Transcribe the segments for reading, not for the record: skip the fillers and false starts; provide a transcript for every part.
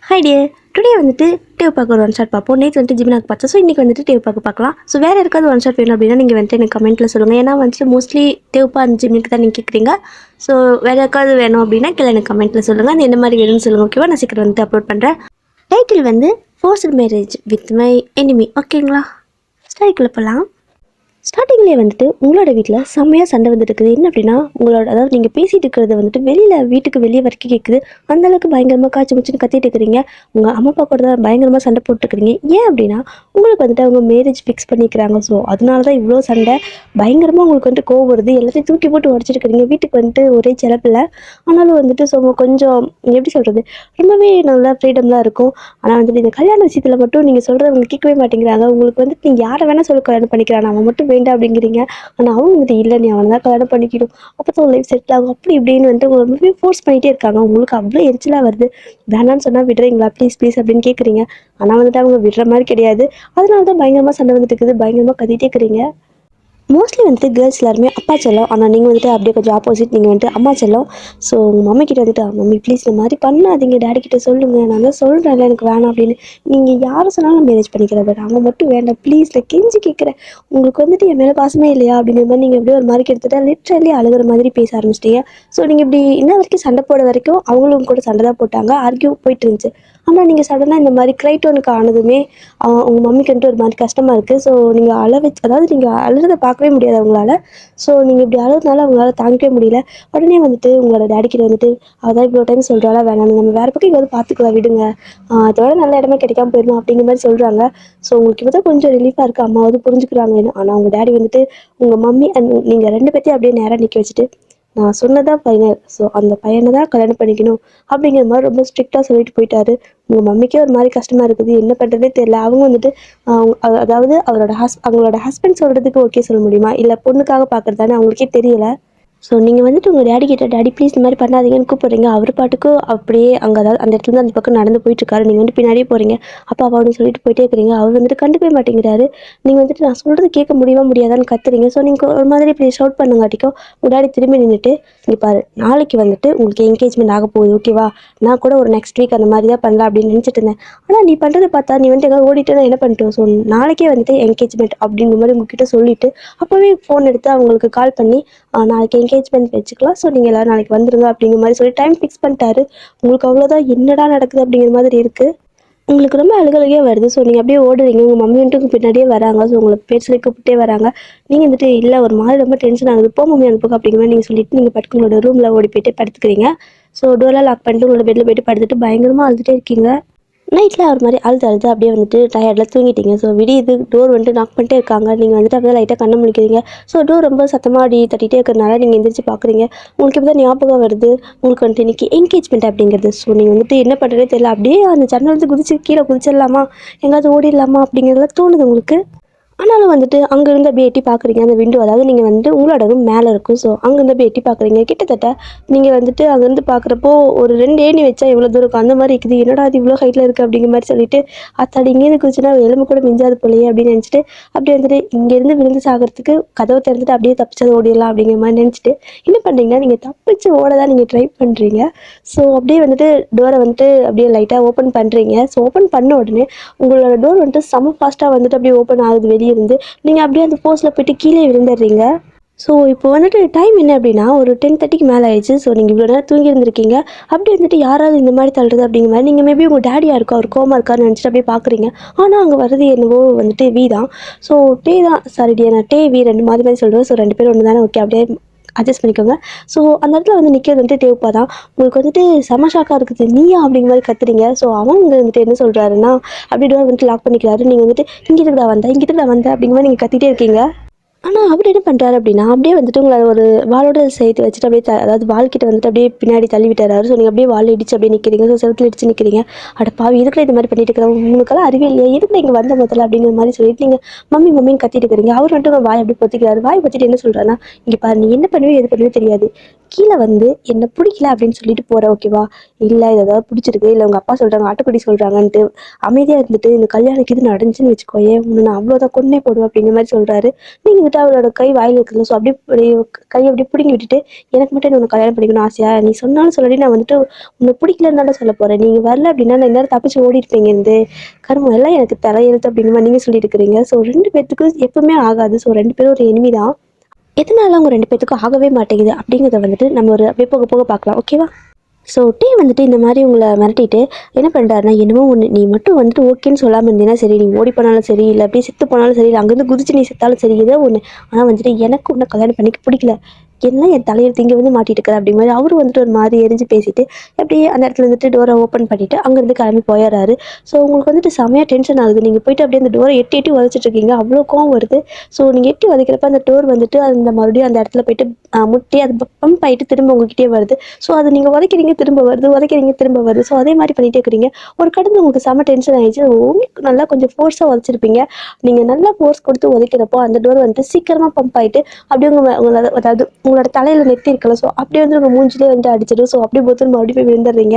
Hi dear, today வந்துட்டு Dave பார்க்க ஒரு ஒன் ஷாட் பார்ப்போம். நேற்று வந்துட்டு ஜிமினாக்கு பார்த்தோம். ஸோ இன்றைக்கி வந்துட்டு டேவ் பார்க்கலாம். ஸோ வேறு யாருக்காவது ஒன் ஷாட் வேணும் அப்படின்னா நீங்கள் வந்துட்டு எனக்கு கமெண்ட்டில் சொல்லுங்கள். ஏன்னா வந்துட்டு மோஸ்ட்லி டேவ்ப்பா அந்த ஜிமினுக்கு தான் நீங்கள் கேட்குறீங்க. ஸோ வேறு யாருக்காவது வேணும் அப்படின்னா கீழே எனக்கு கமெண்ட்டில் சொல்லுங்கள். அது என்ன மாதிரி வேணும்னு சொல்லுங்கள். ஓகேவா? நான் சீக்கிரம் வந்துட்டு அப்லோட் பண்ணுறேன். டைட்டில் வந்து forced marriage with my enemy. ஓகேங்களா? ஸ்டார்டிங்கில் போகலாம். ஸ்டார்டிங்லேயே வந்துட்டு உங்களோட வீட்டில் செம்மையாக சண்டை வந்துட்டு இருக்குது. என்ன அப்படின்னா அதாவது நீங்கள் பேசிகிட்டு இருக்கிறத வந்துட்டு வீட்டுக்கு வெளியே வரைக்கும் கேட்குது. அந்தளவுக்கு பயங்கரமாக காய்ச்சி முச்சுன்னு கத்திட்டு இருக்கிறீங்க. உங்கள் அம்மா அப்பா கூட தான் பயங்கரமாக சண்டை போட்டுருக்கிறீங்க. ஏன் அப்படின்னா உங்களுக்கு வந்துட்டு அவங்க மேரேஜ் ஃபிக்ஸ் பண்ணிக்கிறாங்க. ஸோ அதனால தான் இவ்வளோ சண்டை. பயங்கரமாக உங்களுக்கு வந்துட்டு கோவம் வருது. எல்லாத்தையும் தூக்கி போட்டு உடச்சிருக்கிறீங்க. வீட்டுக்கு வந்துட்டு ஒரே சிறப்பில்லை. ஆனாலும் வந்துட்டு ஸோ கொஞ்சம் எப்படி சொல்கிறது, ரொம்பவே நல்லா ஃப்ரீடம்லாம் இருக்கும். ஆனால் வந்துட்டு இந்த கல்யாண விஷயத்தில் மட்டும் நீங்கள் சொல்கிறத அவங்க கேட்கவே மாட்டேங்கிறாங்க. உங்களுக்கு வந்துட்டு நீங்கள் யாரை வேணால் சொல்லி கல்யாணம் பண்ணிக்கிறாங்க, அவன் மட்டும் வேண்டாம் அப்படிங்கிறீங்க. ஆனால் அவங்க வந்துட்டு இல்லை, நீ அவனை தான் கல்யாணம் பண்ணிக்கணும், அப்போ தான் லைஃப் செட்டில் ஆகும் அப்படி இப்படின்னு வந்துட்டு உங்களை ரொம்பவே ஃபோர்ஸ் பண்ணிகிட்டே இருக்காங்க. உங்களுக்கு அவ்வளோ எரிச்சலாக வருது. வேணான்னு சொன்னால் விடுறீங்களா ப்ளீஸ் ப்ளீஸ் அப்படின்னு கேட்குறீங்க. ஆனால் வந்துட்டு அவங்க விடுற மாதிரி கிடையாது. அதனால தான் பயங்கரமாக சண்டை வந்துட்டு இருக்குது. பயங்கரமாக கத்திட்டே இருக்கிறீங்க. மோஸ்ட்லி வந்துட்டு கேர்ள்ஸ் எல்லாருமே அப்பா செல்லம். ஆனால் நீங்கள் வந்துட்டு அப்படியே கொஞ்சம் ஆப்போசிட். நீங்கள் வந்துட்டு அம்மா செல்லம். ஸோ உங்கள் மம்மி கிட்ட வந்துட்டு மம்மி ப்ளீஸ் இந்த மாதிரி பண்ணாதீங்க, டேடி கிட்ட சொல்லுங்கள், நான் தான் சொல்கிறேன்ல எனக்கு வேணாம் அப்படின்னு. நீங்கள் யாரை சொன்னாலும் நான் மேரேஜ் பண்ணிக்கிறேன், பட் அவங்க மட்டும் வேண்டாம் ப்ளீஸ், நான் கெஞ்சி கேட்குறேன். உங்களுக்கு வந்துட்டு என் மேலே பாசமே இல்லையா அப்படிங்கிற மாதிரி நீங்கள் எப்படியே ஒரு மாதிரி எடுத்துகிட்டா லிட்ரலி அழுகிற மாதிரி பேச ஆரம்பிச்சிட்டீங்க. ஸோ நீங்கள் இப்படி இன்ன வரைக்கும் சண்டை போட வரைக்கும் அவங்களும் கூட சண்டை தான் போட்டாங்க, ஆர்கியூ போயிட்டு இருந்துச்சு. ஆனால் நீங்கள் சடனாக இந்த மாதிரி கிரைட்டோனுக்கு ஆனதுமே உங்கள் மம்மிக்கு ஒரு மாதிரி கஷ்டமாக இருக்குது. ஸோ நீங்கள் அதாவது நீங்கள் அழுறதை பார்க்கவே முடியாது அவங்களால. ஸோ நீங்கள் இப்படி அழுறதுனால அவங்களால தாங்கிக்கவே முடியல. உடனே வந்துட்டு உங்களோட டேடிக்கிட்ட வந்துட்டு அதான் இவ்வளோ டைம் சொல்கிறாளா வேணாம், நம்ம வேறு பக்கம் எங்கேயாவது பார்த்துக்கலாம் விடுங்க, அதோட நல்ல இடமே கிடைக்காம போயிடணும் அப்படிங்கிற மாதிரி சொல்கிறாங்க. ஸோ உங்களுக்கு இப்போ தான் கொஞ்சம் ரிலீஃபாக இருக்குது, அம்மாவது புரிஞ்சுக்கிறாங்கன்னு. ஆனால் உங்கள் டேடி வந்துட்டு உங்கள் மம்மி அண்ட் நீங்கள் ரெண்டு பேர்த்தையும் அப்படியே நேராக நிற்க வச்சுட்டு நான் சொன்னதான் ஃபைனல், ஸோ அந்த பையனை தான் கல்யாணம் பண்ணிக்கணும் அப்படிங்கிற மாதிரி ரொம்ப ஸ்ட்ரிக்டாக சொல்லிட்டு போயிட்டாரு. உங்கள் மம்மிக்கே ஒரு மாதிரி கஷ்டமாக இருக்குது, என்ன பண்ணுறதே தெரியல. அவங்க வந்துட்டு அதாவது அவங்களோட ஹஸ்பண்ட் சொல்கிறதுக்கு ஓகே சொல்ல முடியுமா, இல்லை பொண்ணுக்காக பார்க்குறதானே அவங்களுக்கே தெரியல. ஸோ நீங்கள் வந்துட்டு உங்கள் டேடி கிட்ட டேடி ப்ளீஸ் இந்த மாதிரி பண்ணாதீங்கன்னு கூப்பிட்றீங்க. அவர் பாட்டுக்கு அப்படியே அங்கே அதாவது அந்த இடத்துல அந்த பக்கம் நடந்து போயிட்டுருக்காரு. நீங்கள் வந்துட்டு பின்னாடியே போகிறீங்க. அப்பா அப்படின்னு சொல்லிட்டு போயிட்டே இருக்கிறீங்க. அவர் வந்துட்டு கண்டுக்கவே மாட்டேங்கிறாரு. நீங்கள் வந்துட்டு நான் சொல்கிறது கேட்க முடியுமா முடியாதான்னு கத்துறீங்க. ஸோ நீங்கள் ஒரு மாதிரி இப்படி ஷவுட் பண்ணுங்காட்டிக்கும் உங்கள் டேடி திரும்பி நின்றுட்டு இங்கே பாரு, நாளைக்கு வந்துட்டு உங்களுக்கு என்கேஜ்மெண்ட் ஆக போகுது ஓகேவா, நான் கூட ஒரு நெக்ஸ்ட் வீக் அந்த மாதிரி தான் பண்ணலாம் அப்படின்னு நினச்சிட்டு இருந்தேன். ஆனால் நீ பண்ணுறதை பார்த்தா நீ வந்துட்டு எதாவது ஓடிட்டு தான் என்ன பண்ணிட்டோம். ஸோ நாளைக்கே வந்துட்டு என்கேஜ்மெண்ட் அப்படிங்கிற மாதிரி உங்ககிட்ட சொல்லிவிட்டு அப்போவே ஃபோன் எடுத்து அவங்களுக்கு கால் பண்ணி நாளைக்கு என்கேஜ்மெண்ட் வச்சுக்கலாம், ஸோ நீங்கள் எல்லோரும் நாளைக்கு வந்துடுங்க அப்படிங்கிற மாதிரி சொல்லி டைம் ஃபிக்ஸ் பண்ணிட்டாரு. உங்களுக்கு அவ்வளோதான் என்னடா நடக்குது அப்படிங்கிற மாதிரி இருக்குது. உங்களுக்கு ரொம்ப அழுகழுகையாக வருது. ஸோ நீங்கள் அப்படியே ஓடுறீங்க. உங்கள் மம்மி வந்துட்டு உங்கள் பின்னாடியே வராங்க. ஸோ உங்களை பேர் சொல்லி கூப்பிட்டே வராங்க. நீங்கள் வந்துட்டு இல்லை ஒரு மாதிரி ரொம்ப டென்ஷன் ஆகுது, போ மம்மி அனுப்புங்க அப்படிங்கிற மாதிரி நீங்கள் சொல்லிட்டு நீங்கள் படுத்து உங்களோட ரூமில் ஓடி போயிட்டு படுத்துக்கிறீங்க. ஸோ டோரெலாம் லாக் பண்ணிட்டு உங்களோட பெட்டில் போயிட்டு படுத்துட்டு பயங்கரமாக அழுதுகிட்டே இருக்கீங்க. நைட்டில் ஒரு மாதிரி அழுது அப்படியே வந்துட்டு டயர்டில் தூங்கிட்டீங்க. ஸோ விடியுது, டோர் வந்துட்டு நாக் பண்ணிட்டே இருக்காங்க. நீங்கள் வந்துட்டு அப்படியே லைட்டாக கண்ணை முழிக்கிறீங்க. ஸோ டோர் ரொம்ப சத்தமாக அடி தட்டிகிட்டே இருக்கிறதுனால நீங்கள் எந்திரிச்சு பார்க்குறீங்க. உங்களுக்கு இப்போ தான் ஞாபகம் வருது உங்களுக்கு வந்துட்டு இன்றைக்கி என்கேஜ்மெண்ட் அப்படிங்கிறது. ஸோ நீங்கள் வந்துட்டு என்ன பண்ணுறதே தெரியல. அப்படியே அந்த ஜன்னல் வந்து குதிச்சு கீழே குதிச்சிடலாமா, எங்கேயாவது ஓடிடலாமா அப்படிங்கிறதுலாம் தோணுது உங்களுக்கு. ஆனாலும் வந்துட்டு அங்கேருந்து அப்படியே எட்டி பார்க்குறீங்க. அந்த விண்டோ, அதாவது நீங்கள் வந்துட்டு உங்களோட ரூம் மேலே இருக்கும். ஸோ அங்கேருந்து அப்படியே எட்டி பார்க்குறீங்க. கிட்டத்தட்ட நீங்கள் வந்துட்டு அங்கேருந்து பார்க்குறப்போ ஒரு 2 ஏணி வச்சா எவ்வளோ தூரம் இருக்கும் அந்த மாதிரி இருக்குது. என்னடா அது இவ்வளோ ஹைட்டில் இருக்குது அப்படிங்கிற மாதிரி சொல்லிட்டு அத்தாடி இங்கேருந்து குதிச்சுன்னா எலும்பு கூட மிஞ்சாது போலையே அப்படின்னு நினச்சிட்டு அப்படியே வந்துட்டு இங்கேருந்து விழுந்து சாகிறதுக்கு கதவை திறந்துட்டு அப்படியே தப்பிச்சது ஓடிடலாம் அப்படிங்கிற மாதிரி நினச்சிட்டு என்ன பண்ணுறீங்கன்னா நீங்கள் தப்பிச்சு ஓட தான் நீங்கள் ட்ரை பண்ணுறீங்க. ஸோ அப்படியே வந்துட்டு டோரை வந்துட்டு அப்படியே லைட்டாக ஓப்பன் பண்ணுறீங்க. ஸோ ஓப்பன் பண்ண உடனே உங்களோட டோர் வந்துட்டு செம ஃபாஸ்ட்டாக வந்துட்டு அப்படியே ஓப்பன் ஆகுது. வெளியே இருந்து நீங்கள் அப்படியே அந்த ஃபோர்ஸில் போய்ட்டு கீழே விழுந்துடுறீங்க. ஸோ இப்போ வந்துட்டு டைம் என்ன அப்படின்னா ஒரு 10:30க்கு மேலே ஆயிடுச்சு. ஸோ நீங்கள் இவ்வளோ நேரம் தூங்கி இருந்திருக்கீங்க. அப்படி வந்துட்டு யாராவது இந்த மாதிரி தள்ளுறது அப்படிங்கிற மாதிரி நீங்கள் மேபி உங்கள் டேடியாக இருக்கோ, அவர் கோமா இருக்காருன்னு நினச்சிட்டு அப்படியே பார்க்குறீங்க. ஆனால் அங்கே வர்றது என்னவோ வந்துட்டு வி தான். ஸோ டே தான், சாரி டே, நான் டே வி ரெண்டு மாதிரி சொல்லுவேன். ஸோ 2 பேரும் ஒன்று தானே, ஓகே அப்படியே அட்ஜஸ்ட் பண்ணிக்கோங்க. ஸோ அந்த இடத்துல வந்து நிற்கிறது வந்துட்டு டேவ்ப்பா தான். உங்களுக்கு வந்துட்டு செம ஷாக்காக இருக்குது. நீயா அப்படிங்கிற மாதிரி கத்துறீங்க. ஸோ அவங்க வந்துட்டு என்ன சொல்கிறாருன்னா அப்படி டோர் வந்துட்டு லாக் பண்ணிக்கிறாரு. நீங்கள் வந்துட்டு இங்கே இருக்குடா வந்த அப்படிங்கிற மாதிரி நீங்கள் கத்திட்டே இருக்கீங்க. ஆனால் அவர் என்ன பண்ணுறாரு அப்படின்னா அப்படியே வந்துட்டு உங்களை ஒரு வாளோட சேர்த்து வச்சுட்டு அப்படியே அதாவது வால்கிட்ட வந்துட்டு அப்படியே பின்னாடி தள்ளி விட்டுறாரு. ஸோ நீங்கள் அப்படியே வால் இடிச்சு அப்படியே நிற்கிறீங்க. ஸோ செவத்தில் இடிச்சு நிற்கிறீங்க. அட பாவி, இதுக்குள்ள இந்த மாதிரி பண்ணிட்டு இருக்கிறோம், உங்களுக்கெல்லாம் அறிவே இல்லையா, எதுக்குள்ள இங்கே வந்த முதல்ல அப்படிங்கிற மாதிரி சொல்லிட்டு நீங்கள் மம்மி மம்மின்னு கத்திட்டு இருக்கிறீங்க. அவர் வந்துட்டு உங்கள் வாய் அப்படி பொத்திக்கிறாரு. வாய் பொத்திட்டு என்ன சொல்கிறாருன்னா இங்கே பாரு, நீ என்ன பண்ணுவே எது பண்ணுவே தெரியாது, கீழே வந்து என்ன பிடிக்கல அப்படின்னு சொல்லிட்டு போகிற ஓகேவா, இல்லை இது ஏதாவது பிடிச்சிருக்கு, இல்லை உங்கள் அப்பா சொல்கிறாங்க ஆட்டுக்குடி சொல்கிறாங்கன்ட்டு அமைதியாக இருந்துட்டு இந்த கல்யாணத்துக்கு இது நடந்துச்சுன்னு வச்சுக்கோயே, உன்னை நான் அவ்வளோதான் கொன்னே போடுவேன் அப்படிங்கிற மாதிரி சொல்கிறாரு. நீங்கள் வந்துட்டு அவளோட கை வாயில் இருக்குல்ல, ஸோ அப்படியே கையை அப்படியே பிடுங்கி விட்டுட்டு, எனக்கு மட்டும் என்ன உனக்கு கல்யாணம் பண்ணிக்கணும் ஆசையா, நீ சொன்னாலும் சொல்லி நான் வந்துட்டு உன்னை பிடிக்கலன்னு தானே சொல்ல போறேன், நீங்க வரல அப்படின்னா நான் எல்லாரும் தப்பிச்சு ஓடி இருப்பீங்க இருந்து கருமம் எல்லாம் எனக்கு தலையெழுத்து அப்படிங்கிற மாதிரி நீங்க சொல்லிட்டு இருக்கிறீங்க. ஸோ 2 பேத்துக்கும் எப்பவுமே ஆகாது. ஸோ 2 பேரும் ஒரு எனிமி தான். எதனால அவங்க 2 பேத்துக்கும் ஆகவே மாட்டேங்குது அப்படிங்கிறத வந்துட்டு நம்ம ஒரு அப்படியே போக போக பார்க்கலாம். ஓகேவா? ஸோ டீ வந்துட்டு இந்த மாதிரி உங்களை மிரட்டிட்டு என்ன பண்ணுறாருன்னா, என்னமோ ஒன்று நீ மட்டும் வந்துட்டு ஓகேன்னு சொல்லாமல் இருந்தீங்கன்னா சரி, நீ ஓடி போனாலும் சரி, இல்லை அப்படியே செத்து போனாலும் சரி, இல்லை அங்கேருந்து குதிச்சு நீ செத்தாலும் சரி, ஏதோ ஒன்று. ஆனால் வந்துட்டு எனக்கு உன்னை கல்யாணம் பண்ணிக்க பிடிக்கல, எல்லாம் என் தலையில் திங்க வந்து மாட்டிட்டு இருக்கிற அப்படி மாதிரி அவர் வந்துட்டு ஒரு மாதிரி எரிஞ்சு பேசிட்டு அப்படியே அந்த இடத்துல வந்துட்டு டோரை ஓப்பன் பண்ணிட்டு அங்கேருந்து கிளம்பி போயிடுறாரு. ஸோ உங்களுக்கு வந்துட்டு செமையாக டென்ஷன் ஆகுது. நீங்கள் போயிட்டு அப்படியே அந்த டோரை எட்டி எட்டி உதச்சிட்டு இருக்கீங்க, அவ்வளோ கோவம் வருது. ஸோ நீங்கள் எட்டி உதைக்கிறப்ப அந்த டோர் வந்துட்டு அந்த மறுபடியும் அந்த இடத்துல போயிட்டு முட்டி அது பம்ப் ஆகிட்டு திரும்ப உங்ககிட்டே வருது. ஸோ அது நீங்கள் உதைக்கிறீங்க திரும்ப வருது, உதைக்கிறீங்க திரும்ப வருது. ஸோ அதே மாதிரி பண்ணிகிட்டே இருக்கிறீங்க. ஒரு கடந்து உங்களுக்கு செம டென்ஷன் ஆகிடுச்சு. உங்களுக்கு நல்லா கொஞ்சம் ஃபோர்ஸாக உதச்சிருப்பீங்க. நீங்கள் நல்லா ஃபோர்ஸ் கொடுத்து உதைக்கிறப்போ அந்த டோர் வந்துட்டு சீக்கிரமாக பம்ப் ஆகிட்டு அப்படியே உங்களோட அதாவது உங்களோட தலையில் நெத்தி இருக்கல, ஸோ அப்படியே வந்து உங்கள் மூஞ்சிலே வந்து அடிச்சிடும். ஸோ அப்படியே போத்து மறுபடியும் போய் விழுந்துடுறீங்க.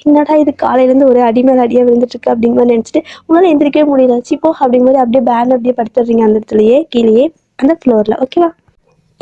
என்னடா இது காலையிலேருந்து ஒரு அடி மேலே அடியாக விழுந்துட்டுருக்கு அப்படிங்கிற மாதிரி நினச்சிட்டு உங்களால் எந்திரிக்கவே முடியல. சிப்போ அப்படிங்கும்போது அப்படியே பேன் அப்படியே படுத்துடுறீங்க அந்த இடத்துலையே கீழேயே அந்த ஃப்ளோரில். ஓகேவா?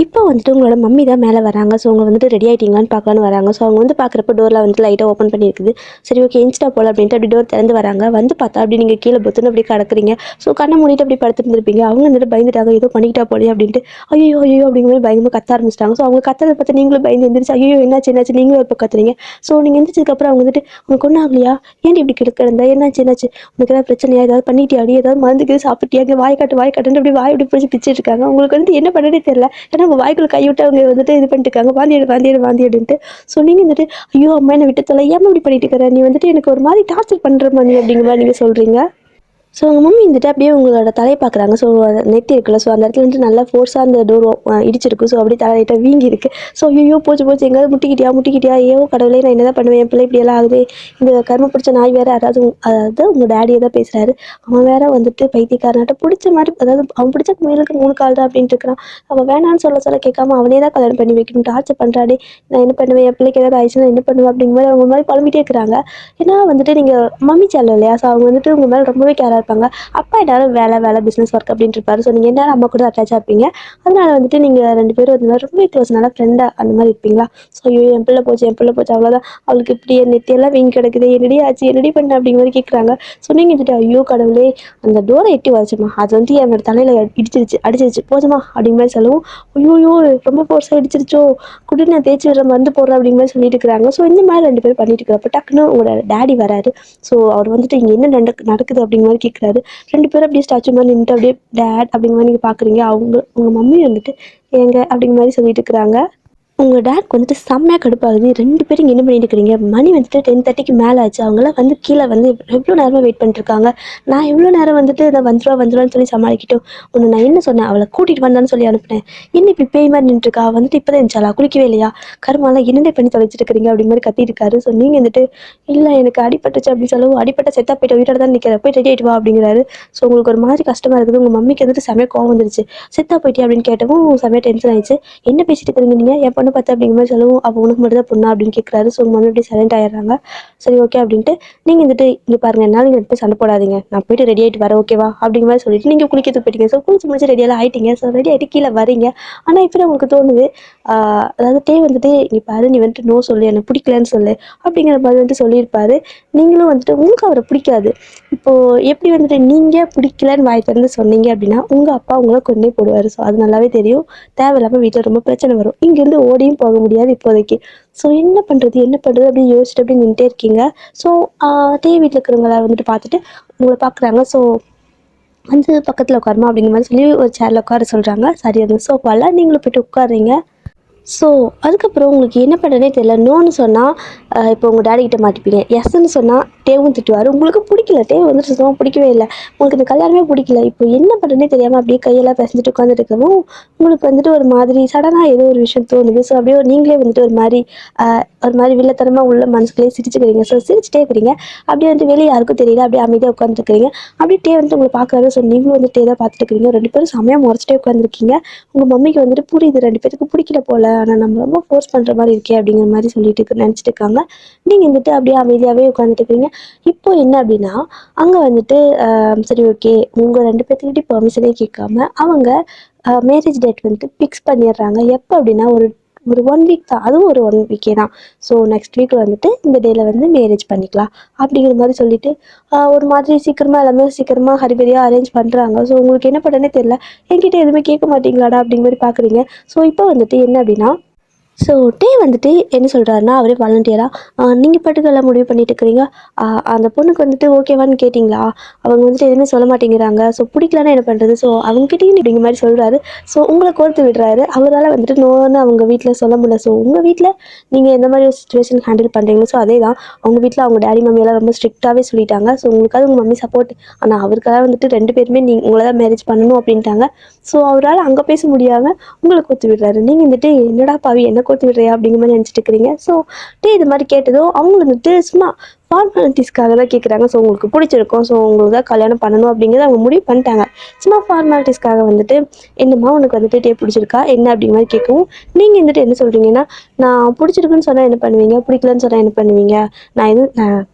இப்போ வந்துட்டு உங்களோட மம்மி தான் மேலே வராங்க. ஸோ அவங்க வந்துட்டு ரெடி ஆகிட்டீங்களான்னு பார்க்கலான்னு வராங்க. ஸோ அவங்க வந்து பார்க்குறப்ப டோரில் வந்துட்டு லைட்டாக ஓப்பன் பண்ணியிருக்குது. சரி ஓகே இன்ஸ்டா போல் அப்படின்ட்டு அப்படி டோர் திறந்து வராங்க. வந்து பார்த்தா அப்படி நீங்கள் கீழே பொத்துன்னு அப்படி கிடக்குறீங்க. ஸோ கண்ணை மூடிட்டு அப்படி படுத்துருந்துருப்பீங்க. அவங்க வந்துட்டு பயந்துட்டாங்க, ஏதோ பண்ணிக்கிட்டா போலே அப்படின்ட்டு. ஐயோ ஐயோ அப்படிங்கிற மாதிரி பயங்கரமாக கத்த ஆரம்பிச்சிட்டாங்க. ஸோ அவங்க கத்ததை பார்த்து நீங்களும் பயந்து எந்திரிச்சு ஐயோ என்னாச்சு என்னாச்சு நீங்களும் இப்போ கத்துறீங்க. ஸோ நீங்கள் எந்திரிச்சதுக்கப்புறம் அவங்க வந்துட்டு உனக்கு ஒன்றும் ஆகலையா, ஏன் இப்படி கிடக்கிறதா, என்னாச்சு என்னாச்சு, உனக்கு ஏதாவது பிரச்சனையா, ஏதாவது பண்ணிட்டியாடி, ஏதாவது மருந்துக்கு சாப்பிட்டியா, வாய் காட்டுன்னு அப்படி வாய் அப்படி பிடிச்சி பிடிச்சிட்டு இருக்காங்க. உங்களுக்கு வந்துட்டு என்ன பண்ணனே தெரியல. ஏன்னா உங்கள் வாய்க்குள்ள கை விட்டு அவங்க வந்துட்டு இது பண்ணிட்டு இருக்காங்க, வாந்தி எடுன்ட்டு. ஸோ நீங்கள் வந்துட்டு ஐயோ அம்மா என்னை விட்டு தொலை, ஏன் இப்படி பண்ணிட்டு இருக்கிற, நீ வந்துட்டு எனக்கு ஒரு மாதிரி டார்ச்சர் பண்ணுற மாதிரி அப்படிங்கிற மாதிரி நீங்கள் சொல்கிறீங்க. ஸோ உங்கள் மம்மி வந்துட்டு அப்படியே உங்களோட தலையை பார்க்குறாங்க. ஸோ நெத்தி இருக்குல்ல, ஸோ அந்த இடத்துல வந்துட்டு நல்லா ஃபோர்ஸாக அந்த டோர் இடிச்சிருக்கு. ஸோ அப்படியே தலையிட்ட வீங்கி இருக்கு. ஸோ ஐயோ போச்சு போச்சு எங்கேயாவது முட்டிக்கிட்டியா ஐயோ கடவுளே நான் என்ன தான் பண்ணுவேன், என் பிள்ளை இப்படியெல்லாம் ஆகுது, இந்த கர்ம பிடிச்ச நாய் வேறு, அதாவது உங்கள் டேடியை தான் பேசுகிறாரு. அவன் வேற வந்துட்டு பைத்தியக்காரனாட்ட பிடிச்ச மாதிரி, அதாவது அவன் பிடிச்ச முயலுக்கு 3 கால் தான் அப்படின்ட்டு இருக்கிறான். அவன் வேணான்னு சொல்ல கேட்காம அவனே தான் கல்யாணம் பண்ணி வைக்கணும், டார்ச்சர் பண்ணுறாடே, நான் என்ன பண்ணுவேன், என் பிள்ளைக்கு ஏதாவது ஆயிடுச்சுன்னா என்ன பண்ணுவேன் அப்படிங்கிற மாதிரி அவங்க மாதிரி புலம்பிட்டே இருக்கிறாங்க. ஏன்னா வந்துட்டு நீங்கள் மம்மி சேனல் இல்லையா, ஸோ அவங்க வந்துட்டு உங்கள் மேலே ரொம்பவே கேராக இருப்பாங்க. அப்பா எல்லாரும் வேலை பிஸ்னஸ் ஒர்க் அப்படின்ட்டு இருப்பாரு. ஸோ நீங்கள் எல்லாரும் அம்மா கூட அட்டாச்சாக இருப்பீங்க. அதனால வந்துட்டு நீங்கள் 2 பேரும் இந்த மாதிரி ரொம்ப க்ளோஸ், நல்லா ஃப்ரெண்டாக அந்த மாதிரி இருப்பீங்களா. ஸோ ஐயோ என் பிள்ளை போச்சு அவ்வளோதான், அவளுக்கு இப்படி என் நெத்தியெல்லாம் வீங்கி கிடக்குது, என்னடி ஆச்சு என்னடி பண்ண அப்படிங்கிற மாதிரி கேட்குறாங்க. ஸோ நீங்கள் வந்துட்டு ஐயோ கடவுளே அந்த டோரை எட்டி வச்சுமா, அது வந்து என்னோட தலையில் அடிச்சிருச்சு போதுமா அப்படிங்கிற மாதிரி சொல்லவும், ஐயோ ரொம்ப ஃபோர்ஸாக அடிச்சிருச்சோ, குடி நான் தேய்ச்சி விடுற மருந்து போடுறேன் அப்படிங்கிற மாதிரி சொல்லிட்டு இருக்கிறாங்க. ஸோ இந்த மாதிரி 2 பேரும் பண்ணிட்டு இருக்கிறப்ப டக்குன்னு உங்களோட டேடி வராரு. ஸோ அவர் வந்துட்டு இங்கே என்ன நடக்குது அப்படிங்கிற மாதிரி கேட்குறாரு. 2 பேரும் அப்படியே ஸ்டாச்சு மாதிரி நின்றுட்டு அப்படியே டேட் அப்படிங்கிற மாதிரி நீங்கள் பார்க்குறீங்க. உங்கள் மம்மி வந்துட்டு ஏங்க அப்படிங்கிற மாதிரி சொல்லிட்டு இருக்கிறாங்க. உங்கள் டேட்க்கு வந்துட்டு செம்மையாக கடுப்பாகுது. 2 பேரும் இங்கே என்ன பண்ணிட்டு இருக்கிறீங்க, மணி வந்துட்டு 10:30க்கு மேலே ஆச்சு. அவங்களாம் வந்து கீழே வந்து எவ்வளோ நேரமாக வெயிட் பண்ணிட்டுருக்காங்க. நான் எவ்வளோ நேரம் வந்துட்டு இதை வந்துருவான்னு சொல்லி சமாளிக்கிட்டோம். ஒன்று நான் என்ன சொன்னேன், அவளை கூட்டிகிட்டு வந்தான்னு சொல்லி அனுப்பினேன். என்ன இப்படி பேய் மாதிரி நின்றுருக்கா, வந்துட்டு இப்போ தான் இருந்துச்சாலா, குளிக்கவே இல்லையா, கருமாலாம் என்னென்ன பண்ணி தொலைச்சிட்டு இருக்கிறீங்க அப்படிங்கிற மாதிரி கத்திட்டு இருக்காரு. ஸோ நீங்கள் வந்துட்டு இல்லை எனக்கு அடிபட்டுச்சு அப்படின்னு சொல்லவும், அடிப்பட்ட செத்தா போய்ட்டு வீட்டோட தான் நிற்கிற, போய் ரெடி ஆகிட்டு வா அப்படிங்கிறாரு. ஸோ உங்களுக்கு ஒரு மாதிரி கஷ்டமாக இருக்குது. உங்கள் மம்மிக்கு வந்துட்டு செமையாக கோவம் வந்துருச்சு. செத்தா போயிட்டியா அப்படின்னு கேட்டவும் செமையாக டென்ஷன் ஆயிடுச்சு. என்ன பேசிட்டு இருக்கிறீங்க நீங்கள், என் பொண்ணு பார்த்து அப்படிங்கிற மாதிரி சொல்லவும், அப்போ உனக்கு மட்டும் தான் பொண்ணா அப்படின்னு கேட்குறாரு. ஸோ உங்கள் மம்மி அப்படியே சைலண்ட் ஆயிடுறாங்க. சரி ஓகே அப்படின்ட்டு நீங்கள் வந்துட்டு இங்கே பாருங்கள், என்னால் நீங்கள் போய் சண்டை போடாதீங்க, நான் போயிட்டு ரெடி ஆகிட்டு வரேன் ஓகேவா அப்படிங்கிற மாதிரி சொல்லிட்டு நீங்கள் குளிக்கிறதுக்கு போயிட்டீங்க. ஸோ குளிச்சு முடிச்சு ரெடியெல்லாம் ஆகிட்டீங்க. ஸோ ரெடி ஆகிட்டு கீழே வரீங்க. ஆனால் இப்போ உங்களுக்கு தோணுது, அதாவது டே வந்துட்டு இங்கே பாரு நீ வந்துட்டு நோ சொல்லு, எனக்கு பிடிக்கலன்னு சொல்லு அப்படிங்கிற மாதிரி வந்துட்டு சொல்லியிருப்பாரு. நீங்களும் வந்துட்டு உங்களுக்கு அவரை பிடிக்காது. இப்போது எப்படி வந்துட்டு நீங்கள் பிடிக்கலன்னு வாய் திறந்து சொன்னீங்க அப்படின்னா உங்கள் அப்பா உங்களை கொண்டே போடுவார். ஸோ அது நல்லாவே தெரியும். தேவையில்லாமல் வீட்டில் ரொம்ப பிரச்சனை வரும். இங்கேருந்து ஓடியும் போக முடியாது இப்போதைக்கு. ஸோ என்ன பண்ணுறது அப்படின்னு யோசிச்சுட்டு அப்படி நின்றுட்டே இருக்கீங்க. ஸோ டே வீட்டில் இருக்கிறவங்கள வந்துட்டு பார்த்துட்டு உங்களை பார்க்குறாங்க. ஸோ வந்து பக்கத்தில் உட்காருமா அப்படிங்கிற மாதிரி சொல்லி ஒரு சேரில் உட்கார சொல்கிறாங்க. சரி அந்த சோஃபாவில் நீங்களும் போய்ட்டு உட்காருறீங்க. ஸோ அதுக்கப்புறம் உங்களுக்கு என்ன பண்ணுறதே தெரியல. நோன்னு சொன்னால் இப்போ உங்கள் டேடிக்கிட்ட மாட்டிப்பீங்க. எஸ்ன்னு சொன்னால் டேவும் திட்டுவார். உங்களுக்கு பிடிக்கல, டேவ் வந்துட்டு சுத்தமாக பிடிக்கவே இல்லை. உங்களுக்கு இந்த கல்யாணமே பிடிக்கல. இப்போ என்ன பண்ணுறதே தெரியாமல் அப்படியே கையெல்லாம் பிசைஞ்சிட்டு உட்காந்துட்டு இருக்கவும் உங்களுக்கு வந்துட்டு ஒரு மாதிரி சடனாக ஏதோ ஒரு விஷயம் தோணுது. ஸோ அப்படியே நீங்களே வந்துட்டு ஒரு மாதிரி வில்லத்தனமாக உள்ள மனசுக்குள்ளேயே சிரிச்சுக்கிறீங்க. ஸோ சிரிச்சுட்டே இருக்கிறீங்க. அப்படியே வந்துட்டு வெளியே யாருக்கும் தெரியல, அப்படியே அமைதியாக உட்காந்துருக்கிறீங்க. அப்படியே டே வந்துட்டு உங்களை பார்க்குறாரு. ஸோ நீங்களும் வந்துட்டு டே தான் பார்த்துட்டு இருக்கிறீங்க. 2 பேரும் செமையாக முறைச்சிட்டே உட்காந்துருக்கீங்க. உங்கள் மம்மிக்கு வந்துட்டு புரியுது 2 பேருக்கு பிடிக்கல போல, ஆனால் நம்ம ரொம்ப ஃபோர்ஸ் பண்ணுற மாதிரி இருக்கே அப்படிங்கிற மாதிரி சொல்லிட்டு நினச்சிட்டு இருக்காங்க. நீங்கள் வந்துட்டு அப்படியே அமைதியாகவே உட்காந்துட்டு இருக்கீங்க. இப்போ என்ன அப்படின்னா அங்கே வந்துட்டு சரி ஓகே உங்கள் 2 பேர்த்துக்கிட்டே பெர்மிஷனே கேட்காம அவங்க மேரேஜ் டேட் வந்துட்டு ஃபிக்ஸ் பண்ணிடுறாங்க. எப்போ அப்படின்னா ஒரு ஒரு 1 வீக் தான். அதுவும் ஒரு 1 வீக்கே தான். ஸோ நெக்ஸ்ட் வீக் வந்துட்டு இந்த டேல வந்து மேரேஜ் பண்ணிக்கலாம் அப்படிங்கிற மாதிரி சொல்லிட்டு ஒரு மாதிரி சீக்கிரமாக எல்லாமே சீக்கிரமாக ஹரிபரியாக அரேஞ்ச் பண்ணுறாங்க. ஸோ உங்களுக்கு என்ன பண்ணுறதுனே தெரியல. என்கிட்ட எதுவுமே கேட்க மாட்டீங்களாடா அப்படிங்கிற மாதிரி பார்க்குறீங்க. ஸோ இப்போ வந்துட்டு என்ன அப்படின்னா ஸோ டே வந்துட்டு என்ன சொல்கிறாருன்னா அவரே வாலண்டியராக நீங்கள் பாட்டுக்கு எல்லாம் முடிவு பண்ணிட்டு இருக்கிறீங்க. அந்த பொண்ணுக்கு வந்துட்டு ஓகேவான்னு கேட்டிங்களா? அவங்க வந்துட்டு எதுவுமே சொல்ல மாட்டேங்கிறாங்க. ஸோ பிடிக்கலன்னா என்ன பண்ணுறது? ஸோ அவங்ககிட்டயும் அப்படிங்கிற மாதிரி சொல்கிறாரு. ஸோ உங்களை கோர்த்து விடுறாரு. அவரால் வந்துட்டு நோன்னு அவங்க வீட்டில் சொல்ல முடியல. ஸோ உங்கள் வீட்டில் நீங்கள் எந்த மாதிரி ஒரு சுச்சுவேஷன் ஹேண்டில் பண்ணுறீங்களோ ஸோ அதே தான் அவங்க வீட்டில் அவங்க டேடி மம்மியெல்லாம் ரொம்ப ஸ்ட்ரிக்டாகவே சொல்லிட்டாங்க. ஸோ உங்களுக்காவது உங்கள் மம்மி சப்போர்ட். ஆனால் அவருக்காக வந்துட்டு 2 பேருமே உங்களை தான் மேரேஜ் பண்ணணும் அப்படின்ட்டாங்க. ஸோ அவரால் அங்கே பேச முடியாமல் உங்களை கோர்த்து விடுறாரு. நீங்கள் வந்துட்டு என்னடா பாவி என்ன கோர்த்து விடுறியா அப்படிங்கிற மாதிரி நினச்சிட்டு இருக்கிறீங்க. ஸோ இது மாதிரி கேட்டதும் அவங்க வந்துட்டு சும்மா ஃபார்மாலிட்டிஸ்க்காக தான் கேட்குறாங்க. ஸோ உங்களுக்கு பிடிச்சிருக்கும். ஸோ உங்களுக்கு தான் கல்யாணம் பண்ணணும் அப்படிங்கிறத அவங்க முடிவு பண்ணிட்டாங்க. சும்மா ஃபார்மாலிட்டிஸ்க்காக வந்துட்டு என்னம்மா உனக்கு வந்துட்டு டே பிடிச்சிருக்கா என்ன அப்படிங்கிற மாதிரி கேட்கவும் நீங்கள் வந்துட்டு என்ன சொல்கிறீங்கன்னா நான் பிடிச்சிருக்குன்னு சொன்னால் என்ன பண்ணுவீங்க? பிடிக்கலன்னு சொன்னால் என்ன பண்ணுவீங்க? நான்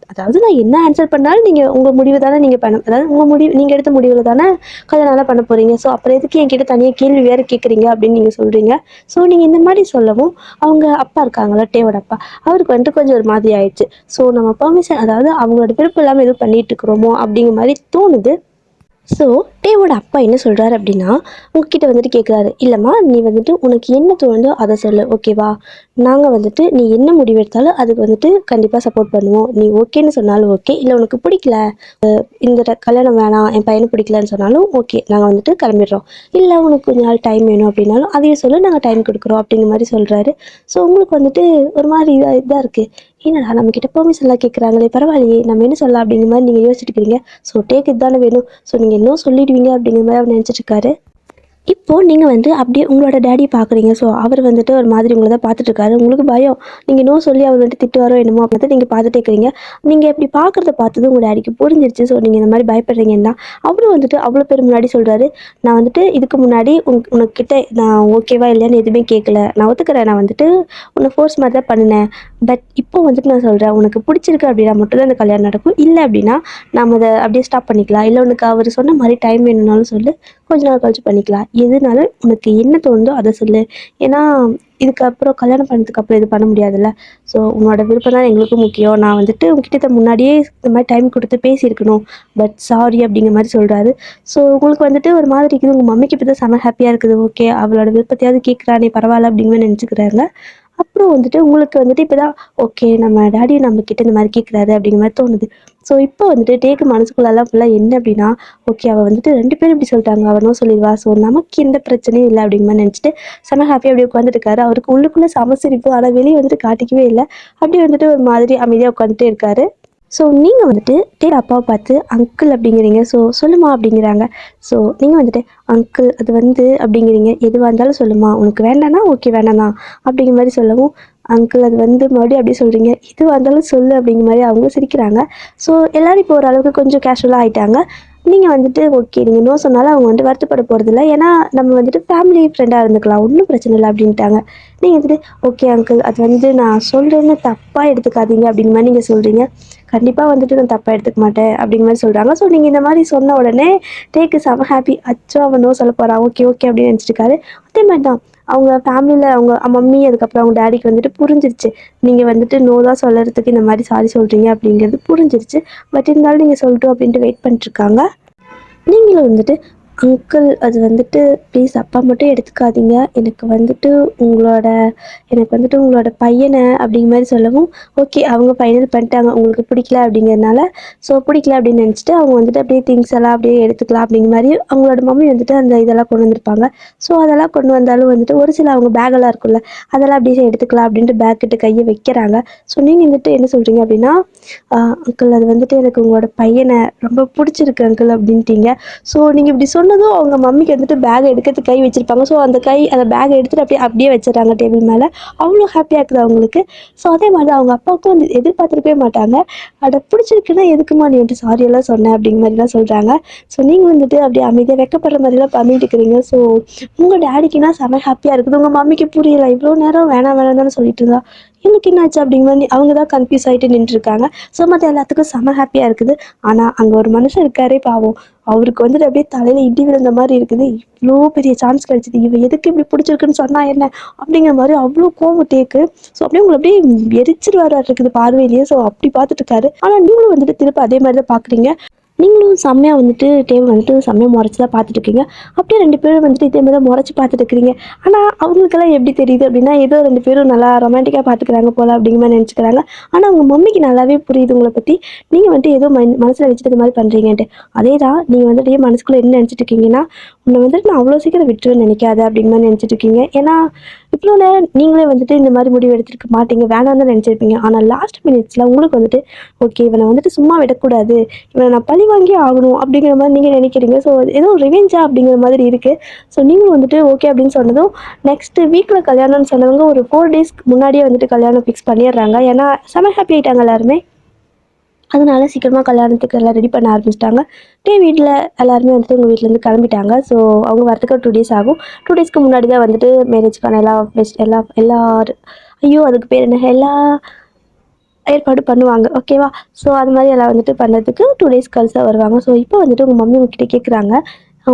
என்ன ஆன்சர் பண்ணாலும் நீங்கள் உங்கள் முடிவு தானே நீங்கள் அதாவது உங்கள் முடிவு நீங்கள் எடுத்த முடிவில் தானே கல்யாணம் பண்ண போகிறீங்க. ஸோ அப்புறம் எதுக்கு என்கிட்ட தனியாக கேள்வி வேறு கேட்குறீங்க அப்படின்னு நீங்கள் சொல்கிறீங்க. ஸோ நீங்கள் இந்த மாதிரி சொல்லவும் அவங்க அப்பா இருக்காங்களா டேவோட அப்பா அவருக்கு வந்துட்டு கொஞ்சம் ஒரு மாதிரி ஆயிடுச்சு. ஸோ நம்ம பெர்மிஷன் அதாவது அவங்களோட விருப்பம் இல்லாமல் எதுவும் பண்ணிட்டு இருக்கிறோமோ அப்படிங்கிற மாதிரி தோணுது. ஸோ டேவோட அப்பா என்ன சொல்கிறாரு அப்படின்னா உங்ககிட்ட வந்துட்டு கேட்குறாரு. இல்லைம்மா நீ வந்துட்டு உனக்கு என்ன தோணுதோ அதை சொல்லு ஓகேவா? நாங்கள் வந்துட்டு நீ என்ன முடிவு எடுத்தாலும் அதுக்கு வந்துட்டு கண்டிப்பாக சப்போர்ட் பண்ணுவோம். நீ ஓகேன்னு சொன்னாலும் ஓகே, இல்லை உனக்கு பிடிக்கல இந்த கல்யாணம் வேணாம் என் பையனை பிடிக்கலன்னு சொன்னாலும் ஓகே நாங்கள் வந்துட்டு கிளம்பிடுறோம். இல்லை உனக்கு கொஞ்ச நாள் டைம் வேணும் அப்படின்னாலும் அதையும் சொல்லி நாங்கள் டைம் கொடுக்குறோம் அப்படிங்கிற மாதிரி சொல்கிறாரு. ஸோ உங்களுக்கு வந்துட்டு ஒரு மாதிரி இதாக இருக்குது. என்னடா நம்மக்கிட்ட பெர்மிஷன்லாம் கேட்குறாங்களே பரவாயில்லையே நம்ம என்ன சொல்லலாம் அப்படிங்கிற மாதிரி நீங்கள் யோசிச்சுட்டு இருக்கிறீங்க. ஸோ டேக் இதுதானே வேணும். ஸோ நீங்கள் இன்னும் சொல்லிடுவீங்க அப்படிங்கிற மாதிரி அவர் நினச்சிட்டு இருக்காரு. இப்போது நீங்கள் வந்து அப்படியே உங்களோட டேடியை பார்க்குறீங்க. ஸோ அவர் வந்துட்டு ஒரு மாதிரி உங்களை தான் பார்த்துட்ருக்காரு. உங்களுக்கு பயம். நீங்கள் நோ சொல்லி அவர் வந்துட்டு திட்டுவாரோ என்னமோ அப்படின்னு நீங்கள் பார்த்துட்டே இருக்கிறீங்க. நீங்கள் இப்படி பார்க்குறத பார்த்தது உங்கள் டேடிக்கு புரிஞ்சிருச்சு. ஸோ நீங்கள் இந்த மாதிரி பயப்படுறீங்கன்னா அவரும் வந்துட்டு அவ்வளோ பேர் முன்னாடி சொல்கிறாரு. நான் வந்துட்டு இதுக்கு முன்னாடி உனக்கிட்ட நான் ஓகேவா இல்லையான்னு எதுவுமே கேட்கல. நான் ஒத்துக்கிறேன். நான் வந்துட்டு உன்னை ஃபோர்ஸ் மாதிரி தான் பண்ணினேன். பட் இப்போ வந்துட்டு நான் சொல்கிறேன் உனக்கு பிடிச்சிருக்கு அப்படின்னா மட்டும் தான் இந்த கல்யாணம் நடக்கும். இல்லை அப்படின்னா நம்ம அதை அப்படியே ஸ்டாப் பண்ணிக்கலாம். இல்லை உனக்கு அவர் சொன்ன மாதிரி டைம் வேணும்னாலும் சொல்லு, கொஞ்ச நாள் கழிச்சு பண்ணிக்கலாம். எதுனாலும் உனக்கு என்ன தோணுதோ அதை சொல்லு. ஏன்னா இதுக்கப்புறம் கல்யாணம் பண்ணதுக்கப்புறம் இது பண்ண முடியாதுல்ல. ஸோ உன்னோட விருப்பம் தான் எங்களுக்கும் முக்கியம். நான் வந்துட்டு உங்ககிட்ட முன்னாடியே இந்த மாதிரி டைம் கொடுத்து பேசியிருக்கணும். பட் சாரி அப்படிங்கிற மாதிரி சொல்கிறாரு. ஸோ உங்களுக்கு வந்துட்டு ஒரு மாதிரி இருக்குது. உங்கள் மம்மிக்கு இப்போ தான் செம ஹாப்பியாக இருக்குது. ஓகே அவளோட விருப்பத்தையாவது கேட்குறானே பரவாயில்ல அப்படிங்கிற மாதிரி நினச்சிக்கிறாங்க. அப்புறம் வந்துட்டு உங்களுக்கு வந்துட்டு இப்போ தான் ஓகே நம்ம டேடி நம்மக்கிட்ட இந்த மாதிரி கேட்குறாரு அப்படிங்கிற மாதிரி தோணுது. ஸோ இப்போ வந்துட்டு டேக்கு மனசுக்குள்ளெல்லாம் ஃபுல்லாக என்ன அப்படின்னா ஓகே அவள் வந்துட்டு 2 பேரும் இப்படி சொல்லிட்டாங்க அவனும் சொல்லிடுவா. ஸோ நமக்கு எந்த பிரச்சனையும் இல்லை அப்படிங்கிற மாதிரி நினச்சிட்டு செம ஹாப்பியாக அப்படியே உட்காந்துட்டு இருக்காரு. அவருக்கு உள்ளுக்குள்ளே சமசிரிப்பு ஆனால் வெளியே வந்துட்டு காட்டிக்கவே இல்லை. அப்படியே வந்துட்டு ஒரு மாதிரி அமைதியாக உட்காந்துட்டே இருக்காரு. ஸோ நீங்கள் வந்துட்டு அப்பாவை பார்த்து அங்கிள் அப்படிங்கிறீங்க. ஸோ சொல்லுமா அப்படிங்கிறாங்க. ஸோ நீங்கள் வந்துட்டு அங்கிள் அது வந்து அப்படிங்கிறீங்க. எதுவாக இருந்தாலும் சொல்லுமா உனக்கு வேண்டானா ஓகே வேணாண்ணா அப்படிங்கிற மாதிரி சொல்லவும் அங்கிள் அது வந்து மறுபடியும் அப்படியே சொல்கிறீங்க. எதுவாக இருந்தாலும் சொல்லு அப்படிங்கிற மாதிரி அவங்க சிரிக்கிறாங்க. ஸோ எல்லோரும் இப்போ ஓரளவுக்கு கொஞ்சம் கேஷுவலாக ஆகிட்டாங்க. நீங்கள் வந்துட்டு ஓகே நீங்கள் நோ சொன்னாலும் அவங்க வந்துட்டு வருத்தப்பட போகிறதில்ல. ஏன்னா நம்ம வந்துட்டு ஃபேமிலி ஃப்ரெண்டாக இருந்துக்கலாம் ஒன்றும் பிரச்சனை இல்லை அப்படின்ட்டாங்க. நீங்கள் வந்துட்டு ஓகே அங்கிள் அது வந்து நான் சொல்கிறேன்னு தப்பாக எடுத்துக்காதீங்க அப்படிங்கிற மாதிரி நீங்கள் சொல்கிறீங்க. கண்டிப்பாக வந்துட்டு நான் தப்பாக எடுத்துக்க மாட்டேன் அப்படிங்கிற மாதிரி சொல்கிறாங்க. ஸோ நீங்கள் இந்த மாதிரி சொன்ன உடனே டேக்கு செம ஹாப்பி. அச்சோ அவன் நோ சொல்ல போகிறான் ஓகே ஓகே அப்படின்னு நினச்சிட்டுருக்காரு. அதே மாதிரி தான் அவங்க ஃபேமிலியில் அவங்க மம்மி அதுக்கப்புறம் அவங்க டேடிக்கு வந்துட்டு புரிஞ்சிருச்சு. நீங்கள் வந்துட்டு நோ தான் சொல்கிறதுக்கு இந்த மாதிரி சாரி சொல்கிறீங்க அப்படிங்கிறது புரிஞ்சிருச்சு. பட் இருந்தாலும் நீங்கள் சொல்லட்டும் அப்படின்ட்டு வெயிட் பண்ணிட்டுருக்காங்க. நீங்களும் வந்துட்டு அங்கிள் அது வந்துட்டு ப்ளீஸ் அப்பா மட்டும் எடுத்துக்காதீங்க. எனக்கு வந்துட்டு உங்களோட பையனை அப்படிங்கிற மாதிரி சொல்லவும் ஓகே அவங்க ஃபைனல் பண்ணிட்டாங்க உங்களுக்கு பிடிக்கல அப்படிங்கிறதுனால. ஸோ பிடிக்கல அப்படின்னு நினச்சிட்டு அவங்க வந்துட்டு அப்படியே திங்ஸ் எல்லாம் அப்படியே எடுத்துக்கலாம் அப்படிங்கிற மாதிரி அவங்களோட மம்மி வந்துட்டு அந்த இதெல்லாம் கொண்டு வந்திருப்பாங்க. ஸோ அதெல்லாம் கொண்டு வந்தாலும் வந்துட்டு ஒரு சில அவங்க பேக்கெல்லாம் இருக்குல்ல அதெல்லாம் அப்படியே எடுத்துக்கலாம் அப்படின்ட்டு பேக் கிட்ட கையை வைக்கிறாங்க. ஸோ நீங்கள் வந்துட்டு என்ன சொல்கிறீங்க அப்படின்னா அங்கிள் அது வந்துட்டு எனக்கு உங்களோட பையனை ரொம்ப பிடிச்சிருக்கு அங்கிள் அப்படின்ட்டீங்க. ஸோ நீங்கள் இப்படி சொன்னதும் அவங்க மம்மிக்கு வந்துட்டு பேக்கை எடுக்கிறதுக்கு கை வச்சுருப்பாங்க. ஸோ அந்த பேக்கை எடுத்துகிட்டு அப்படியே வச்சிடறாங்க டேபிள் மேலே. அவ்வளோ ஹாப்பியாக இருக்குது அவங்களுக்கு. ஸோ அதே மாதிரி அவங்க அப்பாவுக்கும் வந்து எதிர்பார்த்துருக்கவே மாட்டாங்க. அதை பிடிச்சிருக்குன்னா எதுக்குமா நீ வந்துட்டு சாரியெல்லாம் சொன்னேன் அப்படிங்கிற மாதிரிலாம் சொல்கிறாங்க. ஸோ நீங்கள் வந்துட்டு அப்படியே அமைதியாக வெக்கப்படுற மாதிரிலாம் பண்ணிட்டு இருக்கிறீங்க. ஸோ உங்கள் டேடிக்குன்னா செம ஹாப்பியாக இருக்குது. உங்கள் மம்மிக்கு புரியலை. இவ்வளோ நேரம் வேணாம் வேணாம் தானே சொல்லிட்டு இருந்தா எனக்கு என்னாச்சு அப்படிங்கிற மாதிரி அவங்க தான் கன்ஃபியூஸ் ஆகிட்டு நின்றுருக்காங்க. ஸோ மற்ற எல்லாத்துக்கும் செம ஹாப்பியாக இருக்குது. ஆனால் அங்கே ஒரு மனுஷன் இருக்காரே பாவம், அவருக்கு வந்துட்டு அப்படியே தலையில் இடி விழுந்த மாதிரி இருக்குது. இவ்வளோ பெரிய சான்ஸ் கிடைச்சிது, இவ எதுக்கு இப்படி பிடிச்சிருக்குன்னு சொன்னா என்ன அப்படிங்கிற மாதிரி அவ்வளோ கோவம் டேக்கு. ஸோ அப்படியே உங்களை அப்படியே எரிச்சிருவாரா இருக்குது பார்வையிலேயே. ஸோ அப்படி பார்த்துட்டு இருக்காரு. ஆனால் நீங்களும் வந்துட்டு திருப்ப அதே மாதிரி தான் பார்க்குறீங்க. நீங்களும் செம்மையாக வந்துட்டு டேபிள் வந்துட்டு செம்மையாக முறைச்சி தான் பார்த்துட்டு இருக்கீங்க. அப்படியே 2 பேரும் வந்துட்டு இதே மாதிரி தான் முறைச்சி பார்த்துட்டு இருக்கிறீங்க. ஆனால் அவங்களுக்கெல்லாம் எப்படி தெரியுது அப்படின்னா, ஏதோ 2 பேரும் நல்லா ரொமான்டிக்காக பார்த்துக்கிறாங்க போல் அப்படிங்கிற மாதிரி நினச்சிக்கிறாங்க. ஆனால் அவங்க மம்மிக்கு நல்லாவே புரியுது உங்களை பற்றி. நீங்கள் வந்துட்டு ஏதோ மனசில் வச்சுட்டு இது மாதிரி பண்ணுறீங்கன்ட்டு. அதே தான் நீங்கள் வந்துட்டு ஏன் மனசுக்குள்ளே என்ன நினச்சிட்டு இருக்கீங்கன்னா, உன்னை வந்துட்டு நான் அவ்வளோ சீக்கிரம் விட்டுருவேன்னு நினைக்காத அப்படிங்கிற மாதிரி நினச்சிட்டு இருக்கீங்க. ஏன்னா இவ்வளோ நேரம் நீங்களே வந்துட்டு இந்த மாதிரி முடிவு எடுத்துருக்க மாட்டீங்க, வேணாம் தான் நினச்சிருப்பீங்க. ஆனால் லாஸ்ட் மினிட்ஸில் உங்களுக்கு வந்துட்டு ஓகே இவனை வந்துட்டு சும்மா விடக்கூடாது, இவனை நான் பழி வாங்கி ஆகணும் அப்படிங்கிற மாதிரி நீங்கள் நினைக்கிறீங்க. ஸோ ஏதோ ரிவெஞ்சா அப்படிங்கிற மாதிரி இருக்குது. ஸோ நீங்களும் வந்துட்டு ஓகே அப்படின்னு சொன்னதும் நெக்ஸ்ட் வீக்கில் கல்யாணம்னு சொன்னவங்க ஒரு 4 டேஸ்க்கு முன்னாடியே வந்துட்டு கல்யாணம் ஃபிக்ஸ் பண்ணிடுறாங்க. ஏன்னா செம ஹாப்பி ஆகிட்டாங்க எல்லாருமே. அதனால சீக்கிரமாக கல்யாணத்துக்கு எல்லாம் ரெடி பண்ண ஆரம்பிச்சிட்டாங்க. வீட்டில் எல்லாருமே வந்துட்டு உங்கள் வீட்டிலேருந்து கிளம்பிட்டாங்க. ஸோ அவங்க வரத்துக்கு 2 டேஸ் ஆகும். 2 டேஸ்க்கு முன்னாடி தான் வந்துட்டு மேரேஜ்க்கான எல்லா ஐயோ அதுக்கு பேர் என்ன, எல்லா ஏற்பாடு பண்ணுவாங்க. ஓகேவா? ஸோ அது மாதிரி எல்லாம் வந்துட்டு பண்ணுறதுக்கு 2 டேஸ் கழிச்சு தான் வருவாங்க. ஸோ இப்போ வந்துட்டு உங்கள் மம்மி உங்ககிட்ட கேட்குறாங்க,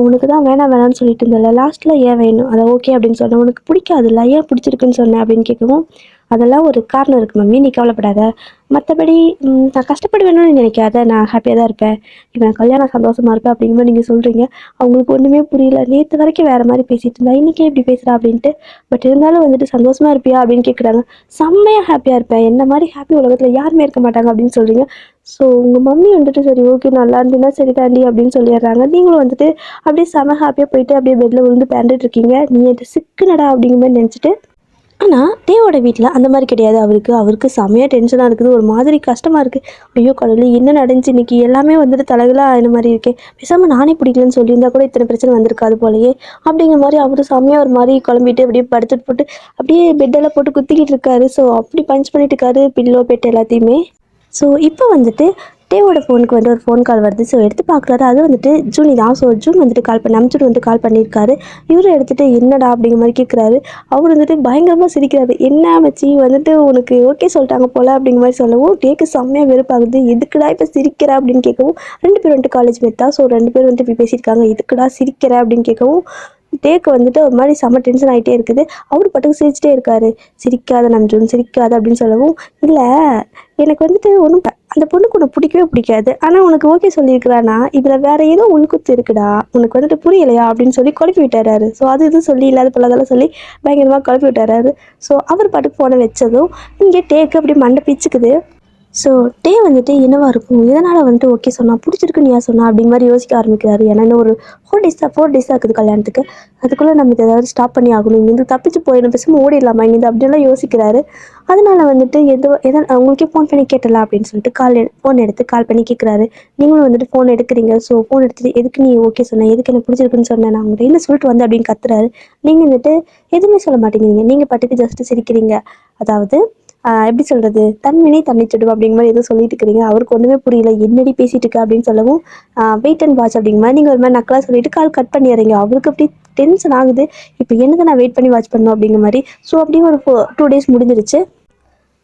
உனக்கு தான் வேணாம்னு சொல்லிட்டு இருந்தல, லாஸ்ட்டில் ஏன் வேணும், அதை ஓகே அப்படின்னு சொன்னேன், உனக்கு பிடிக்காதுல்ல, ஏன் பிடிச்சிருக்குன்னு சொன்னேன் அப்படின்னு கேட்கவும், அதெல்லாம் ஒரு காரணம் இருக்குது மம்மி, நீ கவலைப்படாத. மற்றபடி நான் கஷ்டப்படுவேணும்னு நினைக்காத, நான் ஹாப்பியாக தான் இருப்பேன். இப்போ நான் கல்யாணம் சந்தோஷமாக இருப்பேன் அப்படிங்கிற மாதிரி நீங்கள் சொல்கிறீங்க. அவங்களுக்கு ஒன்றுமே புரியல. நேற்று வரைக்கும் வேறு மாதிரி பேசிகிட்டு இருந்தா, இன்றைக்கே இப்படி பேசுகிறா அப்படின்ட்டு. பட் இருந்தாலும் வந்துட்டு சந்தோஷமாக இருப்பியா அப்படின்னு கேட்குறாங்க. செம்மையாக ஹாப்பியாக இருப்பேன், என்ன மாதிரி ஹாப்பி உலகத்தில் யாருமே இருக்க மாட்டாங்க அப்படின்னு சொல்கிறீங்க. ஸோ உங்கள் மம்மி வந்துட்டு சரி ஓகே நல்லா இருந்ததுன்னா சரி தாண்டி அப்படின்னு சொல்லிடுறாங்க. நீங்களும் வந்துட்டு அப்படியே செம ஹாப்பியாக போயிட்டு அப்படியே பெட்டில் விழுந்து பேண்டுட்டு இருக்கீங்க. நீ என்கிட்ட சிக்குனடா அப்படிங்கிற மாதிரி நினச்சிட்டு. ஆனால் தேவோட வீட்டில் அந்த மாதிரி கிடையாது. அவருக்கு செமையாக டென்ஷனாக இருக்குது, ஒரு மாதிரி கஷ்டமாக இருக்குது. ஐயோ கடவுளே என்ன நடந்துச்சு இன்னைக்கு, எல்லாமே வந்துட்டு தலைகளாக ஆன மாதிரி இருக்கே, பேசாமல் நானே பிடிக்கலன்னு சொல்லியிருந்தா கூட இத்தனை பிரச்சனை வந்திருக்காது போலயே அப்படிங்கிற மாதிரி அவர் செமையாக ஒரு மாதிரி குழம்பிட்டு அப்படியே படுத்துட்டு போட்டு அப்படியே பெட்டெல்லாம் போட்டு குத்திக்கிட்டு இருக்காரு. ஸோ அப்படி பஞ்ச் பண்ணிட்டு இருக்காரு பில்லோ பெட் எல்லாத்தையுமே. ஸோ இப்போ வந்துட்டு தேவோட ஃபோனுக்கு வந்து ஒரு ஃபோன் கால் வருது. ஸோ எடுத்து பார்க்குறாரு. அது வந்துட்டு ஜூனி தான். ஸோ ஜூன் வந்துட்டு அம்ச்சுட்டு வந்துட்டு கால் பண்ணியிருக்காரு. இவரும் எடுத்துகிட்டு என்னடா அப்படிங்கிற மாதிரி கேட்குறாரு. அவர் வந்துட்டு பயங்கரமாக சிரிக்கிறாரு. என்ன மச்சி வந்துட்டு உனக்கு ஓகே சொல்லிட்டாங்க போல் அப்படிங்கிற மாதிரி சொல்லவும் டேக்கு செம்மையாக வெறுப்பாகுது. எதுக்குடா இப்போ சிரிக்கிற அப்படின்னு கேட்கவும், 2 பேர் வந்துட்டு காலேஜ் மேட் தான். ஸோ 2 பேர் வந்துட்டு இப்படி பேசியிருக்காங்க. எதுக்குடா சிரிக்கிற அப்படின்னு கேட்கவும் டேக்கு வந்துட்டு ஒரு மாதிரி செம்ம டென்ஷன் ஆகிட்டே இருக்குது. அவர் பாட்டுக்கு சிரிச்சிட்டே இருக்காரு. சிரிக்காத நம்ஜூன் சிரிக்காத அப்படின்னு சொல்லவும், இல்லை எனக்கு வந்துட்டு ஒன்றும் அந்த பொண்ணுக்கு உனக்கு பிடிக்கவே பிடிக்காது, ஆனால் உனக்கு ஓகே சொல்லியிருக்கிறானா, இதில் வேற ஏதோ உள்குத்து இருக்குடா, உனக்கு வந்துட்டு புரியலையா அப்படின்னு சொல்லி குழப்பி விட்டுறாரு. ஸோ அது இது சொல்லி இல்லாத பொல்லாதெல்லாம் சொல்லி பயங்கரமாக குழப்பி விட்டுறாரு. ஸோ அவர் பாட்டுக்கு ஃபோனை வச்சதும் இங்கே டேக்கு அப்படி மண்டை பிச்சுக்குது. ஸோ வந்துட்டு என்னவா இருக்கும், இதனால் வந்துட்டு ஓகே சொன்னால் பிடிச்சிருக்குன்னு ஏன் சொன்னா அப்படிங்கிற மாதிரி யோசிக்க ஆரம்பிக்கிறாரு. ஏன்னா இன்னும் ஒரு 4 டேஸ் தான் இருக்குது கல்யாணத்துக்கு. அதுக்குள்ளே நம்ம இதை ஏதாவது ஸ்டாப் பண்ணி ஆகணும், இங்கேருந்து தப்பிச்சு போயிடும், பேசாமல் ஓடிடலாமா இங்கேருந்து அப்படின்லாம் யோசிக்கிறாரு. அதனால் வந்துட்டு அவங்களுக்கே ஃபோன் பண்ணி கேட்டலாம் அப்படின்னு சொல்லிட்டு ஃபோன் எடுத்து கால் பண்ணி கேட்குறாரு. நீங்களும் வந்துட்டு ஃபோன் எடுக்கிறீங்க. ஸோ ஃபோன் எடுத்துட்டு எதுக்கு நீ ஓகே சொன்ன, எதுக்கு எனக்கு பிடிச்சிருக்குன்னு சொன்னேன், நான் உங்கள்கிட்ட என்ன சொல்லிட்டு வந்தேன் அப்படின்னு கத்துறாரு. நீங்கள் வந்துட்டு எதுவுமே சொல்ல மாட்டேங்கிறீங்க, நீங்கள் பாட்டுக்கு ஜஸ்ட்டு சிரிக்கிறீங்க. அதாவது எப்படி சொல்கிறது, தன்வினை தன்னை சுடும் அப்படிங்கிற மாதிரி எதுவும் சொல்லிட்டு இருக்கிறீங்க. அவருக்கு ஒன்றுமே புரியல, என்னடி பேசிகிட்டு இருக்க அப்படின்னு சொல்லவும் வெயிட் அண்ட் வாட்ச் அப்படிங்கிற மாதிரி நீங்கள் ஒரு மாதிரி நக்கலாக சொல்லிட்டு கால் கட் பண்ணிடுறீங்க. அவருக்கு அப்படி டென்ஷன் ஆகுது. இப்போ என்னதான் நான் வெயிட் பண்ணி வாட்ச் பண்ணணும் அப்படிங்கிற மாதிரி. ஸோ அப்படியே ஒரு 2 டேஸ் முடிஞ்சிருச்சு.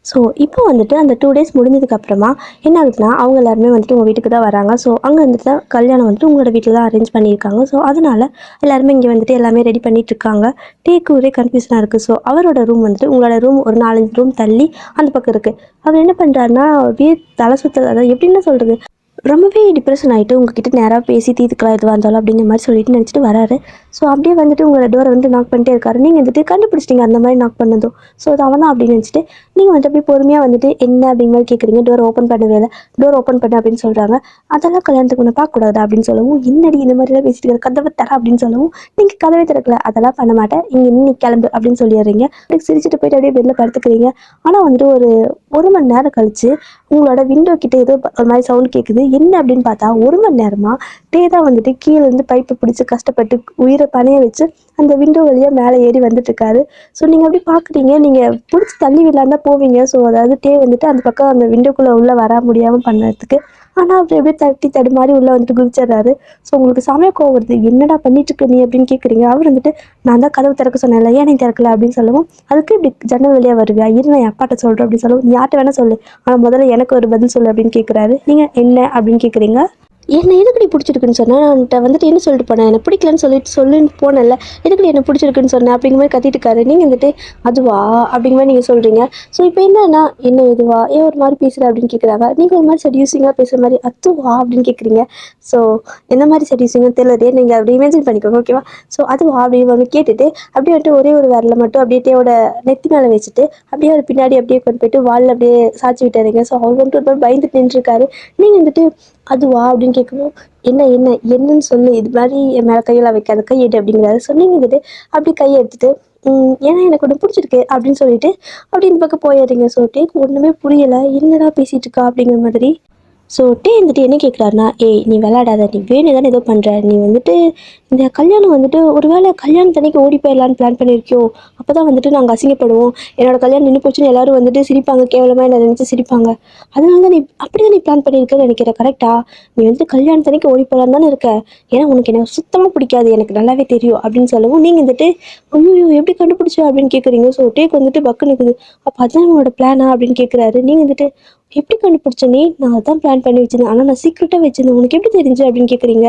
ஸோ இப்போ வந்துட்டு அந்த 2 டேஸ் முடிஞ்சதுக்கப்புறமா என்ன ஆகுதுன்னா, அவங்க எல்லாருமே வந்துட்டு உங்கள் வீட்டுக்கு தான் வராங்க. ஸோ அங்கே வந்துட்டு தான் கல்யாணம் வந்துட்டு உங்களோட வீட்டில் தான் அரேஞ்ச் பண்ணியிருக்காங்க. ஸோ அதனால் எல்லாருமே இங்கே வந்துட்டு எல்லாமே ரெடி பண்ணிகிட்டு இருக்காங்க. டேக்கு ஒரே கன்ஃபியூஷனாக இருக்குது. ஸோ அவரோட ரூம் வந்துட்டு உங்களோட ரூம் ஒரு 4-5 ரூம் தள்ளி அந்த பக்கம் இருக்குது. அவர் என்ன பண்ணுறாருன்னா, தலை சுற்றல், அதாவது எப்படின்னு சொல்கிறது, ரொம்பவே டிப்ரெஷன் ஆகிட்டு உங்ககிட்ட நேராக பேசி தீர்த்துக்கலாம் எதுவாக இருந்தாலும் அப்படிங்கிற மாதிரி சொல்லிட்டு நினச்சிட்டு வராரு. ஸோ அப்படியே வந்துட்டு உங்களோட டோரை வந்துட்டு நாக் பண்ணிட்டே இருக்காரு. நீங்கள் வந்துட்டு கண்டுபிடிச்சிட்டிங்க அந்த மாதிரி நாக் பண்ணதும். ஸோ அது அவன் தான் அப்படின்னு நினச்சிட்டு நீங்கள் வந்துட்டு அப்படியே பொறுமையாக வந்துட்டு என்ன அப்படிங்கிற மாதிரி கேட்குறீங்க. டோர் ஓப்பன் பண்ணவே இல்லை. டோர் ஓப்பன் பண்ண அப்படின்னு சொல்கிறாங்க. அதெல்லாம் கல்யாணத்துக்கு ஒன்று பார்க்கக்கூடாது அப்படின்னு சொல்லவும், என்னடி இந்த மாதிரிலாம் பேசிட்டு இருக்க, கதவை தர அப்படின்னு சொல்லவும், நீங்கள் கதவை திறக்கல, அதெல்லாம் பண்ண மாட்டேன், இங்கே இன்னைக்கு கிளம்பு அப்படின்னு சொல்லிடுறீங்க. சிரிச்சுட்டு போயிட்டு அப்படியே பெட்டில் படுத்துக்கிறீங்க. ஆனால் வந்துட்டு ஒரு மணி நேரம் கழிச்சு உங்களோட விண்டோ கிட்ட ஏதோ ஒரு மாதிரி சவுண்ட் கேட்குது. என்ன அப்படின்னு பார்த்தா 1 மணி நேரமாக தான் வந்துட்டு கீழே இருந்து பைப்பை பிடிச்சி கஷ்டப்பட்டு உயிரை பணைய வச்சு அந்த விண்டோ வழியாக மேலே ஏறி வந்துட்டு இருக்காரு. ஸோ நீங்கள் அப்படி பார்க்குறீங்க, நீங்கள் பிடிச்சி தள்ளி விடலான்னு தான் போவீங்க. ஸோ அதாவது டே வந்துட்டு அந்த பக்கம் அந்த விண்டோக்குள்ளே உள்ளே வர முடியாமல் பண்ணதுக்கு, ஆனால் அவர் எப்படியே தட்டி தடுமாறி உள்ளே வந்துட்டு குதிச்சிடுறாரு. ஸோ உங்களுக்கு செமையா கோவம் வருது. என்னடா பண்ணிட்டு இருக்க நீ அப்படின்னு கேட்குறீங்க. அவர் வந்துட்டு நான் தான் கதவு திறக்க சொன்னேன்ல, ஏன் நீ திறக்கல அப்படின்னு சொல்லவும், அதுக்கு இப்படி ஜன்னல் வழியாக வருவியா, இரு நான் என் அப்பாட்ட சொல்கிறேன் அப்படின்னு சொல்லவும், நீ யார்கிட்ட வேணா சொல்லு, ஆனால் முதல்ல எனக்கு ஒரு பதில் சொல்லு அப்படின்னு கேட்குறாரு. நீங்கள் என்ன அப்படின்னு கேட்குறீங்க. என்ன எதுக்குடி பிடிச்சிருக்குன்னு சொன்னேன், நான் அவன்கிட்ட வந்துட்டு என்ன சொல்லிட்டு போனேன், எனக்கு பிடிக்கலன்னு சொல்லிட்டு சொல்லுன்னு போனேன்ல, எதுக்குடி என்ன பிடிச்சிருக்குன்னு சொன்னேன் அப்படிங்கிற மாதிரி கத்திட்டு இருக்காரு. நீங்கள் வந்துட்டு அதுவா அப்படிங்கிற மாதிரி நீங்கள் சொல்கிறீங்க. ஸோ இப்போ என்னன்னா என்ன இதுவா ஏன் ஒரு மாதிரி பேசுகிற அப்படின்னு கேட்குறாங்க. நீங்கள் ஒரு மாதிரி செடியூசிங்காக பேசுகிற மாதிரி அதுவா அப்படின்னு கேட்குறீங்க. ஸோ என்ன மாதிரி செடியூசிங்காக தெரியலையே, நீங்கள் அப்படி இமேஜின் பண்ணிக்கோங்க ஓகேவா. ஸோ அதுவா அப்படின்னு வந்து கேட்டுட்டு அப்படியே வந்துட்டு ஒரே ஒரு விரலை மட்டும் அப்படியே டேவோட நெத்தி மேலே வச்சுட்டு அப்படியே ஒரு பின்னாடி அப்படியே கொண்டு போயிட்டு வாலில் அப்படியே சாய்ச்சி விட்டாருங்க. ஸோ அவர் வந்துட்டு ஒரு மாதிரி பயந்துட்டு நின்றுருக்காரு. நீங்கள் வந்துட்டு அதுவா அப்படின்னு கேட்கவும், என்ன என்ன என்னன்னு சொல்லு, இது மாதிரி என் மேலே கையெல்லாம் வைக்காத, கையெடு அப்படிங்கிறாரு. ஸோ நீங்கள் வந்துட்டு அப்படி கையை எடுத்துட்டு ஏன்னா எனக்கு ஒன்று பிடிச்சிருக்கு அப்படின்னு சொல்லிட்டு அப்படி இந்த பக்கம் போயிடுறீங்க. ஸோ டேக்கு ஒன்றுமே புரியலை, என்னடா பேசிகிட்டு இருக்கா அப்படிங்கிற மாதிரி. ஸோ டே வந்துட்டு என்ன கேட்குறாருனா, ஏய் நீ விளையாடாத, நீ வேணும் தானே ஏதோ பண்ணுற, நீ வந்துட்டு இந்த கல்யாணம் வந்துட்டு ஒரு வேளை கல்யாணத்தன்னைக்கு ஓடி போயிடலான்னு பிளான் பண்ணியிருக்கியோ, அப்போ தான் வந்துட்டு நாங்கள் அசிங்கப்படுவோம், என்னோட கல்யாணம் நின்று போச்சுன்னு எல்லாரும் வந்துட்டு சிரிப்பாங்க, கேவலமாக என்ன நினச்சி சிரிப்பாங்க, அதனால தான் நீ அப்படி தான் நீ பிளான் பண்ணியிருக்கேன்னு நினைக்கிற கரெக்டா, நீ வந்துட்டு கல்யாணத்தன்னைக்கு ஓடி போகலான்னு தானே இருக்க, ஏன்னா உனக்கு எனக்கு சுத்தமாக பிடிக்காது, எனக்கு நல்லாவே தெரியும் அப்படின்னு சொல்லவும், நீங்கள் வந்துட்டு ஐயோ எப்படி கண்டுபிடிச்ச அப்படின்னு கேட்குறீங்க. ஸோ டேக்கு வந்துட்டு பக்கு நிற்குது. அப்போ அதுதான் உன்னோட பிளானா அப்படின்னு கேட்குறாரு. நீங்கள் வந்துட்டு எப்படி கண்டுபிடிச்ச நீ, நான் அதான் பிளான் பண்ணி வச்சிருந்தேன், ஆனால் நான் சீக்கிரட்டாக வச்சிருந்தேன், உனக்கு எப்படி தெரிஞ்சு அப்படின்னு கேட்குறீங்க.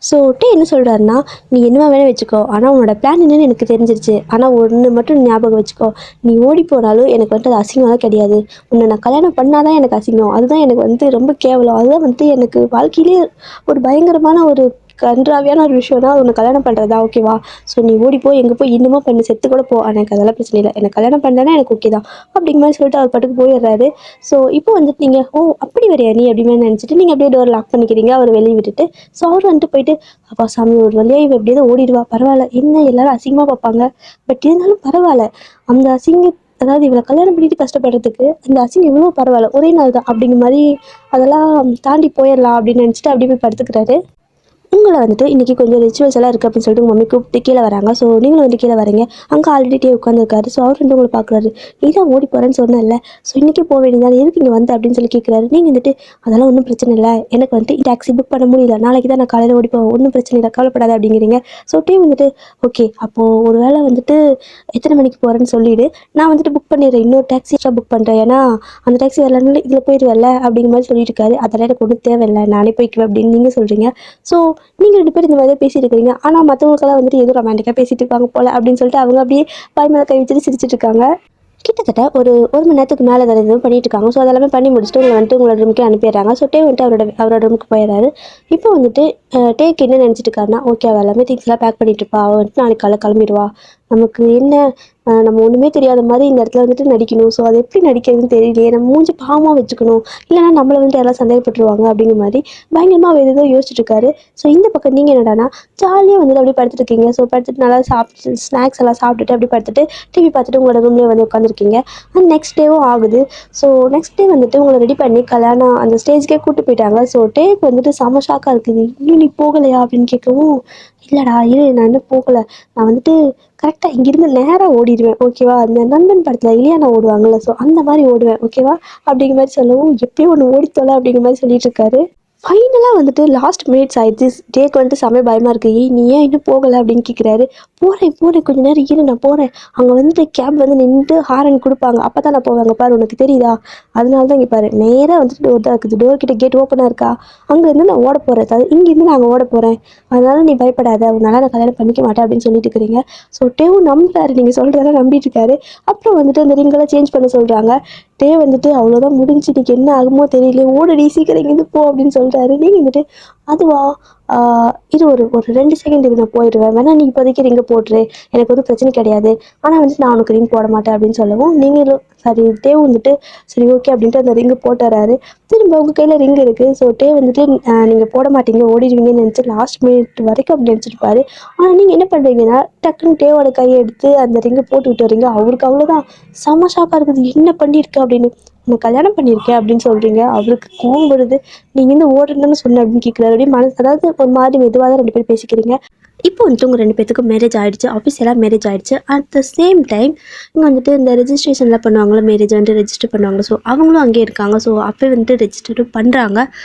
ஸோ டே என்ன சொல்கிறாருன்னா, நீ என்னவா வேணால் வச்சுக்கோ, ஆனால் உன்னோட பிளான் என்னன்னு எனக்கு தெரிஞ்சிருச்சு, ஆனால் ஒன்று மட்டும் ஞாபகம் வச்சுக்கோ, நீ ஓடி போனாலும் எனக்கு வந்துட்டு அது அசிங்கம்லாம் கிடையாது, உன்னை நான் கல்யாணம் பண்ணாதான் எனக்கு அசிங்கம், அதுதான் எனக்கு வந்து ரொம்ப கேவலம், அதுதான் வந்து எனக்கு வாழ்க்கையிலே ஒரு பயங்கரமான ஒரு கன்றாவியான ஒரு விஷயம்னா உன்னை கல்யாணம் பண்ணுறதா ஓகேவா. ஸோ நீ ஓடி போய் எங்கே போய் இன்னமும் பண்ணி செத்து கூட போ, எனக்கு அதெல்லாம் பிரச்சனை இல்லை, எனக்கு கல்யாணம் பண்ணலன்னா எனக்கு ஓகே தான் அப்படிங்கிற மாதிரி சொல்லிட்டு அவர் பாட்டுக்கு போயிடுறாரு. ஸோ இப்போ வந்துட்டு நீங்கள் ஓ அப்படி வரையா நீ அப்படி மாதிரி நினச்சிட்டு நீங்கள் அப்படியே டோர் லாக் பண்ணிக்கிறீங்க, அவர் வெளியே விட்டுட்டு. ஸோ அவர் வந்துட்டு போயிட்டு அப்பா சாமி ஒரு வழியாக இவ எப்படியாவது ஓடிடுவா, பரவாயில்ல, என்ன எல்லாரும் அசிங்கமாக பார்ப்பாங்க, பட் இருந்தாலும் பரவாயில்ல, அந்த அதாவது இவளை கல்யாணம் பண்ணிட்டு கஷ்டப்படுறதுக்கு அந்த அசிங்கம் எவ்வளோ பரவாயில்ல, ஒரே நாள் தான் அப்படிங்கிற மாதிரி அதெல்லாம் தாண்டி போயிடலாம் அப்படின்னு நினச்சிட்டு அப்படியே போய் படுத்துக்கிறாரு. உங்களை வந்துட்டு இன்றைக்கி கொஞ்சம் ரிச்சுவல்ஸ் எல்லாம் இருக்குது அப்படின்னு சொல்லிட்டு உங்கள் மம்மி கூப்பிட்டு கீழே வராங்க. ஸோ நீங்களும் வந்து கீழே வரீங்க. அங்கே ஆல்ரெடி டே உட்காந்துருக்காரு. ஸோ அவர் வந்து உங்களை பார்க்குறாரு. நீ தான் ஓடி போகிறேன்னு சொன்னேன்ல, ஸோ இன்றைக்கி போக வேண்டியதால் எதுக்கு இங்கே வந்து அப்படின்னு சொல்லி கேட்குறாரு. நீங்கள் வந்துட்டு அதெல்லாம் ஒன்றும் பிரச்சனை இல்லை, எனக்கு வந்துட்டு டாக்ஸி புக் பண்ண முடியல, நாளைக்கு தான் நான் காலையில் ஓடி போவேன், ஒன்றும் பிரச்சனை இல்லை, கவலைப்படாத அப்படிங்கிறீங்க. ஸோ டே வந்துட்டு ஓகே, அப்போது ஒரு வேளை வந்துட்டு எத்தனை மணிக்கு போகிறேன்னு சொல்லிவிடு, நான் வந்துட்டு புக் பண்ணிடுறேன், இன்னொரு டாக்ஸி எக்ஸ்ட்ரா புக் பண்ணுறேன், ஏன்னா அந்த டாக்ஸி வரலான்னு இதில் போயிடுவேல்ல அப்படிங்கிற மாதிரி சொல்லிட்டு இருக்காரு. அதெல்லாம் எனக்கு ஒன்றும் தேவையில்லை, நானே போய்க்குவேன் அப்படின்னு நீங்கள் சொல்கிறீங்க. ஸோ நீங்கள் 2 பேர் இந்த மாதிரி தான் பேசிட்டு இருக்கீங்க. ஆனால் மற்றவங்களுக்கெல்லாம் வந்துட்டு ஏதோ ரொமான்டிக்காக பேசிட்டு இருக்காங்க போல அப்படின்னு சொல்லிட்டு அவங்க அப்படியே வாய் மேலே கை வச்சுட்டு சிரிச்சிட்டு இருக்காங்க. கிட்டத்தட்ட ஒரு மணி நேரத்துக்கு மேலே அதை எதுவும் பண்ணிட்டு இருக்காங்க. ஸோ அதெல்லாமே பண்ணி முடிச்சுட்டு உங்களை வந்துட்டு உங்களோட ரூமுக்கே அனுப்பிடுறாங்க. ஸோ டே வந்துட்டு அவரோட ரூமுக்கு போயிடுறாரு. இப்போ வந்துட்டு டேக்கு என்ன நினச்சிட்டு இருக்காருன்னா, ஓகே அவள் எல்லாமே திங்ஸ் எல்லாம் பேக் பண்ணிட்டு இருப்பா, அவள் வந்துட்டு நாளைக்கு காலை கிளம்பிடுவா, நமக்கு என்ன நம்ம ஒன்றுமே தெரியாத மாதிரி இந்த இடத்துல வந்துட்டு நடிக்கணும். ஸோ அது எப்படி நடிக்கிறதுன்னு தெரியலையே, நம்ம மூஞ்சி பாவமாக வச்சுக்கணும், இல்லைனா நம்மளை வந்துட்டு எல்லாம் சந்தேகப்பட்டுருவாங்க அப்படிங்கிற மாதிரி பயங்கரமாக அவர் ஏதோ யோசிச்சுட்டு இருக்காரு. ஸோ இந்த பக்கம் நீங்கள் என்னடானா ஜாலியாக வந்துட்டு அப்படியே படுத்துட்டு இருக்கீங்க. ஸோ படுத்துட்டு நல்லா சாப்பிட்டு ஸ்நாக்ஸ் எல்லாம் சாப்பிட்டுட்டு அப்படி படுத்துட்டு டிவி பார்த்துட்டு உங்களோட ரூம்லேயே வந்து உட்காந்துருக்கீங்க. அண்ட் நெக்ஸ்ட் டேவும் ஆகுது. ஸோ நெக்ஸ்ட் டே வந்துட்டு உங்களை ரெடி பண்ணி கல்யாணம் அந்த ஸ்டேஜ்க்கே கூப்பிட்டு போயிட்டாங்க. ஸோ டேக்கு வந்துட்டு செம ஷாக்காக இருக்குது. இன்னும் நீ போகலையா அப்படின்னு கேட்கவும், இல்லைடா இரு நான் இன்னும் போகலை, நான் வந்துட்டு கரெக்டாக இங்கேருந்து நேராக ஓடிடுவேன் ஓகேவா, அந்த நண்பன் படத்தில் இலியானா ஓடுவாங்கள்ல, ஸோ அந்த மாதிரி ஓடுவேன் ஓகேவா அப்படிங்கிற மாதிரி சொல்லவும், எப்பயும் ஒன்று ஓடித்தோல அப்படிங்கிற மாதிரி சொல்லிட்டு இருக்காரு. ஃபைனலாக வந்துட்டு லாஸ்ட் மினிட்ஸ் ஆயிடுச்சு. டேக்கு வந்துட்டு செமையா பயமாக இருக்குது. ஏய் நீ ஏன் இன்னும் போகலை அப்படின்னு கேட்குறாரு. போகிறேன் கொஞ்சம் நேரம் இரு நான் போகிறேன், அங்கே வந்துட்டு கேப் வந்து நின்றுட்டு ஹாரன் கொடுப்பாங்க, அப்போ தான் நான் போவேன், அங்கே பாரு உனக்கு தெரியுதா, அதனால தான் இங்கே பாரு நேராக வந்துட்டு டோர் தான் இருக்குது, டோர் கிட்ட கேட் ஓப்பனாக இருக்கா, அங்கேருந்து நான் ஓட போகிறேன், அதாவது இங்கேருந்து நான் அங்கே ஓட போகிறேன், அதனால நீ பயப்படாத, உன்னால் நான் கல்யாணம் பண்ணிக்க மாட்டேன் அப்படின்னு சொல்லிட்டு இருக்கிறீங்க. ஸோ டேவும் நம்புறாரு, நீங்கள் சொல்கிறதெல்லாம் நம்பிட்டு இருக்காரு. அப்புறம் வந்துட்டு அந்த ரிங்கெல்லாம் சேஞ்ச் பண்ண சொல்கிறாங்க. டே வந்துட்டு அவ்வளோதான் முடிஞ்சு, இன்னைக்கு என்ன ஆகுமோ தெரியல, ஓடடி சீக்கிரம் இங்கேருந்து போ அப்படின்னு சொல்கிறாரு. நீங்கள் வந்துட்டு அதுவா இது ஒரு 2 செகண்ட் இது நான் போயிடுவேன், வேணா நீ இப்போதைக்கு ரிங்கை போட்டுரு, எனக்கு ஒரு பிரச்சனை கிடையாது, ஆனால் வந்துட்டு நான் உனக்கு ரிங் போட மாட்டேன் அப்படின்னு சொல்லவும், நீங்களும் சரி டே வந்துட்டு சரி ஓகே அப்படின்ட்டு அந்த ரிங்கு போட்டுறாரு. திரும்ப உங்கள் கையில் ரிங் இருக்குது. ஸோ டே வந்துட்டு நீங்கள் போட மாட்டீங்க ஓடிடுவீங்கன்னு நினச்சி லாஸ்ட் மினிட் வரைக்கும் அப்படி நினச்சிருப்பாரு. ஆனால் நீங்கள் என்ன பண்ணுறீங்கன்னா டக்குன்னு டேவோட கையை எடுத்து அந்த ரிங்கை போட்டு விட்டு வரீங்க. அவருக்கு அவ்வளோதான் செம ஷாக்காக இருக்குது, என்ன பண்ணியிருக்க அப்படின்னு. நான் கல்யாணம் பண்ணியிருக்கேன் அப்படின்னு சொல்கிறீங்க. அவருக்கு கோவம் வருது. நீங்கள் இந்த ஓடுறதுன்னு சொன்ன அப்படின்னு கேட்குறாரு. அப்படியே மனசு அதாவது ஒரு மாதிரி மெதுவாக தான் 2 பேரும் பேசிக்கிறீங்க. இப்போ வந்துட்டு உங்கள் 2 பேத்துக்கும் மேரேஜ் ஆகிடுச்சு, ஆஃபீஷியலாக மேரேஜ் ஆகிடுச்சு. அட் த சேம் டைம் இங்கே வந்துட்டு இந்த ரெஜிஸ்ட்ரேஷன்லாம் பண்ணுவாங்களா, மேரேஜ் வந்துட்டு ரெஜிஸ்டர் பண்ணுவாங்க. ஸோ அவங்களும் அங்கேயே இருக்காங்க. ஸோ அப்போ வந்துட்டு ரெஜிஸ்டரும் பண்ணுறாங்க.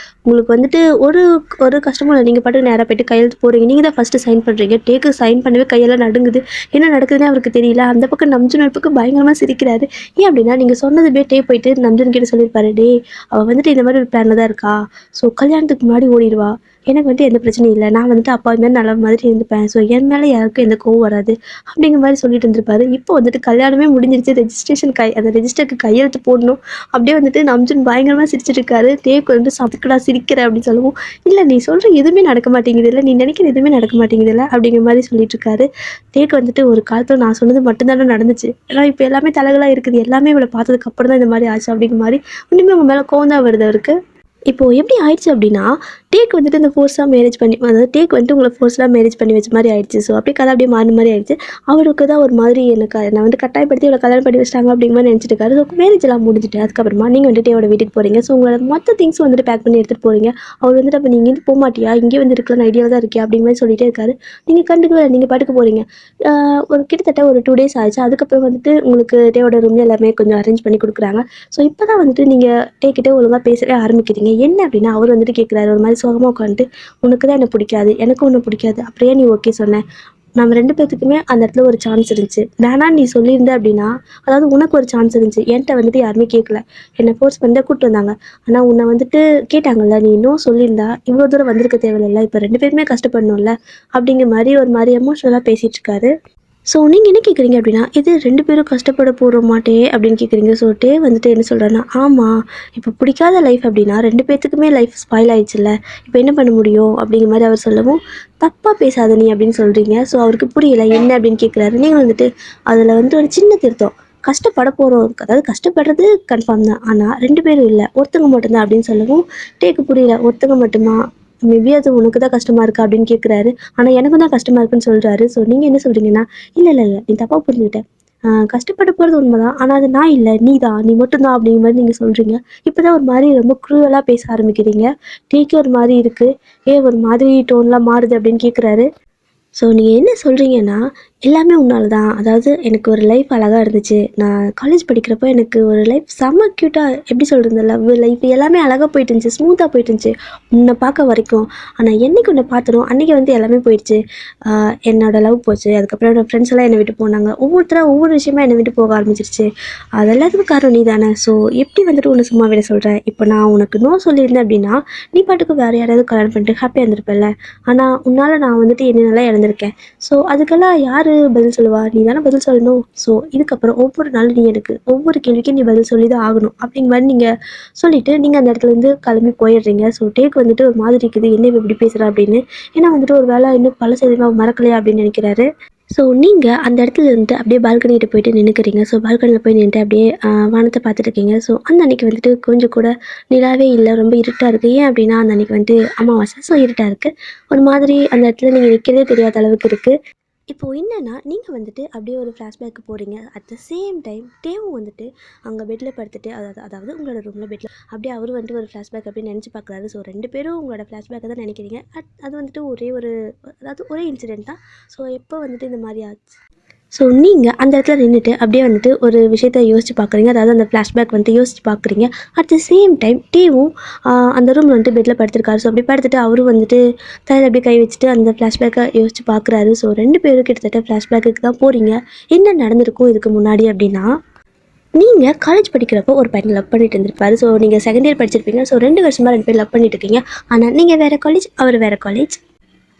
உங்களுக்கு வந்துட்டு ஒரு ஒரு கஷ்டமும் இல்லை. நீங்கள் பாட்டுக்கு நேராக போய்ட்டு கையெழுத்து போடுறீங்க. நீங்கள் தான் ஃபஸ்ட்டு சைன் பண்ணுறீங்க. டேக்கு சைன் பண்ணவே கையெல்லாம் நடுங்குது. என்ன நடக்குதுன்னு அவருக்கு தெரியல. அந்த பக்கம் நம்ஜுன் ஒரு பக்கம் பயங்கரமாக சிரிக்கிறாரு. ஏன் அப்படின்னா நீங்கள் சொன்னதுமே டே போயிட்டு நம்ஜுன் கிட்ட சொல்லியிருப்பாரு, டே அவள் வந்துட்டு இந்த மாதிரி ஒரு பிளானில் தான் இருக்கா. ஸோ கல்யாணத்துக்கு முன்னாடி ஓடிடுவா. எனக்கு வந்துட்டு எந்த பிரச்சனையும் இல்லை. நான் வந்துட்டு அப்பா மாதிரி நல்ல மாதிரி இருந்துப்பேன். ஸோ என் மேலே யாருக்கும் எந்த கோவம் வராது அப்படிங்கிற மாதிரி சொல்லிட்டு இருந்திருப்பாரு. இப்போ வந்துட்டு கல்யாணமே முடிஞ்சிருச்சு. ரெஜிஸ்ட்ரேஷன் அந்த ரெஜிஸ்டருக்கு கையெழுத்து போடணும். அப்படியே வந்துட்டு நம்ஜுன் பயங்கரமாக சிரிச்சிட்டு இருக்காரு. டேக்கு வந்து சதுக்கடா சிரிக்கிற அப்படின்னு சொல்லவும், இல்லை நீ சொல்கிற எதுவுமே நடக்க மாட்டேங்குது இல்லை, நீ நினைக்கிற எதுவுமே நடக்க மாட்டேங்குது இல்லை அப்படிங்கிற மாதிரி சொல்லிட்டு இருக்காரு. டேக்கு வந்துட்டு ஒரு காலத்தில் நான் சொன்னது மட்டும்தானே நடந்துச்சு. ஏன்னா இப்போ எல்லாமே தலைகளாக இருக்குது. எல்லாமே இவளை பார்த்ததுக்கு அப்புறம் தான் இந்த மாதிரி ஆச்சு அப்படிங்கிற மாதிரி இன்னுமே அவங்க மேலே கோவம் தான் வருது அவருக்கு. இப்போது எப்படி ஆயிடுச்சு அப்படின்னா, டேக் வந்துட்டு இந்த ஃபோர்ஸாக மேரேஜ் பண்ணி, அதாவது டேக் வந்துட்டு உங்களை ஃபோர்ஸ்லாம் மேரேஜ் பண்ணி வச்ச மாதிரி ஆயிடுச்சு. ஸோ அப்படியே கதை அப்படியே மாறின மாதிரி ஆயிடுச்சு. அவருக்கு தான் ஒரு மாதிரி எனக்கு நான் வந்து கட்டாயப்படுத்தி இவ்வளோ கல்யாணம் பண்ணி வச்சிட்டாங்க அப்படிங்கிற மாதிரி நினச்சிட்டு இருக்காரு. ஸோ மேரேஜ் எல்லாம் முடிஞ்சுட்டு அதுக்கப்புறமா நீங்கள் வந்துட்டு அவரோட வீட்டுக்கு போகிறீங்க. ஸோ உங்களோட மொத்த திங்ஸ் வந்துட்டு பேக் பண்ணி எடுத்துகிட்டு போகிறீங்க. அவர் வந்துட்டு அப்போ நீங்கள் போக மாட்டியா, இங்கே வந்து இருக்கலாம்னு ஐடியாவில் தான் இருக்கியா அப்படிங்கிற மாதிரி சொல்லிட்டே இருக்காரு. நீங்கள் கண்டுக்கவே நீங்கள் பாட்டுக்கு போகிறீங்க. ஒரு கிட்டத்தட்ட ஒரு 2 days ஆச்சு. அதுக்கப்புறம் வந்துட்டு உங்களுக்கு டேவோட ரூம்ல எல்லாமே கொஞ்சம் அரேஞ்ச் பண்ணி கொடுக்குறாங்க. ஸோ இப்போ தான் வந்துட்டு நீங்கள் டேக்கிட்டே ஒழுங்காக பேசவே ஆரம்பிக்கிறீங்க. என்ன அப்படின்னா அவர் வந்துட்டு கேட்குறாரு ஒரு மாதிரி சோகமாக உட்காந்துட்டு, உனக்கு தான் என்ன பிடிக்காது, எனக்கும் ஒன்று பிடிக்காது, அப்படியே நீ ஓகே சொன்ன. நம்ம 2 பேத்துக்குமே அந்த இடத்துல ஒரு சான்ஸ் இருந்துச்சு. வேணான்னு நீ சொல்லியிருந்த அப்படின்னா, அதாவது உனக்கு ஒரு சான்ஸ் இருந்துச்சு. என்கிட்ட வந்துட்டு யாருமே கேட்கல. என்னை ஃபோர்ஸ் பண்ணி தான் கூப்பிட்டு வந்தாங்க. ஆனால் உன்னை வந்துட்டு கேட்டாங்கல்ல, நீ இன்னும் சொல்லியிருந்தா இவ்வளோ தூரம் வந்திருக்க தேவையில்ல. இப்போ 2 பேருமே கஷ்டப்படணும்ல அப்படிங்கிற மாதிரி ஒரு மாதிரி எமோஷனலாக பேசிகிட்டு இருக்காரு. ஸோ நீங்கள் என்ன கேட்குறீங்க அப்படின்னா, இது 2 பேரும் கஷ்டப்பட போகிற மாட்டே அப்படின்னு கேட்குறீங்க. ஸோ டே வந்துட்டு என்ன சொல்கிறாருன்னா, ஆமாம் இப்போ பிடிக்காத லைஃப் அப்படின்னா 2 பேத்துக்குமே லைஃப் ஸ்பாயில் ஆயிடுச்சுல்ல, இப்போ என்ன பண்ண முடியும் அப்படிங்கிற மாதிரி அவர் சொல்லவும், தப்பாக பேசாத நீ அப்படின்னு சொல்கிறீங்க. ஸோ அவருக்கு புரியல என்ன அப்படின்னு கேட்குறாரு. நீங்கள் வந்துட்டு அதில் வந்துட்டு ஒரு சின்ன திருத்தம், கஷ்டப்பட போகிறோம், அதாவது கஷ்டப்படுறது கன்ஃபார்ம் தான், ஆனால் 2 பேரும் இல்லை, ஒருத்தங்க மட்டும்தான் அப்படின்னு சொல்லவும் டேக்கு புரியல. ஒருத்தங்க மட்டுமா, மேபி அது உனக்கு தான் கஷ்டமாக இருக்கா அப்படின்னு கேட்குறாரு. ஆனால் எனக்கும் தான் கஷ்டமாக இருக்குன்னு சொல்கிறாரு. ஸோ நீங்கள் என்ன சொல்கிறீங்கன்னா, இல்லை இல்லை இல்லை நீ தப்பாக புரிஞ்சுக்கிட்ட, கஷ்டப்பட போகிறது உண்மைதான், ஆனால் அது நான் இல்லை, நீ தான், நீ மட்டும்தான் அப்படிங்கிற மாதிரி நீங்கள் சொல்கிறீங்க. இப்போ தான் ஒரு மாதிரி ரொம்ப க்ரூவலாக பேச ஆரம்பிக்கிறீங்க. டேக்கே ஒரு மாதிரி இருக்குது. ஒரு மாதிரி டோன்லாம் மாறுது அப்படின்னு கேட்குறாரு. ஸோ நீங்கள் என்ன சொல்கிறீங்கன்னா, எல்லாமே உன்னால தான். அதாவது எனக்கு ஒரு லைஃப் அழகாக இருந்துச்சு. நான் காலேஜ் படிக்கிறப்போ எனக்கு ஒரு லைஃப் செம்ம க்யூட்டாக, எப்படி சொல்கிறது, இந்த லவ் லைஃப் எல்லாமே அழகாக போயிட்டு இருந்துச்சு, ஸ்மூத்தாக போயிட்டு இருந்துச்சு உன்னை பார்க்க வரைக்கும். ஆனால் என்றைக்கு உன்னை பார்த்துரும் அன்றைக்கி வந்து எல்லாமே போயிடுச்சு. என்னோடய லவ் போச்சு. அதுக்கப்புறம் என்னோடய ஃப்ரெண்ட்ஸ் எல்லாம் என்னை விட்டு போனாங்க. ஒவ்வொருத்தராக ஒவ்வொரு விஷயமா என்னை விட்டு போக ஆரம்பிச்சிருச்சு. அது எல்லாத்துக்கும் காரணம் நீ தானே. ஸோ எப்படி வந்துட்டு உன்னை சும்மா விட சொல்கிறேன். இப்போ நான் உனக்கு நோ சொல்லியிருந்தேன் அப்படின்னா, நீ பாட்டுக்கு வேறு யாராவது கல்யாணம் பண்ணிட்டு ஹாப்பியாக இருந்திருப்பேன்ல. ஆனால் உன்னால் நான் வந்துட்டு என்னென்னலாம் இழந்திருக்கேன். ஸோ அதுக்கெல்லாம் யார் பதில் சொல்லுவா, நீ தானே பதில் சொல்லணும். ஸோ இதுக்கப்புறம் ஒவ்வொரு நாளும் நீ எனக்கு ஒவ்வொரு கேள்விக்கும் நீ பதில் சொல்லி தான் ஆகணும் அப்படிங்கிற மாதிரி நீங்கள் சொல்லிவிட்டு நீங்கள் அந்த இடத்துலேருந்து கிளம்பி போயிடுறீங்க. ஸோ டேக் வந்துட்டு ஒரு மாதிரி இருக்குது, என்ன இப்படி பேசுகிறா அப்படின்னு. ஏன்னா வந்துட்டு ஒரு வேளை இன்னும் பல செய்தியாக மறக்கலையா அப்படின்னு நினைக்கிறாரு. ஸோ நீங்கள் அந்த இடத்துல இருந்துட்டு அப்படியே பால்கனிகிட்ட போயிட்டு நின்றுக்கிறீங்க. ஸோ பால்கனியில் போய் நின்றுட்டு அப்படியே வானத்தை பார்த்துட்டு இருக்கீங்க. ஸோ அந்த அன்றைக்கி வந்துட்டு கொஞ்சம் கூட நிலாவே இல்லை, ரொம்ப இருட்டாக இருக்குது. ஏன் அப்படின்னா அந்த அன்றைக்கி வந்துட்டு அமாவாசை. ஸோ இருட்டாக இருக்குது. ஒரு மாதிரி அந்த இடத்துல நீங்கள் நிற்கிறதே தெரியாத அளவுக்கு இருக்குது. இப்போது என்னென்னா நீங்கள் வந்துட்டு அப்படியே ஒரு ஃப்ளாஷ்பேக்கு போகிறீங்க. அட் த சேம் டைம் டேவும் வந்துட்டு அங்கே பெட்டில் படுத்துட்டு, அதாவது உங்களோட ரூமில் பெட்டில் அப்படியே அவரும் வந்துட்டு ஒரு ஃப்ளாஷ்பேக் அப்படின்னு நினச்சி பார்க்குறாரு. ஸோ 2 பேரும் உங்களோட ஃப்ளாஷ்பேக்கை தான் நினைக்கிறீங்க. அது வந்துட்டு ஒரே இன்சிடென்ட் தான். ஸோ எப்போ வந்துட்டு இந்த மாதிரி ஆச்சு. ஸோ நீங்கள் அந்த இடத்துல நின்றுட்டு அப்படியே வந்துட்டு ஒரு விஷயத்த யோசிச்சு பார்க்குறீங்க. அதாவது அந்த ஃப்ளாஷ்பேக் வந்துட்டு யோசிச்சு பார்க்குறீங்க. அட் த சேம் டைம் டேவும் அந்த ரூமில் வந்துட்டு பெட்டில் படுத்திருக்காரு. ஸோ அப்படி படுத்துட்டு அவரும் வந்துட்டு தலையில் அப்படியே கை வச்சுட்டு அந்த ஃப்ளாஷ்பேக்கை யோசிச்சு பார்க்குறாரு. ஸோ 2 பேரும் கிட்டத்தட்ட ஃப்ளாஷ்பேக்கு தான் போகிறீங்க. என்ன நடந்திருக்கும் இதுக்கு முன்னாடி அப்படின்னா, நீங்கள் காலேஜ் படிக்கிறப்போ ஒரு பையனை லவ் பண்ணிட்டு இருந்திருப்பாரு. ஸோ நீங்கள் செகண்ட் இயர் படிச்சிருப்பீங்க. ஸோ 2 வருஷமாக 2 பேர் லவ் பண்ணிட்டு இருக்கீங்க. ஆனால் நீங்கள் வேறு காலேஜ், அவர் வேறு காலேஜ்.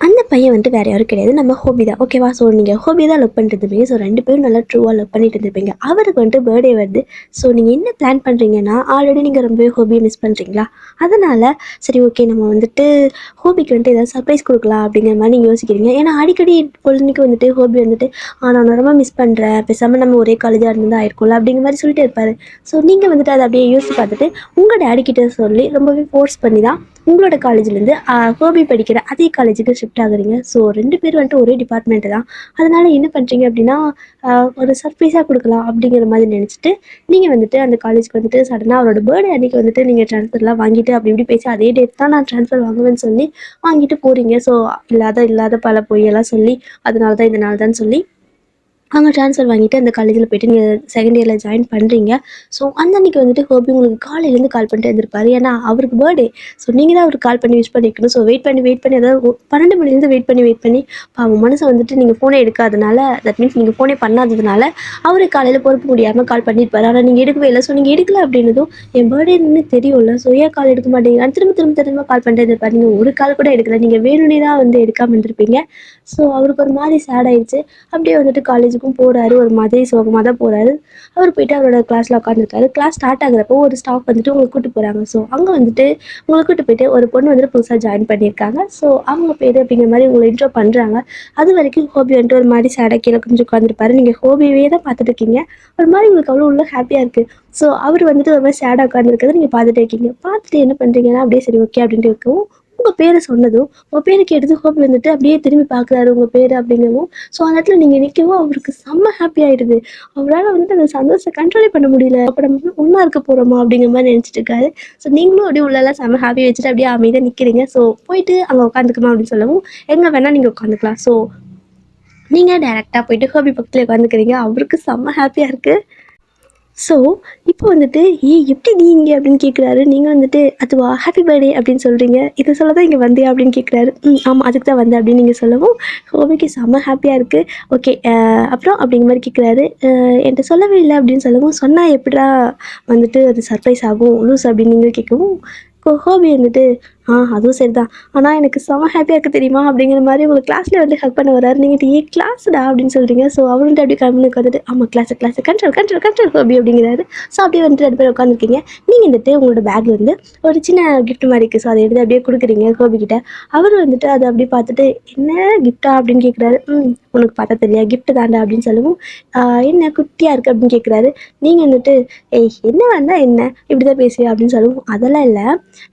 அந்த பையன் வந்துட்டு வேறு யாரும் கிடையாது, நம்ம ஹோபி தான், ஓகேவா. ஸோ நீங்கள் ஹோபி தான் லவ் பண்ணிட்டு இருப்பீங்க. ஸோ 2 பேரும் நல்லா ட்ரூவாக லவ் பண்ணிட்டு இருந்திருப்பீங்க. அவருக்கு வந்துட்டு பர்த்டே வருது. ஸோ நீங்கள் என்ன பிளான் பண்ணுறீங்கன்னா, ஆல்ரெடி நீங்கள் ரொம்பவே ஹோபியை மிஸ் பண்ணுறீங்களா, அதனால் சரி ஓகே நம்ம வந்துட்டு ஹோபிக்கு வந்துட்டு ஏதாவது சர்ப்ரைஸ் கொடுக்கலாம் அப்படிங்கிற மாதிரி நீங்கள் யோசிக்கிறீங்க. ஏன்னா அடிக்கடி பொழுதுக்கு வந்துட்டு ஹோபி வந்துட்டு நான் ரொம்ப மிஸ் பண்ணுறேன், பேசாமல் நம்ம ஒரே காலேஜாக இருந்தால் ஆயிருக்கும்ல அப்படிங்கிற மாதிரி சொல்லிட்டு இருப்பார். ஸோ நீங்கள் வந்துட்டு அதை அப்படியே யோசிச்சு பார்த்துட்டு உங்கள் டேடி கிட்ட சொல்லி ரொம்பவே ஃபோர்ஸ் பண்ணி தான் உங்களோட காலேஜ்லேருந்து ஹோபி படிக்கிற அதே காலேஜுக்கு ஷிஃப்ட் ஆகுறீங்க. ஸோ 2 பேர் வந்துட்டு ஒரே டிபார்ட்மெண்ட்டு தான். அதனால என்ன பண்ணுறீங்க அப்படின்னா, ஒரு சர்ப்ரைஸாக கொடுக்கலாம் அப்படிங்கிற மாதிரி நினச்சிட்டு, நீங்கள் வந்துட்டு அந்த காலேஜ்க்கு வந்துட்டு சடனாக அவரோட பர்த்டே அன்றைக்கி வந்துட்டு நீங்கள் ட்ரான்ஸ்ஃபர்லாம் வாங்கிட்டு அப்படி இப்படி பேசி அதே டேட் தான் நான் ட்ரான்ஸ்ஃபர் வாங்குவேன்னு சொல்லி வாங்கிட்டு போகிறீங்க. ஸோ இல்லாத பல பொய்யெல்லாம் சொல்லி அதனால தான் இந்த நாள் தான் சொல்லி அங்கே ட்ரான்ஸ்ஃபர் வாங்கிட்டு அந்த காலேஜில் போய்ட்டு நீங்கள் செகண்ட் இயரில் ஜாயின் பண்ணுறீங்க. ஸோ அந்த அன்றைக்கி வந்துட்டு ஹோபி உங்களுக்கு காலையிலேருந்து கால் பண்ணிட்டு இருந்திருப்பாரு. ஏன்னா அவருக்கு பர்த்டே. ஸோ நீங்கள் தான் அவருக்கு கால் பண்ணி விஷ் பண்ணிக்கணும். ஸோ வெயிட் பண்ணி அதாவது 12 மணிலேருந்து வெயிட் பண்ணி அவன் மனசை வந்துட்டு நீங்கள் ஃபோனே எடுக்காதனால, தட் மீன்ஸ் நீங்கள் ஃபோனே பண்ணாததுனால அவருக்கு காலையில் பொறுப்பு முடியாமல் கால் பண்ணியிருப்பாரு. ஆனால் நீங்கள் எடுக்கவே இல்லை. ஸோ நீங்கள் எடுக்கல அப்படின்னதும் என் பர்த்டேன்னு தெரியும்ல, ஸோ ஏன் கால் எடுக்க மாட்டேங்கிறான்னு திரும்ப கால் பண்ணிட்டே இருந்திருப்பாரு. நீங்கள் ஒரு கால் கூட எடுக்கல. நீங்கள் வேணும்னே தான் வந்து எடுக்காமல் இருந்திருப்பீங்க. ஸோ அவருக்கு ஒரு மாதிரி சேட் ஆயிடுச்சு. அப்படியே வந்துட்டு காலேஜுக்கும் போகிறாரு. ஒரு மாதிரி சோகமாக தான் போகிறாரு. அவர் போயிட்டு அவரோட கிளாஸில் உட்காந்துருக்காரு. கிளாஸ் ஸ்டார்ட் ஆகுறப்போ ஒரு ஸ்டாஃப் வந்துட்டு உங்களை கூப்பிட்டு போகிறாங்க. ஸோ அங்கே வந்துட்டு உங்களை கூப்பிட்டு போயிட்டு ஒரு பொண்ணு வந்துட்டு புதுசாக ஜாயின் பண்ணியிருக்காங்க. ஸோ அவங்க பேர் அப்படிங்கிற மாதிரி உங்களை இன்ட்ரோ பண்ணுறாங்க. அது வரைக்கும் ஹோபி வந்துட்டு ஒரு மாதிரி சேடாக கீழே கொஞ்சம் உட்காந்துருப்பாரு. நீங்கள் ஹோபியவே தான் பார்த்துட்டு இருக்கீங்க. ஒரு மாதிரி உங்களுக்கு அவ்வளோ உள்ள ஹாப்பியாக இருக்குது. ஸோ அவர் வந்துட்டு ஒரு மாதிரி சேடாக உட்காந்துருக்கிறத நீங்கள் பார்த்துட்டே இருக்கீங்க. பார்த்துட்டு என்ன பண்ணுறீங்கன்னா, அப்படியே சரி ஓகே அப்படின்ட்டு இருக்கவும் உங்கள் பேரை சொன்னதும் உங்கள் பேரை கேட்டது ஹோபி வந்துட்டு அப்படியே திரும்பி பார்க்குறாரு உங்கள் பேர் அப்படிங்கவும். ஸோ அந்த இடத்துல நீங்கள் நிற்கவும் அவருக்கு செம்ம ஹாப்பி ஆகிடுது. அவரால் வந்துட்டு அந்த சந்தோஷத்தை கண்ட்ரோலே பண்ண முடியல. அப்போ நம்ம ஒன்றா இருக்க போகிறோமா அப்படிங்கிற மாதிரி நினச்சிட்டு இருக்காரு. ஸோ நீங்களும் அப்படியே உள்ளெல்லாம் செம்ம ஹாப்பி வச்சுட்டு அப்படியே அமைதியாக நிற்கிறீங்க. ஸோ போயிட்டு அங்கே உட்காந்துக்குமா அப்படின்னு சொல்லவும் எங்கே வேணால் நீங்கள் உட்காந்துக்கலாம். ஸோ நீங்கள் டேரெக்டாக போயிட்டு ஹோபி பக்கத்தில் உட்காந்துக்கிறீங்க. அவருக்கு செம்ம ஹாப்பியாக இருக்குது. ஸோ இப்போ வந்துட்டு எப்படி நீ இங்கே அப்படின்னு கேட்குறாரு. நீங்கள் வந்துட்டு அதுவா ஹாப்பி பர்த்டே அப்படின்னு சொல்கிறீங்க. இதை சொல்ல தான் இங்கே வந்தியா அப்படின்னு கேட்குறாரு. ஆமாம் அதுக்கு தான் வந்தேன் அப்படின்னு நீங்கள் சொல்லவும் ஹோபிக்கு செம்ம ஹாப்பியாக இருக்குது. ஓகே அப்புறம் அப்படிங்கிற மாதிரி கேட்குறாரு. என்கிட்ட சொல்லவே இல்லை அப்படின்னு சொல்லவும், சொன்னால் எப்படிடா வந்துட்டு அது சர்ப்ரைஸ் ஆகும் லூஸ் அப்படின்னு நீங்கள் கேட்கவும் ஹோபி வந்துட்டு அதுவும் சரி தான், ஆனால் எனக்கு செம ஹாப்பியாக இருக்குது தெரியுமா அப்படிங்கிற மாதிரி உங்களுக்கு கிளாஸில் வந்து ஹக் பண்ண வராரு. நீங்கள் கிளாஸ்டா அப்படின்னு சொல்கிறீங்க. ஸோ அவர்கிட்ட அப்படியே கம்முனுக்கு வந்துட்டு ஆமாம் கிளாஸ் கண்ட்ரோல் ஹோபி அப்படிங்கிறாரு. ஸோ அப்படியே வந்துட்டு 2 பேர் உட்காந்துருக்கீங்க. நீங்கள் வந்துட்டு உங்களோட பேக்கில் வந்து ஒரு சின்ன கிஃப்ட் மாதிரி இருக்குது. ஸோ அதை எடுத்து அப்படியே கொடுக்குறீங்க ஹோபிக்கிட்ட. அவர் வந்துட்டு அதை அப்படியே பார்த்துட்டு என்ன கிஃப்டா அப்படின்னு கேட்குறாரு. உனக்கு பார்த்தா தெரியா கிஃப்ட் தாண்டா அப்படின்னு சொல்லவும் என்ன குட்டியாக இருக்குது அப்படின்னு கேட்குறாரு. நீங்கள் வந்துட்டு என்ன வந்தால் என்ன இப்படி தான் பேசுவியா அப்படின்னு சொல்லவும் அதெல்லாம் இல்லை,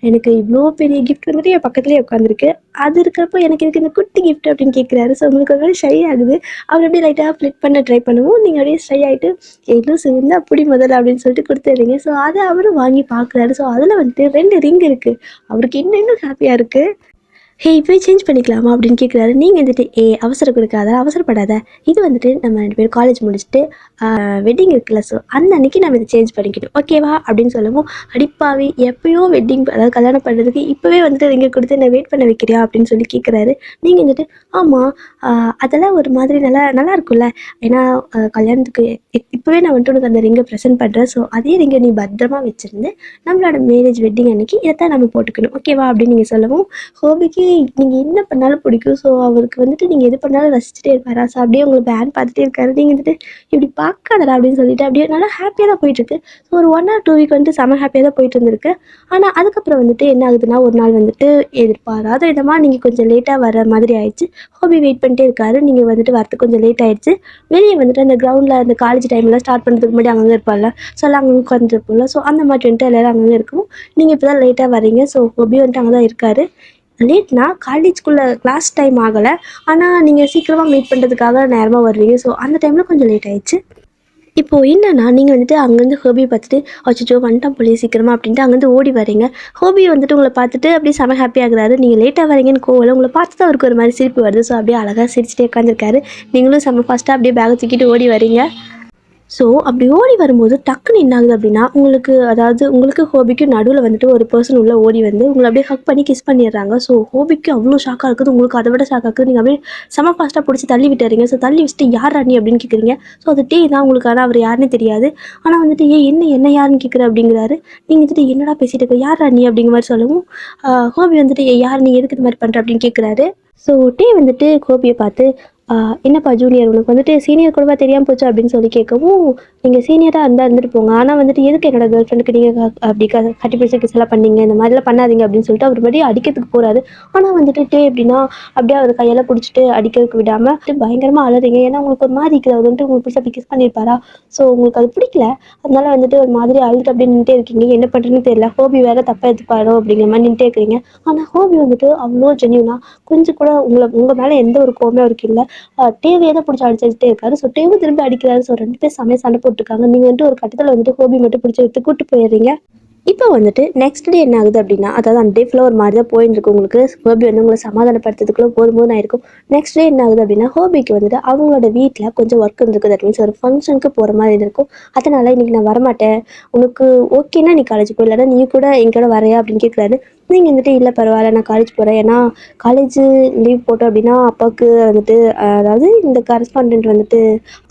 எனக்கு இவ்வளோ பெரிய கிஃப்ட் வந்துட்டு என் பக்கத்துலேயே உட்காந்துருக்கு. அது இருக்கிறப்போ எனக்கு இந்த குட்டி கிஃப்ட் அப்படின்னு கேட்குறாரு. ஸோ உங்களுக்கு ஒரு மாதிரி ஷை ஆகுது. அவர் அப்படியே லைட்டாக ஃப்ளிட் பண்ண ட்ரை பண்ணுவோம். நீங்கள் அப்படியே ஷை ஆகிட்டு எவ்வளோ சிறந்தா அப்படி முதல்ல அப்படின்னு சொல்லிட்டு கொடுத்துடுறீங்க. ஸோ அதை அவரும் வாங்கி பார்க்குறாரு. ஸோ அதில் வந்துட்டு 2 ரிங் இருக்குது. அவருக்கு இன்னும் ஹாப்பியாக இருக்குது. இப்போ சேஞ்ச் பண்ணிக்கலாமா அப்படின்னு கேட்குறாரு. நீங்கள் வந்துட்டு அவசரம் கொடுக்காத, அவசரப்படாத, இது வந்துட்டு நம்ம 2 பேரும் காலேஜ் முடிச்சுட்டு வெட்டிங் இருக்குல்ல, ஸோ அந்த அன்றைக்கி நம்ம இதை சேஞ்ச் பண்ணிக்கிட்டோம் ஓகேவா அப்படின்னு சொல்லவும், அடிப்பாவி எப்போயோ வெட்டிங் அதாவது கல்யாணம் பண்ணுறதுக்கு இப்போவே வந்துட்டு ரிங்கை கொடுத்து என்னை வெயிட் பண்ண வைக்கிறியா அப்படின்னு சொல்லி கேட்குறாரு. நீங்கள் வந்துட்டு ஆமாம் அதெல்லாம் ஒரு மாதிரி நல்லா இருக்கும்ல, ஏன்னா கல்யாணத்துக்கு இப்போவே நான் வந்துட்டு உனக்கு அந்த ரிங்கை ப்ரெசென்ட் பண்ணுறேன். ஸோ அதே ரிங்கை நீ பத்திரமா வச்சுருந்து நம்மளோட மேரேஜ் வெட்டிங் அன்றைக்கி இதைத்தான் நம்ம போட்டுக்கணும் ஓகேவா அப்படின்னு நீங்கள் சொல்லவும், ஹோபிக்கு நீங்கள் என்ன பண்ணாலும் பிடிக்கும். ஸோ அவருக்கு வந்துட்டு நீங்கள் எது பண்ணாலும் ரசிச்சுட்டே இருப்பாரா. ஸோ அப்படியே உங்களை பேன் பார்த்துட்டே இருக்காரு. நீங்கள் வந்துட்டு இப்படி பார்க்காதடா அப்படின்னு சொல்லிட்டு அப்படியே நல்லா ஹாப்பியாக தான் போயிட்டுருக்கு. ஸோ ஒரு 1 or 2 வீக் வந்துட்டு செம ஹாப்பியாக தான் போயிட்டு இருந்திருக்கு. ஆனால் அதுக்கப்புறம் வந்துட்டு என்ன ஆகுதுன்னா, ஒரு நாள் வந்துட்டு எதிர்பாராத விதமாக நீங்கள் கொஞ்சம் லேட்டாக வர மாதிரி ஆயிடுச்சு. ஹோபி வெயிட் பண்ணிட்டே இருக்காரு. நீங்கள் வந்துட்டு வரத்துக்கு கொஞ்சம் லேட் ஆயிடுச்சு. வெளியே வந்துட்டு அந்த கிரவுண்டில் அந்த காலேஜ் டைம்லாம் ஸ்டார்ட் பண்ணுறதுக்கு முன்னாடி அங்கங்கே இருப்பார்ல, ஸோ எல்லாம் அங்கே உட்காந்துருப்போம்ல, ஸோ அந்த மாதிரி வந்துட்டு எல்லோரும் அங்கங்கே இருக்கும். நீங்கள் இப்போ தான் லேட்டாக வரீங்க. ஸோ ஹோபி வந்துட்டு அங்கே தான் இருக்காரு. லேட்னா காலேஜ்குள்ளே கிளாஸ் டைம் ஆகலை, ஆனால் நீங்கள் சீக்கிரமாக மீட் பண்ணுறதுக்காக நேரமாக வருவீங்க. ஸோ அந்த டைமில் கொஞ்சம் லேட் ஆயிடுச்சு. இப்போது என்னென்னா, நீங்கள் வந்துட்டு அங்கேருந்து ஹோபியை பார்த்துட்டு அச்சோ வந்துட்டான் போலீஸ் சீக்கிரமாக அப்படின்ட்டு அங்கேருந்து ஓடி வரீங்க. ஹோபி வந்துட்டு உங்களை பார்த்துட்டு அப்படியே செம ஹாப்பியாகிறாரு. நீங்கள் லேட்டாக வரீங்கன்னு கோவல உங்களை பார்த்து தான் அவருக்கு ஒரு மாதிரி சிரிப்பு வருது. ஸோ அப்படியே அழகாக சிரிச்சுட்டே உட்காந்துருக்காரு. நீங்களும் செம ஃபாஸ்ட்டாக அப்படியே பேக்கை தூக்கிட்டு ஓடி வரீங்க. ஸோ அப்படி ஓடி வரும்போது டக்குன்னு என்ன ஆகுது அப்படின்னா, உங்களுக்கு ஹோபிக்கு நடுவில் வந்துட்டு ஒரு பர்சன் உள்ளே ஓடி வந்து உங்களை அப்படியே ஹக் பண்ணி கிஸ் பண்ணிடுறாங்க. ஸோ ஹோபிக்கு அவ்வளோ ஷாக்காக இருக்குது. உங்களுக்கு அதை விட ஷாக்காக இருக்குது. நீங்கள் அப்படியே செம ஃபாஸ்ட்டாக பிடிச்சி தள்ளி விட்டுறீங்க. ஸோ தள்ளி வச்சுட்டு யார் ராணி அப்படின்னு கேட்குறீங்க. ஸோ அது தான் உங்களுக்கு, ஆனால் அவர் யாருன்னே தெரியாது. ஆனால் வந்துட்டு என்ன யாருன்னு கேட்குற அப்படிங்கிறாரு. நீங்கள் வந்துட்டு என்னடா பேசிகிட்டு இருக்க, யார் ராணி அப்படிங்கிற மாதிரி சொல்லவும் ஹோபி வந்துட்டு யார் நீ எதுக்கு இது மாதிரி பண்ணுற அப்படின்னு கேட்குறாரு. ஸோ வந்துட்டு ஹோபியை பார்த்து என்னப்பா ஜூனியர் உனக்கு வந்துட்டு சீனியர் கூடவா தெரியாமல் போச்சு அப்படின்னு சொல்லி கேட்கவும், நீங்கள் சீனியராக இருந்தால் இருந்துட்டு போங்க. ஆனால் வந்துட்டு எதுக்கு என்னோட கேர்ள் ஃப்ரெண்டுக்கு நீங்கள் அப்படி கட்டி பிடிச்சி கிஸ்லாம் பண்ணீங்க, இந்த மாதிரிலாம் பண்ணாதீங்க அப்படின்னு சொல்லிட்டு அவர் மறுபடியும் அடிக்கிறதுக்கு போகிறாரு. ஆனால் வந்துட்டு எப்படின்னா அப்படியே அவர் கையெல்லாம் பிடிச்சிட்டு அடிக்கிறதுக்கு விடாமல் பயங்கரமாக அழறீங்க. ஏன்னா உங்களுக்கு ஒரு மாதிரி இருக்குது, அவர் வந்துட்டு உங்களுக்கு பிடிச்சி அப்படி கிஸ் பண்ணியிருப்பாரா. ஸோ உங்களுக்கு அது பிடிக்கல. அதனால வந்துட்டு ஒரு மாதிரி அழுதுட்டு அப்படியே நின்றுட்டே இருக்கீங்க. என்ன பண்ணுறதுன்னு தெரியல. ஹோபி வேற தப்பாக எடுத்துப்பாரோ அப்படிங்கிற மாதிரி நின்றுட்டே இருக்கிறீங்க. ஆனால் ஹோபி வந்துட்டு அவ்வளோ ஜென்யூனா கொஞ்சம் கூட உங்கள் மேலே எந்த ஒரு கோவமே அவருக்கு இல்லை. டேவியை தான் பிடிச்சி அடிச்சுட்டே இருக்காரு. ஸோ டேவும் திரும்பி அடிக்கிறாரு. ஸோ 2 பேர் செமையா சண்டை போட்டுருக்காங்க. நீங்கள் வந்துட்டு ஒரு கட்டத்தில் வந்துட்டு ஹோபி மட்டும் பிடிச்சி எடுத்து கூட்டு போயிடுறீங்க. இப்போ வந்துட்டு நெக்ஸ்ட் டே என்ன ஆகுது அப்படின்னா, அதாவது அந்த டே ஃபுல்லாக ஒரு மாதிரி தான் போயின்னு இருக்கு உங்களுக்கு. ஹோபி வந்து உங்களை சமாதானப்படுத்துறதுக்குள்ள போதும் ஆயிருக்கும். நெக்ஸ்ட் டே என்ன ஆகுது அப்படின்னா, ஹோபிக்கு வந்துட்டு அவங்களோட வீட்டில் கொஞ்சம் ஒர்க் இருந்திருக்கு. தட் மீன்ஸ் ஒரு ஃபங்க்ஷனுக்கு போகிற மாதிரி இருக்கும். அதனால இன்னைக்கு நான் வரமாட்டேன், உனக்கு ஓகேனா நீ காலேஜ் போய், இல்லைன்னா நீ கூட எங்கூட வரையா அப்படின்னு கேட்குறாரு. நீங்கள் வந்துட்டு இல்லை பரவாயில்ல நான் காலேஜ் போகிறேன், ஏன்னா காலேஜ் லீவ் போட்டோம் அப்படின்னா அப்பாவுக்கு வந்துட்டு அதாவது இந்த கரஸ்பாண்டன்ட் வந்துட்டு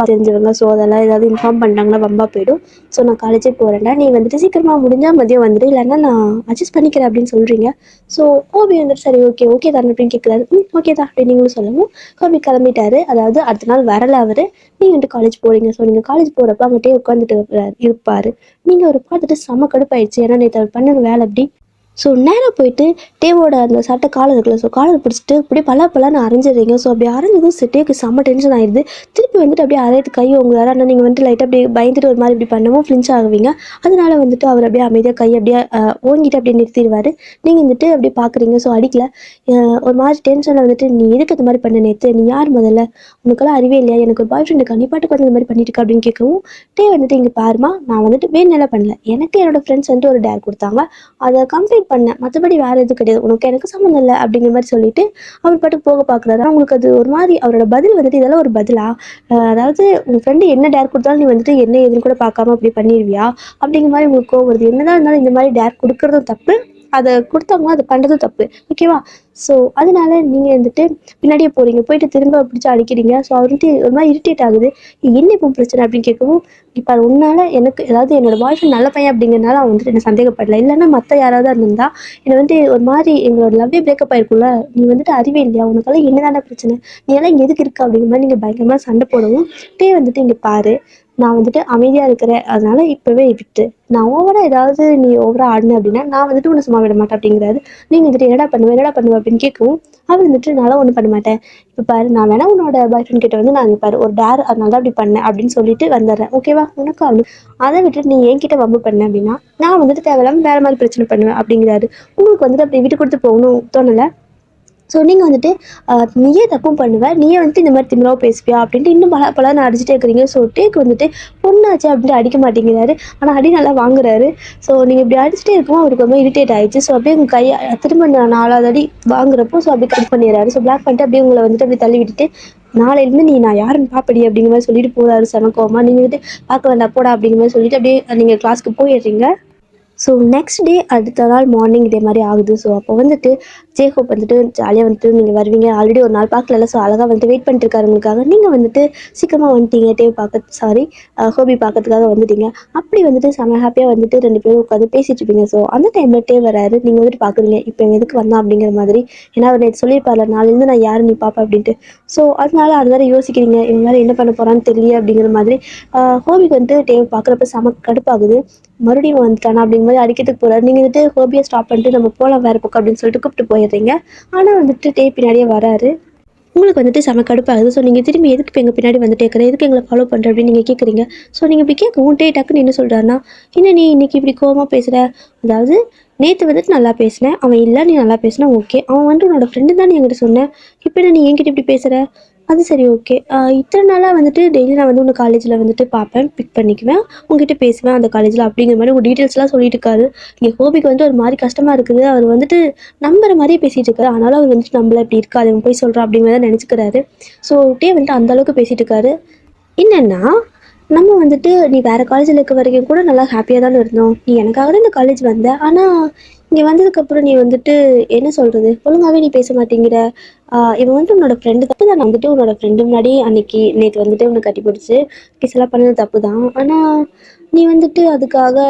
தெரிஞ்சவங்க. ஸோ அதெல்லாம் ஏதாவது இன்ஃபார்ம் பண்ணிட்டாங்கன்னா வம்பா போயிடும். ஸோ நான் காலேஜே போகிறேன்டா, நீ வந்துட்டு சீக்கிரமாக முடிஞ்சால் மதியம் வந்துடு, இல்லைன்னா நான் அட்ஜஸ்ட் பண்ணிக்கிறேன் அப்படின்னு சொல்கிறீங்க. ஸோ ஹோபி வந்துட்டு சரி ஓகே தானே அப்படின்னு கேட்குறாரு. ஓகே தான் அப்படின்னு நீங்களும் சொல்லவும் ஹோபி கிளம்பிட்டாரு. அதாவது அடுத்த நாள் வரல அவர். நீங்கள் வந்துட்டு காலேஜ் போகிறீங்க. ஸோ நீங்கள் காலேஜ் போகிறப்ப அங்கிட்டே உட்காந்துட்டு இருப்பார். நீங்கள் அவர் பார்த்துட்டு செம கடுப்பாயிடுச்சு. ஏன்னா நேற்று அவர் பண்ணது வேலை அப்படி. ஸோ நேராக போயிட்டு டேவோட அந்த சட்டை காலர் இருக்குல்ல, ஸோ காலர் பிடிச்சிட்டு அப்படியே பலான்னு அரைஞ்சிடுறீங்க. ஸோ அப்படி அரைஞ்சதும் டேக்கு செம்ம டென்ஷன் ஆயிடுது. திருப்பி வந்துட்டு அப்படியே அரையது கை உங்களால். ஆனால் நீங்கள் வந்துட்டு லைட்டாக அப்படியே பயந்துட்டு ஒரு மாதிரி இப்படி பண்ணவும் ஃப்ளின்ச் ஆகுவீங்க. அதனால வந்துட்டு அவர் அப்படியே அமைதியாக கை அப்படியே ஓங்கிட்டு அப்படியே நிறுத்திடுவார். நீங்கள் வந்துட்டு அப்படியே பார்க்குறீங்க. ஸோ அடிக்கல. ஒரு மாதிரி டென்ஷனில் வந்துட்டு நீ எதுக்கு இந்த மாதிரி பண்ண நேற்று, நீ யார் முதல்ல, உனக்கெல்லாம் அறிவே இல்லையா, எனக்கு ஒரு பாய் ஃப்ரெண்டு இருக்கா, நீ பாட்டுக்கு வந்து இந்த மாதிரி பண்ணிட்டு இருக்க அப்படின்னு கேட்கவும், டே வந்துட்டு இங்கே பாருமா, நான் வந்துட்டு வேணும்லாம் பண்ணல, எனக்கு என்னோட ஃப்ரெண்ட்ஸ் வந்துட்டு ஒரு டேர் கொடுத்தாங்க, அதை கம்ப்ளீட் பண்ணேன், மற்றபடி வேறு எதுவும் கிடையாது, உனக்கு எனக்கு சம்மந்தம் இல்லை அப்படிங்கிற மாதிரி சொல்லிட்டு அவர் பாட்டுக்கு போக பார்க்குறாரு. உங்களுக்கு அது ஒரு மாதிரி அவரோட பதில் வந்துட்டு இதெல்லாம் ஒரு பதிலா, அதாவது உங்கள் ஃப்ரெண்டு என்ன டேர் கொடுத்தாலும் நீ வந்துட்டு என்ன ஏதுன்னு கூட பார்க்காம அப்படி பண்ணிடுவியா அப்படிங்கிற மாதிரி உங்களுக்கு கோவம் வருது. என்னதான் இருந்தாலும் இந்த மாதிரி டேர் கொடுக்குறதும் தப்பு, அதை கொடுத்தவங்க அதை பண்ணுறதும் தப்பு. ஓகேவா? ஸோ அதனால நீங்கள் வந்துட்டு பின்னாடியே போகிறீங்க, போயிட்டு திரும்ப பிடிச்சி அடிக்கிறீங்க. ஸோ அவர்கிட்ட ஒரு மாதிரி இரிட்டேட் ஆகுது. என்ன இப்போ பிரச்சனை அப்படின்னு கேட்கவும், இப்போ உன்னால் எனக்கு ஏதாவது என்னோட பாய் ஃப்ரெண்ட் நல்ல பையன் அப்படிங்கிறனால அவன் வந்துட்டு என்ன சந்தேகப்படல, இல்லைன்னா மற்ற யாராவது இருந்தா என்னை வந்து ஒரு மாதிரி எங்களோட லவ்வே பிரேக்கப் ஆயிருக்கும்ல, நீ வந்துட்டு அறிவே இல்லையா, உனக்கெல்லாம் என்னதான பிரச்சனை, நீ எல்லாம் இங்கே எதுக்கு இருக்க அப்படிங்கிற மாதிரி நீங்கள் பயங்கரமாக சண்டை போடவும், டே வந்துட்டு இங்கே பாரு, நான் வந்துட்டு அமைதியாக இருக்கிறேன், அதனால இப்போவே விட்டு, நான் ஓவராக ஏதாவது நீ ஓவராக ஆடினேன் அப்படின்னா நான் வந்துட்டு உன்னை சும்மா விட மாட்டேன் அப்படிங்கிறாரு. நீங்கள் வந்துட்டு என்னடா பண்ணுவேன் அப்படின்னு கேட்கவும், அவன் வந்துட்டு நானும் ஒன்றும் பண்ண மாட்டேன், இப்போ பாரு நான் வேணா உன்னோட பாய் ஃப்ரெண்ட் கிட்ட வந்து நான் இங்கே பாரு ஒரு டேர், அதனால தான் அப்படி பண்ணேன் அப்படின்னு சொல்லிட்டு வந்துடுறேன், ஓகேவா, உனக்கு அவனு அதை விட்டுட்டு நீ என்கிட்ட வம்பு பண்ண அப்படின்னா நான் வந்துட்டு தேவையில்லாமல் வேறு மாதிரி பிரச்சனை பண்ணுவேன் அப்படிங்கிறாரு. உங்களுக்கு வந்துட்டு அப்படி விட்டு கொடுத்து போகணும் தோணலை. ஸோ நீங்கள் வந்துட்டு நீயே தப்பும் பண்ணுவேன், நீயே வந்துட்டு இந்த மாதிரி திமிராக பேசுவியா அப்படின்ட்டு இன்னும் பலன்னு அடிச்சுட்டே இருக்கிறீங்க. ஸோ டேக்கு வந்துட்டு பொண்ணாச்சு அப்படின்ட்டு அடிக்க மாட்டேங்கிறாரு, ஆனால் அடி நல்லா வாங்குறாரு. ஸோ நீங்கள் இப்படி அடிச்சுட்டே இருக்கும் அவருக்கு ரொம்ப இரிட்டேட் ஆயிடுச்சு. ஸோ அப்படியே உங்கள் கை திரும்ப 4வது அடி வாங்குறப்போ ஸோ அப்படியே கட் பண்ணிடுறாரு. ஸோ பிளாக் பண்ணிட்டு அப்படியே உங்களை வந்துட்டு அப்படி தள்ளி விட்டுட்டு, நாளையிலேருந்து நீ நான் யாருன்னு பாப்படி அப்படிங்கிற மாதிரி சொல்லிட்டு போகிறாரு சனக்கோமா. நீங்கள் வந்துட்டு பார்க்க வேண்டாம் போடா அப்படிங்கிற மாதிரி சொல்லிட்டு அப்படியே நீங்கள் கிளாஸ்க்கு போயிடுறீங்க. ஸோ நெக்ஸ்ட் டே அடுத்த நாள் மார்னிங் இதே மாதிரி ஆகுது. ஸோ அப்போ வந்துட்டு ஜேஹோப் வந்துட்டு ஜாலியாக வந்துட்டு நீங்கள் வருவீங்க, ஆல்ரெடி ஒரு நாள் பார்க்கல, ஸோ அழகாக வந்துட்டு வெயிட் பண்ணிட்டு இருக்காரு உங்களுக்காக. நீங்கள் வந்துட்டு சீக்கிரமாக வந்துட்டீங்க ஹோபி பார்க்கறதுக்காக வந்துட்டீங்க. அப்படி வந்துட்டு செம்ம ஹாப்பியாக வந்துட்டு 2 பேரும் உட்காந்து பேசிட்டு இருப்பீங்க. ஸோ அந்த டைமில் டே வராரு. நீங்கள் வந்துட்டு பார்க்குறீங்க இப்போ எதுக்கு வந்தான் அப்படிங்கிற மாதிரி. ஏன்னா அவர் நேற்று சொல்லியிருப்பார்ல, நாளிலேருந்து நான் யார் நீ பாப்பா அப்படின்ட்டு. ஸோ அதனால அது வேறு யோசிக்கிறீங்க, இவங்க வேறு என்ன பண்ண போகிறான்னு தெரியல அப்படிங்கிற மாதிரி. ஹோபிக்கு வந்துட்டு டே பார்க்குறப்ப செம கடுப்பாகுது. மறுபடியும் வந்துட்டானா அப்படிங்கிற மாதிரி அடிக்கிறதுக்கு போகிறாரு. நீங்கள் வந்துட்டு ஹோபியை ஸ்டாப் பண்ணிட்டு நம்ம போகலாம் வேறு பக்கம் அப்படின்னு சொல்லிட்டு கூப்பிட்டு போயிடுறீங்க. ஆனால் வந்துட்டு டே பின்னாடியே வராரு. உங்களுக்கு வந்துட்டு செம கடுப்பாகுது. ஸோ நீங்கள் திரும்பி எதுக்கு இப்போ எங்கள் பின்னாடி வந்துட்டு கேட்குறேன், எதுக்கு எங்களை ஃபாலோ பண்ணுற அப்படின்னு நீங்கள் கேட்குறீங்க. ஸோ நீங்கள் இப்படி கேட்கவும் டே டக்குன்னு என்ன சொல்கிறாருன்னா, என்ன நீ இன்னைக்கு இப்படி கோவமாக பேசுகிற, அதாவது நேற்று வந்துட்டு நல்லா பேசினேன், அவன் இல்லை நீ நல்லா பேசினா ஓகே, அவன் வந்துட்டு உன்னோட ஃப்ரெண்டு தான் நீ என்கிட்ட சொன்னேன், இப்போ என்ன நீ என்கிட்ட இப்படி பேசுகிற, அது சரி ஓகே, இத்தனை நாளாக வந்துட்டு டெய்லி நான் வந்து உங்கள் காலேஜில் வந்துட்டு பார்ப்பேன், பிக் பண்ணிக்குவேன், உங்ககிட்ட பேசுவேன் அந்த காலேஜில் அப்படிங்கிற மாதிரி உங்கள் டீட்டெயில்ஸ்லாம் சொல்லிட்டு இருக்காரு. இங்கே ஹோபிக்கு வந்து ஒரு மாதிரி கஷ்டமாக இருக்குது. அவர் வந்துட்டு நம்புற மாதிரியே பேசிகிட்டு இருக்காரு. அதனால அவர் வந்துட்டு நம்மள இப்படி இருக்காது, அவன் போய் சொல்கிறான் அப்படிங்கிறத நினச்சிக்கிறாரு. ஸோ டே வந்துட்டு அந்தளவுக்கு பேசிகிட்டு இருக்காரு. என்னென்னா நம்ம வந்துட்டு நீ வேறு காலேஜில் இருக்க வரைக்கும் கூட நல்லா ஹாப்பியாக தானே இருந்தோம், நீ எனக்காக தான் இந்த காலேஜ் வந்த, ஆனால் இங்கே வந்ததுக்கப்புறம் நீ வந்துட்டு என்ன சொல்கிறது, ஒழுங்காகவே நீ பேச மாட்டேங்கிற, இவன் வந்துட்டு உன்னோட ஃப்ரெண்டு தப்பு தான், வந்துட்டு உன்னோட ஃப்ரெண்டு முன்னாடி அன்னைக்கு நேற்று வந்துட்டு உன்னை கட்டி பிடிச்சி கிஸ் எல்லாம் பண்ணது தப்பு தான், ஆனால் நீ வந்துட்டு அதுக்காக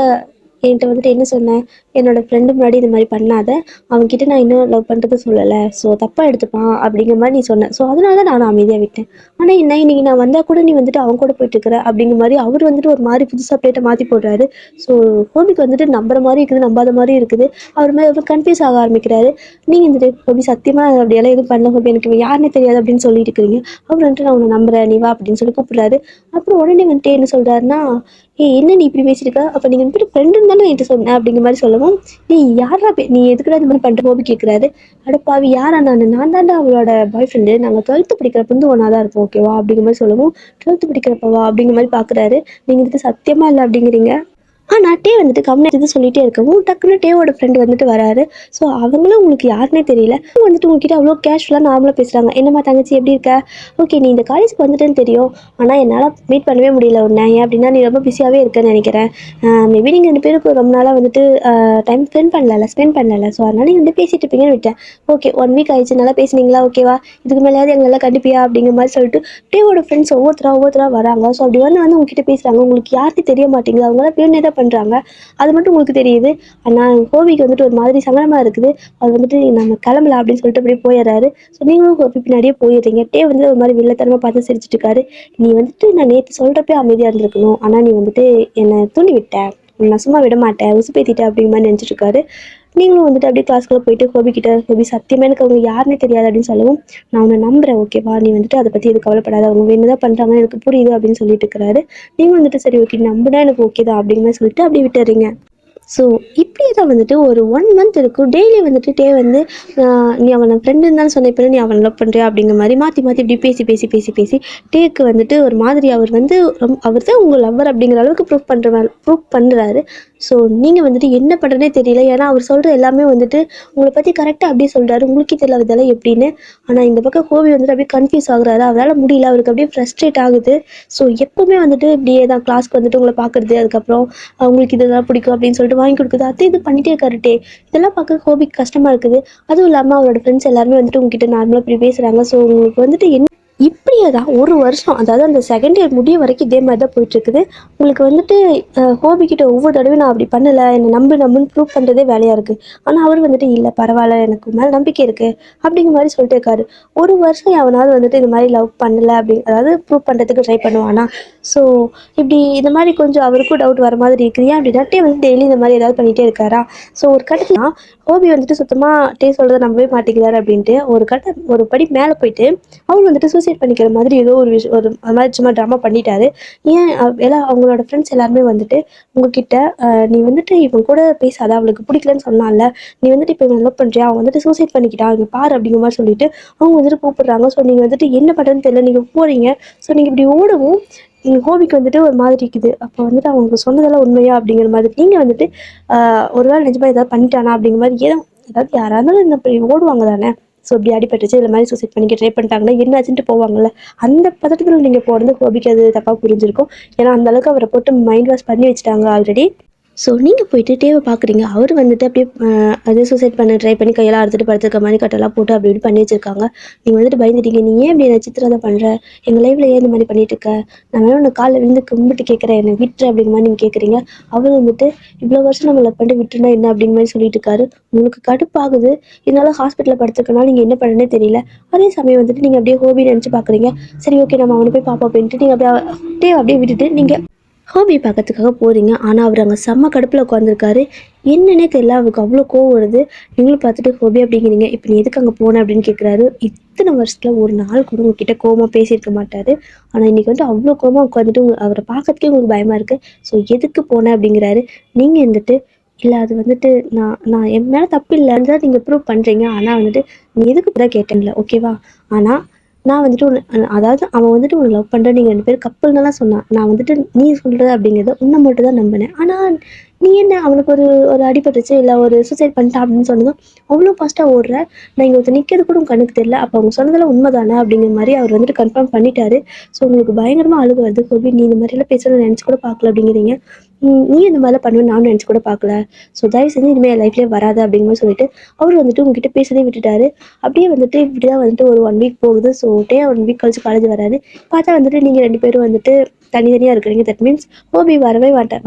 என்கிட்ட வந்துட்டு என்ன சொன்ன, என்னோட ஃப்ரெண்டு முன்னாடி இந்த மாதிரி பண்ணாத, அவன்கிட்ட நான் இன்னும் லவ் பண்ணுறது சொல்லலை, ஸோ தப்பாக எடுத்துப்பான் அப்படிங்கிற மாதிரி நீ சொன்ன. ஸோ அதனால தான் நான் அமைதியாக விட்டேன். ஆனால் என்ன இன்னைக்கு நான் வந்தால் கூட நீ வந்துட்டு அவன் கூட போயிட்டு இருக்கிற அப்படிங்கிற மாதிரி அவர் வந்துட்டு ஒரு மாதிரி புதுசாக பிளேட்டை மாற்றி போடுறாரு. ஸோ ஹோபிக்கு வந்துட்டு நம்புற மாதிரி இருக்குது, நம்பாத மாதிரி இருக்குது. அவர் மேலே ரொம்ப கன்ஃபியூஸ் ஆக ஆரம்பிக்கிறாரு. நீங்கள் வந்துட்டு ஹோபி சத்தியமாக அப்படியெல்லாம் எதுவும் பண்ணல ஹோபி, எனக்கு யாருன்னே தெரியாது அப்படின்னு சொல்லிட்டு இருக்கிறீங்க. அவர் வந்துட்டு நான் உன்னை நம்புறேன், நீ வா அப்படின்னு சொல்லி கூப்பிடுறாரு. அப்புறம் உடனே வந்துட்டு என்ன சொல்கிறாருன்னா, என்ன நீ இப்படி பேசியிருக்க, அப்போ நீங்கள் வந்துட்டு ஃப்ரெண்டுன்னு தானே என்கிட்ட சொன்னேன் அப்படிங்கிற மாதிரி சொல்லவும், யாரா நீ எதுக்குடா இந்த மாதிரி பண்ணுற ஹோபி கேட்குறாரு. அடப்பாவி யாரா நான் தாண்டா அவளோட பாய் ஃப்ரெண்டு, நாங்கள் 12th படிக்கிறப்ப வந்து ஒன்றா தான் இருப்போம் ஓகேவா அப்படிங்கிற மாதிரி சொல்லவும், 12th படிக்கிறப்பவா அப்படிங்கிற மாதிரி பார்க்குறாரு. நீங்கள் வந்துட்டு சத்தியமாக இல்லை அப்படிங்கிறீங்க. ஆனால் டே வந்துட்டு கம்முனு சொல்லிட்டே இருக்கவும் டக்குன்னு டேவோட ஃப்ரெண்டு வந்துட்டு வராரு. ஸோ அவங்களும் உங்களுக்கு யாருன்னே தெரியல, அவங்க வந்துட்டு உங்ககிட்ட அவ்வளோ கேஷுவலாக நார்மலாக பேசுகிறாங்க. என்னம்மா தங்கச்சி எப்படி இருக்க, ஓகே நீ இந்த காலேஜுக்கு வந்துட்டேன்னு தெரியும், ஆனால் என்னால் மீட் பண்ணவே முடியல உன்னை, ஏன் அப்படின்னா நீ ரொம்ப பிஸியாகவே இருக்கேன்னு நினைக்கிறேன். மேபி நீங்கள் 2 பேருக்கு ரொம்ப நாளாக வந்துட்டு டைம் ஸ்பெண்ட் பண்ணல, ஸோ அதனால் நீங்கள் வந்து பேசிட்டு இருப்பீங்கன்னு விட்டேன். ஓகே 1 வீக் ஆயிடுச்சு, நல்லா பேசுனீங்களா, ஓகேவா, இதுக்கு மேலேயாவது எங்களெல்லாம் கண்டிப்பியா அப்படிங்கிற மாதிரி சொல்லிட்டு டேவோட ஃப்ரெண்ட்ஸ் ஒவ்வொருத்தரா வராங்க. ஸோ அப்படி வந்து உங்ககிட்ட பேசுகிறாங்க. உங்களுக்கு யாருக்கும் தெரிய மாட்டேங்குது, அவங்களாம் வேணுனே தான் பண்ணுறாங்க, அது மட்டும் உங்களுக்கு தெரியுது. ஆனால் ஹோபிக்கு வந்துட்டு ஒரு மாதிரி சங்கடமாக இருக்குது. அவர் வந்துட்டு நம்ம கிளம்பலாம் அப்படின்னு சொல்லிட்டு அப்படியே போயிடுறாரு. ஸோ நீங்களும் ஹோபி பின்னாடியே போயிடுறீங்க. டே வந்து ஒரு மாதிரி வில்லத்தனமாக பார்த்து சிரிச்சிட்டு இருக்காரு. நீ வந்துட்டு நான் நேற்று சொல்கிறப்பே அமைதியாக இருந்திருக்கணும், ஆனால் நீ வந்துட்டு என்னை தூண்டி விட்ட, நான் சும்மா விட மாட்டேன், உசுப்பேத்திட்டேன் அப்படிங்கிற மாதிரி நினச்சிட்டு இருக்காரு. நீங்களும் வந்துட்டு அப்படியே கிளாஸ்க்குள்ள போயிட்டு ஹோபி கிட்ட, ஹோபி சத்தியமாக எனக்கு அவங்க யாருன்னே தெரியாது அப்படின்னு சொல்லவும், நான் உன்னை நம்புறேன் ஓகேவா, நீ வந்துட்டு அதை பற்றி எது கவலைப்படாத, அவங்க வேணுதான் பண்ணுறாங்கன்னு எனக்கு புரியுது அப்படின்னு சொல்லிட்டு இருக்கிறாரு. நீங்கள் வந்துட்டு சரி ஓகே நம்பினா எனக்கு ஓகே தான் அப்படிங்கிற மாதிரி சொல்லிட்டு அப்படி விட்டுறீங்க. ஸோ இப்படியே தான் வந்துட்டு ஒரு 1 மந்த் இருக்கும். டெய்லி வந்துட்டு டே வந்து நீ அவனை ஃப்ரெண்டுன்னு தான் சொன்ன, இப்போ நீ அவனை லவ் பண்ணுறியா அப்படிங்கிற மாதிரி மாற்றி இப்படி பேசி டேக்கு வந்துட்டு ஒரு மாதிரி அவர் வந்து அவர் தான் உங்கள் லவ்வர் அப்படிங்கிற அளவுக்கு ப்ரூவ் பண்ணுறாரு. ஸோ நீங்கள் வந்துட்டு என்ன பண்ணுறதே தெரியல. ஏன்னா அவர் சொல்கிற எல்லாமே வந்துட்டு உங்களை பற்றி கரெக்டாக அப்படியே சொல்கிறாரு, உங்களுக்கே தெரியல இதெல்லாம் எப்படின்னு. ஆனால் இந்த பக்கம் ஹோபி வந்துட்டு அப்படியே கன்ஃபியூஸ் ஆகுறாரு, அவரால் முடியல, அவருக்கு அப்படியே ஃப்ரஸ்ட்ரேட் ஆகுது. ஸோ எப்போவுமே வந்துட்டு இப்படியே தான் கிளாஸ்க்கு வந்துட்டு உங்களை பார்க்குறது, அதுக்கப்புறம் அவங்களுக்கு இதெல்லாம் பிடிக்கும் அப்படின்னு சொல்லிட்டு வாங்கி கொடுக்குது, அது இது பண்ணிட்டே இருக்காருட்டே. இதெல்லாம் பார்க்க ஹோபிக்கு கஷ்டமாக இருக்குது. அதுவும் இல்லாமல் அவரோட ஃப்ரெண்ட்ஸ் எல்லாருமே வந்துட்டு உங்ககிட்ட நார்மலாக இப்படி பேசுகிறாங்க. ஸோ உங்களுக்கு வந்துட்டு என்ன இப்படியே தான் 1 வருஷம், அதாவது அந்த செகண்ட் இயர் முடிய வரைக்கும் இதே மாதிரி தான் போயிட்டுருக்குது. உங்களுக்கு வந்துட்டு ஹோபிக்கிட்ட ஒவ்வொரு தடவையும் நான் அப்படி பண்ணலை, என்னை நம்புன்னு ப்ரூவ் பண்ணுறதே வேலையாக இருக்குது. ஆனால் அவர் வந்துட்டு இல்லை பரவாயில்ல, எனக்கு மேலே நம்பிக்கை இருக்குது அப்படிங்கிற மாதிரி சொல்லிட்டு இருக்காரு. 1 வருஷம் எவனாவது வந்துட்டு இந்த மாதிரி லவ் பண்ணலை அதாவது ப்ரூவ் பண்ணுறதுக்கு ட்ரை பண்ணுவானா? ஸோ இப்படி இந்த மாதிரி கொஞ்சம் அவருக்கும் டவுட் வர மாதிரி இருக்குது. ஏன் அப்படின்னா டே வந்து டெய்லி இந்த மாதிரி ஏதாவது பண்ணிகிட்டே இருக்காரா? ஸோ ஒரு கட்டத்தில் ஹோபி வந்துட்டு சுத்தமாக டே சொல்கிறத நம்பவே மாட்டேங்கிறாரு அப்படின்ட்டு ஒரு படி மேலே போயிட்டு அவர் வந்துட்டு சூசைட் பண்ணிக்கிற மாதிரி ஏதோ ஒரு விஷயம், ஒரு மாதிரி சும்மா ட்ராமா பண்ணிட்டாரு. ஏன் எல்லாம் அவங்களோட ஃப்ரெண்ட்ஸ் எல்லாருமே வந்துட்டு உங்ககிட்ட நீ வந்துட்டு இவன் கூட பேசாத, அவளுக்கு பிடிக்கலன்னு சொன்னால, நீ வந்துட்டு இப்போ இவன் லவ் பண்ணுறியா, அவன் வந்துட்டு சூசைட் பண்ணிக்கிட்டான் இங்கே பாரு அப்படிங்கிற மாதிரி சொல்லிட்டு அவங்க வந்துட்டு கூப்பிடுறாங்க. ஸோ நீங்கள் வந்துட்டு என்ன பண்ணுறதுன்னு தெரியல, நீங்கள் போகிறீங்க. ஸோ நீங்கள் இப்படி ஓடவும் ஹோபிக்கு வந்துட்டு ஒரு மாதிரி இருக்குது. அப்போ வந்துட்டு அவங்க சொன்னதெல்லாம் உண்மையா அப்படிங்கிற மாதிரி நீங்கள் வந்துட்டு ஒரு வேளை நிஜமாக ஏதாவது பண்ணிட்டானா அப்படிங்கிற மாதிரி அதாவது யாராக இருந்தாலும் இந்த இப்படி ஓடுவாங்க தானே. ஸோ இப்படி அடிபட்டுச்சு, இந்த மாதிரி சூசைட் பண்ணிக்க ட்ரை பண்ணிட்டாங்கன்னா என்ன ஆச்சுன்ட்டு போவாங்கல்ல, அந்த பதட்டத்தில் நீங்கள் போகிறது ஹோபிக்கு அது தப்பாக புரிஞ்சிருக்கும். ஏன்னா அந்தளவுக்கு அவரை போட்டு மைண்ட் வாஷ் பண்ணி வச்சுட்டாங்க ஆல்ரெடி. ஸோ நீங்கள் போயிட்டு டேவை பார்க்குறீங்க, அவர் வந்துட்டு அப்படியே அது சூசைட் பண்ண ட்ரை பண்ணி கையெல்லாம் அறுத்துட்டு படுத்துருக்க மாதிரி கட்டெல்லாம் போட்டு அப்படி இப்படி பண்ணி வச்சிருக்காங்க. நீங்கள் வந்துட்டு பயந்துட்டீங்க, நீ ஏன் இப்படி நட்சத்திரத்தை பண்ணுற, எங்கள் லைஃப்பில் ஏன் இந்த மாதிரி பண்ணிட்டு இருக்க, நான் வேணும் உன்னை காலில் விழுந்து கும்பிட்டு கேட்குறேன், என்னை விட்டுரு அப்படிங்கிற மாதிரி நீங்கள் கேட்குறீங்க. அவர் வந்துட்டு இவ்வளோ வருஷம் நம்மளை பண்ணி விட்டுருந்தா என்ன அப்படிங்கிற மாதிரி சொல்லிட்டு இருக்காரு. உங்களுக்கு கடுப்பாகுது, இதனால ஹாஸ்பிட்டலில் படுத்துருக்கனால நீங்கள் என்ன பண்ணனே தெரியல. அதே சமயம் வந்துட்டு நீங்கள் அப்படியே ஹோபி நினச்சி பார்க்குறீங்க. சரி ஓகே நம்ம அவனை போய் பார்ப்போம் அப்படின்ட்டு நீங்கள் அப்படியே டேவை அப்படியே விட்டுட்டு நீங்கள் ஹோபி பார்க்கறதுக்காக போகிறீங்க. ஆனால் அவர் அங்கே செம்ம கடுப்பில் உட்காந்துருக்காரு. என்னன்னே தெரியல, அவருக்கு அவ்வளோ கோவம் வருது. நீங்களும் பார்த்துட்டு ஹோபி அப்படிங்கிறீங்க, இப்போ நீ எதுக்கு அங்கே போன அப்படின்னு கேட்குறாரு. இத்தனை வருஷத்தில் ஒரு நாள் கூட உங்ககிட்ட கோவமாக பேசியிருக்க மாட்டார். ஆனால் இன்றைக்கி வந்துட்டு அவ்வளோ கோவமாக உட்காந்துட்டு அவரை பார்க்கறதுக்கே உங்களுக்கு பயமாக இருக்குது. ஸோ எதுக்கு போனேன் அப்படிங்கிறாரு. நீங்கள் வந்துட்டு இல்லை அது வந்துட்டு நான் நான் என் மேலே தப்பு இல்லைன்னு தான் நீங்கள் ப்ரூவ் பண்ணுறீங்க, ஆனால் வந்துட்டு நீ எதுக்கு தான் கேட்டேன்ல ஓகேவா. ஆனால் நான் வந்துட்டு அதாவது அவன் வந்துட்டு உன்னை லவ் பண்ணுறேன், நீங்கள் 2 பேரும் கப்பல்னெல்லாம் சொன்னான். நான் வந்துட்டு நீ சொல்கிறது அப்படிங்கிறத உன்னை மட்டும் தான் நம்பினேன். ஆனால் நீ என்ன அவனுக்கு ஒரு அடிபட்டுச்சு, இல்லை ஒரு சூசைட் பண்ணிட்டான் அப்படின்னு சொன்னதும் அவ்வளோ ஃபாஸ்ட்டாக ஓடுற, நான் இங்கே ஒருத்தர் நிற்கிறது கூட கண்ணுக்கு தெரியல, அப்போ அவங்க சொன்னதெல்லாம் உண்மை தானே அப்படிங்கிற மாதிரி அவர் வந்துட்டு கன்ஃபார்ம் பண்ணிட்டாரு. ஸோ உங்களுக்கு பயங்கரமாக அழுகு வருது. ஹோபி நீ இந்த மாதிரிலாம் பேசணும்னு நினச்சி கூட பார்க்கல அப்படிங்கிறீங்க. நீ இந்த மாதிரிலாம் பண்ணுவேன்னு நானும் நினச்சி கூட பார்க்கல. ஸோ தயவு செஞ்சு இனிமேல் என் லைஃப்லேயே வராது அப்படிங்கிற மாதிரி சொல்லிட்டு அவர் வந்துட்டு உங்ககிட்ட பேசவே விட்டுட்டாரு. அப்படியே வந்துட்டு இப்படி தான் வந்துட்டு ஒரு 1 வீக் போகுது. ஸோ டே 1 வீக் கழிச்சு காலேஜ் வராரு. பார்த்தா வந்துட்டு நீங்கள் 2 பேரும் வந்துட்டு தனித்தனியாக இருக்கிறீங்க. தட் மீன்ஸ் ஹோபி வரவே மாட்டார்.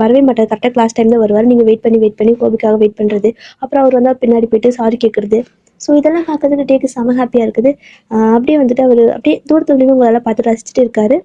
கரெக்டாக கிளாஸ் டைம் தான் வருவார். நீங்கள் வெயிட் பண்ணி ஹோபிக்காக வெயிட் பண்ணுறது, அப்புறம் அவர் வந்தால் பின்னாடி போயிட்டு சாரி கேட்குறது. ஸோ இதெல்லாம் பார்க்கறதுக்கு டேக்கு செம ஹாப்பியாக இருக்குது. அப்படியே வந்துட்டு அவர் அப்படியே தூரத்துலேருந்து உங்களெல்லாம் பார்த்து ரசிச்சுட்டு இருக்காரு.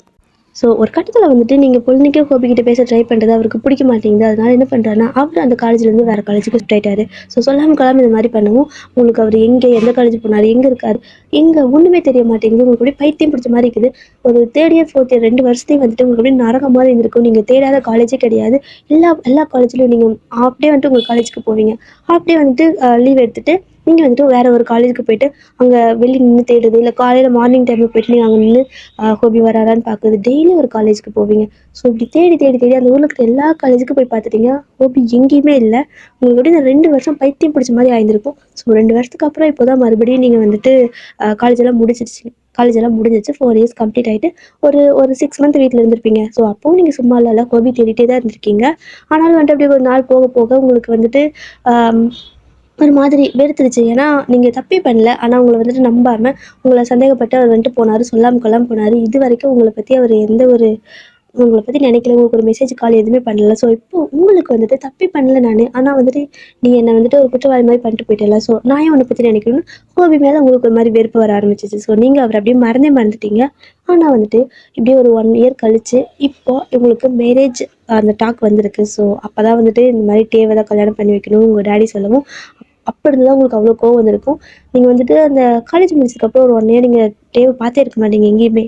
ஸோ ஒரு கட்டத்தில் வந்துட்டு நீங்கள் பொழுதுக்கே ஹோபிக்கிட்ட பேச ட்ரை பண்ணுறது அவருக்கு பிடிக்க மாட்டேங்குது. அதனால என்ன பண்ணுறாருன்னா, அவர் அந்த காலேஜ்லேருந்து வேறு காலேஜுக்கு ஷிஃப்ட் ஆகிட்டாரு. ஸோ சொல்லாமல் கொள்ளாமல் இந்த மாதிரி பண்ணவும் உங்களுக்கு அவர் எந்த காலேஜ் போனார், எங்கே இருக்கார், எங்கே ஒன்றுமே தெரிய மாட்டேங்குது. உங்களுக்கு அப்படியே பைத்தியம் பிடிச்ச மாதிரி இருக்குது. ஒரு தேர்ட் இயர் 4th இயர் 2 வருஷத்தையும் வந்துட்டு உங்களுக்கு அப்படியே நரகம் மாதிரி இருந்திருக்கும். நீங்கள் தேடாத காலேஜே கிடையாது. எல்லா காலேஜ்லையும் நீங்கள் அப்படியே வந்துட்டு உங்கள் காலேஜுக்கு போவீங்க. அப்படியே வந்துட்டு லீவ் எடுத்துகிட்டு நீங்கள் வந்துட்டு வேறு ஒரு காலேஜுக்கு போயிட்டு அங்கே வெளியே நின்று தேடுது, இல்லை காலையில் மார்னிங் டைமில் போயிட்டு நீங்கள் அங்கே நின்று ஹோபி வராரான்னு பார்க்குறது. டெய்லி ஒரு காலேஜுக்கு போவீங்க. ஸோ இப்படி தேடி தேடி தேடி அந்த ஊரில் இருக்கிற எல்லா காலேஜுக்கும் போய் பார்த்துட்டீங்க. ஹோபி எங்கேயுமே இல்லை. உங்களுக்கு இந்த 2 வருஷம் பைத்தியம் பிடிச்ச மாதிரி ஆயிருந்திருக்கும். ஸோ 2 வருஷத்துக்கு அப்புறம் இப்போ தான் மறுபடியும் நீங்கள் வந்துட்டு காலேஜெல்லாம் முடிஞ்சிச்சு. 4 இயர்ஸ் கம்ப்ளீட் ஆகிட்டு ஒரு 6 மந்த் வீட்டில் இருந்திருப்பீங்க. ஸோ அப்போவும் நீங்கள் சும்மா இல்லை, ஹோபி தேடிட்டே தான் இருந்திருக்கீங்க. ஆனாலும் வந்துட்டு அப்படியே ஒரு நாள் போக போக உங்களுக்கு வந்துட்டு ஒரு மாதிரி வெறுத்துருச்சு. ஏன்னா நீங்கள் தப்பே பண்ணல. ஆனால் உங்களை வந்துட்டு நம்பாமல் உங்களை சந்தேகப்பட்டு அவர் வந்துட்டு போனார். சொல்லாமல் கொள்ளாமல் போனார். இது வரைக்கும் உங்களை பற்றி அவர் உங்களை பற்றி நினைக்கல. உங்களுக்கு ஒரு மெசேஜ் கால் எதுவுமே பண்ணல. ஸோ இப்போ உங்களுக்கு வந்துட்டு தப்பே பண்ணல நான். ஆனால் வந்துட்டு நீ என்னை வந்துட்டு ஒரு குற்றவாளி மாதிரி பண்ணிட்டு போயிட்டல. ஸோ நான் ஏன் உன்னை பற்றி நினைக்கணும்னு ஹோபி மேலே உங்களுக்கு ஒரு மாதிரி வெறுப்பு வர ஆரம்பிச்சிச்சு. ஸோ நீங்கள் அவர் அப்படியே மறந்துட்டீங்க. ஆனால் வந்துட்டு இப்படியே ஒரு 1 இயர் கழிச்சு இப்போ உங்களுக்கு மேரேஜ் அந்த டாக் வந்திருக்கு. ஸோ அப்போ தான் வந்துட்டு இந்த மாதிரி தேவை தான் கல்யாணம் பண்ணி வைக்கணும் உங்கள் டேடி சொல்லவும் அப்போ இருந்து தான் உங்களுக்கு அவ்வளோ கோவம் வந்திருக்கும். நீங்கள் வந்துட்டு அந்த காலேஜ் முடிச்சதுக்கப்புறம் ஒரு 1 இயர் நீங்கள் தேவை பார்த்தே இருக்க மாட்டீங்க எங்கேயுமே.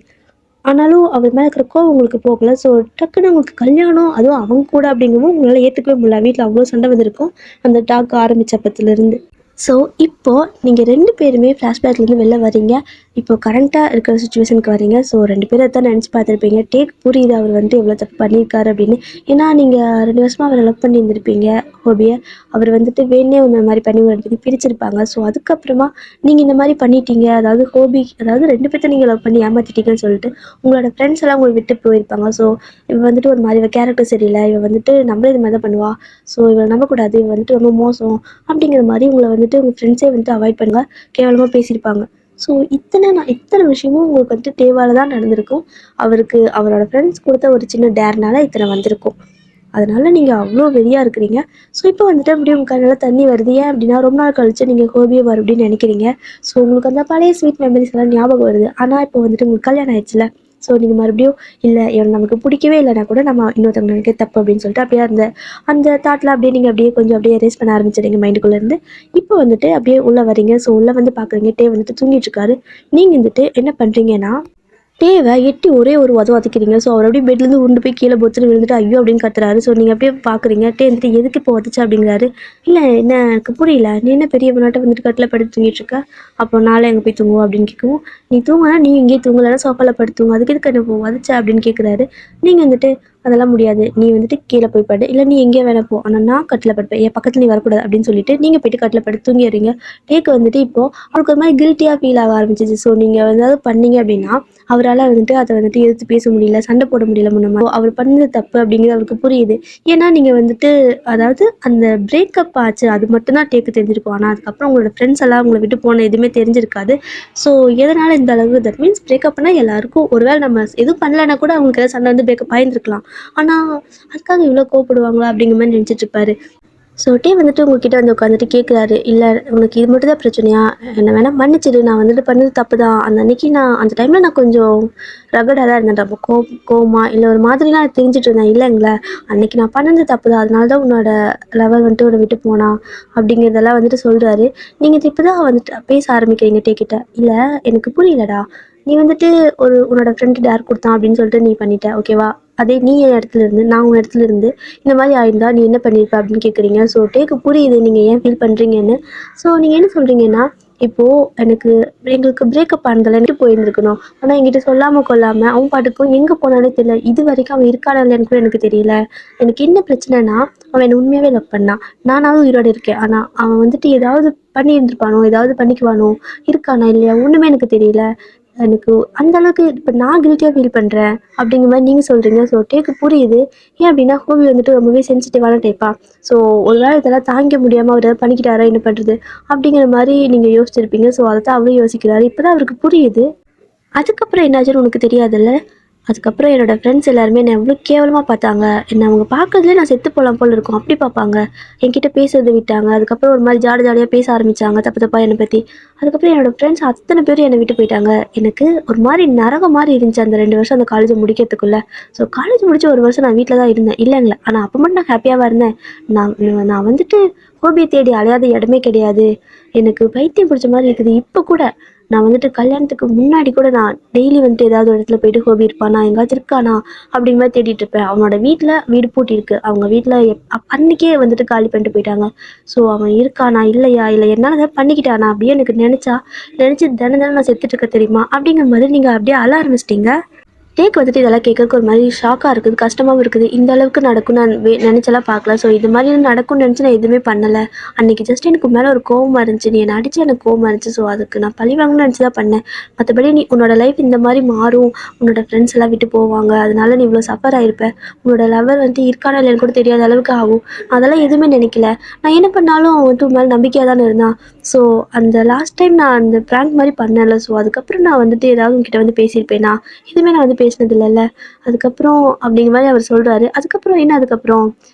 ஆனாலும் அவர் மேலே இருக்கிற கோவம் உங்களுக்கு போகல. ஸோ டக்குன்னு உங்களுக்கு கல்யாணம், அதுவும் அவங்க கூட அப்படிங்கவும் உங்களால் ஏற்றுக்கவே முடியல. வீட்டில் அவ்வளோ சண்டை வந்திருக்கும் அந்த டாக் ஆரம்பித்தப்பத்துலேருந்து. ஸோ இப்போது நீங்கள் 2 பேருமே ஃப்ளாஷ்பேக்லேருந்து வெளில வரீங்க. இப்போ கரண்ட்டாக இருக்கிற சுச்சுவேஷனுக்கு வரீங்க. ஸோ 2 பேரும் தான் நினச்சி பார்த்துருப்பீங்க. புரியுது அவர் வந்துட்டு எவ்வளோ தப்பு பண்ணியிருக்காரு அப்படின்னு. ஏன்னா நீங்கள் 2 வருஷமாக அவரை லவ் பண்ணி இருந்திருப்பீங்க ஹோபியை. அவர் வந்துட்டு வேணே இந்த மாதிரி பண்ணி ஒரு பிரிச்சிருப்பாங்க. ஸோ அதுக்கப்புறமா நீங்கள் இந்த மாதிரி பண்ணிட்டீங்க. அதாவது 2 பேர்த்த நீங்கள் லவ் பண்ணி ஏமாற்றிட்டீங்கன்னு சொல்லிட்டு உங்களோட ஃப்ரெண்ட்ஸ் எல்லாம் உங்களை விட்டு போயிருப்பாங்க. ஸோ இவன் வந்துட்டு ஒரு மாதிரி கேரக்டர் சரியில்லை, இவன் வந்துட்டு நம்மளே இது மாதிரி தான் பண்ணுவா, ஸோ இவன் நம்பக்கூடாது, இவன் வந்துட்டு ரொம்ப மோசம் அப்படிங்கிற மாதிரி உங்களை வந்துட்டு உங்கள் ஃப்ரெண்ட்ஸே வந்துட்டு அவாய்ட் பண்ணுங்க, கேவலமாக பேசியிருப்பாங்க. ஸோ இத்தனை விஷயமும் உங்களுக்கு வந்துட்டு தேவால தான் நடந்திருக்கும். அவருக்கு அவரோட ஃப்ரெண்ட்ஸ் கொடுத்த ஒரு சின்ன டேர்னால இத்தனை வந்திருக்கும். அதனால நீங்கள் அவ்வளோ வெறியாக இருக்கிறீங்க. ஸோ இப்போ வந்துட்டு அப்படியே உங்கள் கண்ணில் தண்ணி வருது. ஏன் அப்படின்னா ரொம்ப நாள் கழிச்சு நீங்கள் ஹோபியை வரும் அப்படின்னு நினைக்கிறீங்க. ஸோ உங்களுக்கு அந்த பழைய ஸ்வீட் மெமரிஸ் எல்லாம் ஞாபகம் வருது. ஆனால் இப்போ வந்துட்டு உங்களுக்கு கல்யாணம் ஆயிடுச்சுல. ஸோ நீங்கள் மறுபடியும் இல்லை இவன் நமக்கு பிடிக்கவே இல்லைனா கூட நம்ம இன்னொருத்தவங்க நினைக்க தப்பு அப்படின்னு சொல்லிட்டு அப்படியே அந்த தாட்டில் அப்படியே நீங்கள் அப்படியே எரேஸ் பண்ண ஆரம்பிச்சிடுங்க மைண்டுக்குள்ளேருந்து. இப்போ வந்துட்டு அப்படியே உள்ளே வரீங்க. ஸோ உள்ளே வந்து பார்க்குறீங்க டே வந்துட்டு தூங்கிட்டு இருக்காரு. நீங்கள் வந்துட்டு என்ன பண்ணுறீங்கன்னா டேவை எட்டி ஒரே ஒரு உதைக்கிறீங்க. ஸோ அவர் அப்படியே பெட்லேருந்து உருண்டு போய் கீழே பொத்துன்னு விழுந்துட்டு ஐயோ அப்படின்னு கத்துறாரு. ஸோ நீங்கள் அப்படியே பார்க்குறீங்க. டே வந்துட்டு எதுக்கு இப்போ உதச்சு அப்படிங்கிறாரு. இல்லை என்ன எனக்கு புரியல, நீ என்ன பெரிய பொண்ணாட்ட வந்துட்டு கட்டில் படுத்து தூங்கிட்டு இருக்க, அப்போ நாளை எங்கே போய் தூங்குவோம் அப்படின்னு கேட்கவும், நீ தூங்கினா நீ இங்கேயே தூங்கலைன்னா சோஃபாவில் படுத்து தூங்கும், அதுக்கு எதுக்கு என்ன உதச்ச அப்படின்னு கேட்குறாரு. நீங்கள் வந்துட்டு அதெல்லாம் முடியாது, நீ வந்துட்டு கீழே போய் படு, இல்லை நீ எங்கேயே வேணா போ, ஆனால் நான் கட்டில் படுப்பேன், என் பக்கத்தில் நீ வரக்கூடாது அப்படின்னு சொல்லிட்டு நீங்கள் போய்ட்டு கட்டில் படுத்து தூங்கிடுறீங்க. டேக்கு வந்துட்டு இப்போது அவருக்கு ஒரு மாதிரி கில்ட்டியாக ஃபீல் ஆக ஆரம்பிச்சிச்சு. ஸோ நீங்கள் ஏதாவது பண்ணீங்க அப்படின்னா அவரால் வந்துட்டு அதை வந்துட்டு எதிர்த்து பேச முடியல, சண்டை போட முடியல. முன்னமா அவர் பண்ணது தப்பு அப்படிங்கிறது அவருக்கு புரியுது. ஏன்னா நீங்கள் வந்துட்டு அதாவது அந்த பிரேக்கப் ஆச்சு அது மட்டும்தான் டேக்கு தெரிஞ்சிருக்கும். ஆனால் அதுக்கப்புறம் உங்களோட ஃப்ரெண்ட்ஸ் எல்லாம் உங்களை விட்டு போன எதுவுமே தெரிஞ்சிருக்காது. ஸோ எதனால் இந்த அளவுக்கு தட் மீன்ஸ் பிரேக்கப்னா எல்லாருக்கும் ஒருவேளை நம்ம எதுவும் பண்ணலைன்னா கூட அவங்களுக்கு ஏதாவது சண்டை வந்து பிரேக்கப் ஆயிருந்துருக்கலாம். ஆனால் அதுக்காக இவ்வளோ கோவப்படுவாங்களா அப்படிங்கிற மாதிரி நினச்சிட்டு இருப்பாரு. ஸோ டே வந்துட்டு உங்ககிட்ட வந்து உட்காந்துட்டு கேட்குறாரு, இல்லை உனக்கு இது மட்டும் தான் பிரச்சனையா, என்ன வேணால் மன்னிச்சிடு, நான் வந்துட்டு பண்ணது தப்பு தான், அந்த டைமில் நான் கொஞ்சம் ரகடாக தான் இருந்தேன், ரொம்ப கோவமா இல்லை ஒரு மாதிரிலாம் தெரிஞ்சிட்டு இருந்தேன், இல்லைங்களே அன்றைக்கி நான் பண்ணது தப்பு தான், அதனால தான் உன்னோட லெவல் வந்துட்டு உன்னை விட்டு போனா அப்படிங்கிறதெல்லாம் வந்துட்டு சொல்கிறாரு. நீங்கள் இப்போ தான் வந்துட்டு பேச ஆரம்பிக்கிறீங்க டே கிட்ட. இல்லை எனக்கு புரியலடா, நீ வந்துட்டு உன்னோட ஃப்ரெண்டு டேர் கொடுத்தான் அப்படின்னு சொல்லிட்டு நீ பண்ணிட்ட ஓகேவா, அதே நீ என் இடத்துல இருந்து நான் உன் இடத்துல இருந்து இந்த மாதிரி ஆயிருந்தா நீ என்ன பண்ணியிருப்ப அப்படின்னு கேட்குறீங்க. ஸோ டேக்கு புரியுது நீங்கள் ஏன் ஃபீல் பண்ணுறீங்கன்னு. ஸோ நீங்கள் என்ன சொல்கிறீங்கன்னா, இப்போது எங்களுக்கு பிரேக்கப் ஆனதில் எனக்கு போயிருந்துருக்கணும், ஆனால் என்கிட்ட சொல்லாமல் கொள்ளாமல் அவன் பாட்டுக்கும் எங்கே போனானே தெரியல, இது வரைக்கும் அவன் இருக்கானா இல்லைன்னு கூட எனக்கு தெரியல. எனக்கு என்ன பிரச்சனைனா, அவன் என்னை உண்மையாகவே லவ் பண்ணான், நானாவது உயிரோடு இருக்கேன், ஆனால் அவன் வந்துட்டு ஏதாவது பண்ணியிருந்துருப்பானோ, ஏதாவது பண்ணிக்குவானோ, இருக்கானா இல்லையா ஒன்றுமே எனக்கு தெரியல, எனக்கு அந்த அளவுக்கு இப்போ நான் கில்ட்டியாக ஃபீல் பண்ணுறேன் அப்படிங்கிற மாதிரி நீங்கள் சொல்கிறீங்க. ஸோ டேக்கு புரியுது. ஏன் அப்படின்னா ஹோபி வந்துட்டு ரொம்பவே சென்சிட்டிவான டைப்பா. ஸோ ஒரு வேளை இதெல்லாம் தாங்கிக்க முடியாமல் அவர் ஏதாவது பண்ணிக்கிட்டாரா என்ன பண்ணுறது அப்படிங்கிற மாதிரி நீங்கள் யோசிச்சிருப்பீங்க. ஸோ அதை தான் அவரும் யோசிக்கிறாரு. இப்போ தான் அவருக்கு புரியுது. அதுக்கப்புறம் என்னாச்சுன்னு உனக்கு தெரியாதுல்ல. அதுக்கப்புறம் என்னோடய ஃப்ரெண்ட்ஸ் எல்லாருமே என்னை எவ்வளோ கேவலமாக பார்த்தாங்க. என்னை அவங்க பார்க்கறதுலே நான் செத்து போகலாம் போல இருக்கும் அப்படி பார்ப்பாங்க. என்கிட்ட பேசுறது விட்டாங்க. அதுக்கப்புறம் ஒரு மாதிரி ஜாலியாக பேச ஆரம்பித்தாங்க தப்பு தப்பாக என்னை பற்றி. அதுக்கப்புறம் என்னோடய ஃப்ரெண்ட்ஸ் அத்தனை பேரும் என்னை விட்டு போயிட்டாங்க. எனக்கு ஒரு மாதிரி நரகம் மாதிரி இருந்துச்சு அந்த 2 வருஷம் அந்த காலேஜை முடிக்கிறதுக்குள்ளே. ஸோ காலேஜ் முடிச்சு 1 வருஷம் நான் வீட்டில் தான் இருந்தேன் இல்லைங்களா. ஆனால் அப்போ மட்டும் நான் ஹாப்பியாக இருந்தேன். நான் நான் வந்துட்டு ஹோபியை தேடி அலையாத இடமே கிடையாது. எனக்கு பைத்தியம் பிடிச்ச மாதிரி இருக்குது. இப்போ கூட நான் வந்துட்டு கல்யாணத்துக்கு முன்னாடி கூட நான் டெய்லி வந்துட்டு ஏதாவது ஒரு இடத்துல போயிட்டு ஹோபி இருப்பானா எங்காச்சும் இருக்கானா அப்படிங்கிற மாதிரி தேடிட்டு இருப்பேன். அவனோட வீட்டில் வீடு பூட்டி இருக்கு. அவங்க வீட்டில் அன்னைக்கே வந்துட்டு காலி பண்ணிட்டு போயிட்டாங்க. ஸோ அவன் இருக்கானா இல்லையா இல்லை என்னால் ஏதாவது பண்ணிக்கிட்டானா அப்படியே எனக்கு நினச்சி தினம் நான் செத்துட்டு இருக்க தெரியுமா அப்படிங்கிற மாதிரி நீங்கள் அப்படியே அழ ஆரம்பிச்சிட்டிங்க. டேக் வந்துட்டு இதெல்லாம் கேட்கறக்கு ஒரு மாதிரி ஷாக்காக இருக்குது, கஷ்டமாகவும் இருக்குது. இந்த அளவுக்கு நடக்கும் நான் நினச்செல்லாம் பார்க்கல. ஸோ இது மாதிரி நடக்கும்னு நினச்சி நான் எதுவுமே பண்ணலை. அன்றைக்கி ஜஸ்ட் எனக்கு மேலே ஒரு கோவமாக இருந்துச்சு. நீ என்னை அடித்து எனக்கு கோவமாக இருந்துச்சு. ஸோ அதுக்கு நான் பழி வாங்கணும்னு நினச்சி தான் பண்ணேன். மற்றபடி நீ உன்னோட லைஃப் இந்த மாதிரி மாறும், உன்னோட ஃப்ரெண்ட்ஸ் எல்லாம் விட்டு போவாங்க, அதனால நீ இவ்வளோ சஃபர் ஆகிருப்பேன், உன்னோட லவர் வந்துட்டு இருக்கானா இல்லைன்னு கூட தெரியாத அளவுக்கு ஆகும், அதெல்லாம் எதுவுமே நினைக்கல. நான் என்ன பண்ணாலும் அவன் வந்துட்டு மேலே நம்பிக்கையாக தானே இருந்தான். ஸோ அந்த லாஸ்ட் டைம் நான் அந்த ப்ராங்க் மாதிரி பண்ணல. ஸோ அதுக்கப்புறம் நான் வந்துட்டு ஏதாவது உங்ககிட்ட வந்து பேசியிருப்பேனா? எதுவுமே நான் வந்து பேசினது இல்லைல்ல. அதுக்கப்புறம் அப்படிங்கிற மாதிரி அவர் சொல்கிறாரு. அதுக்கப்புறம் என்ன அதுக்கப்புறம்?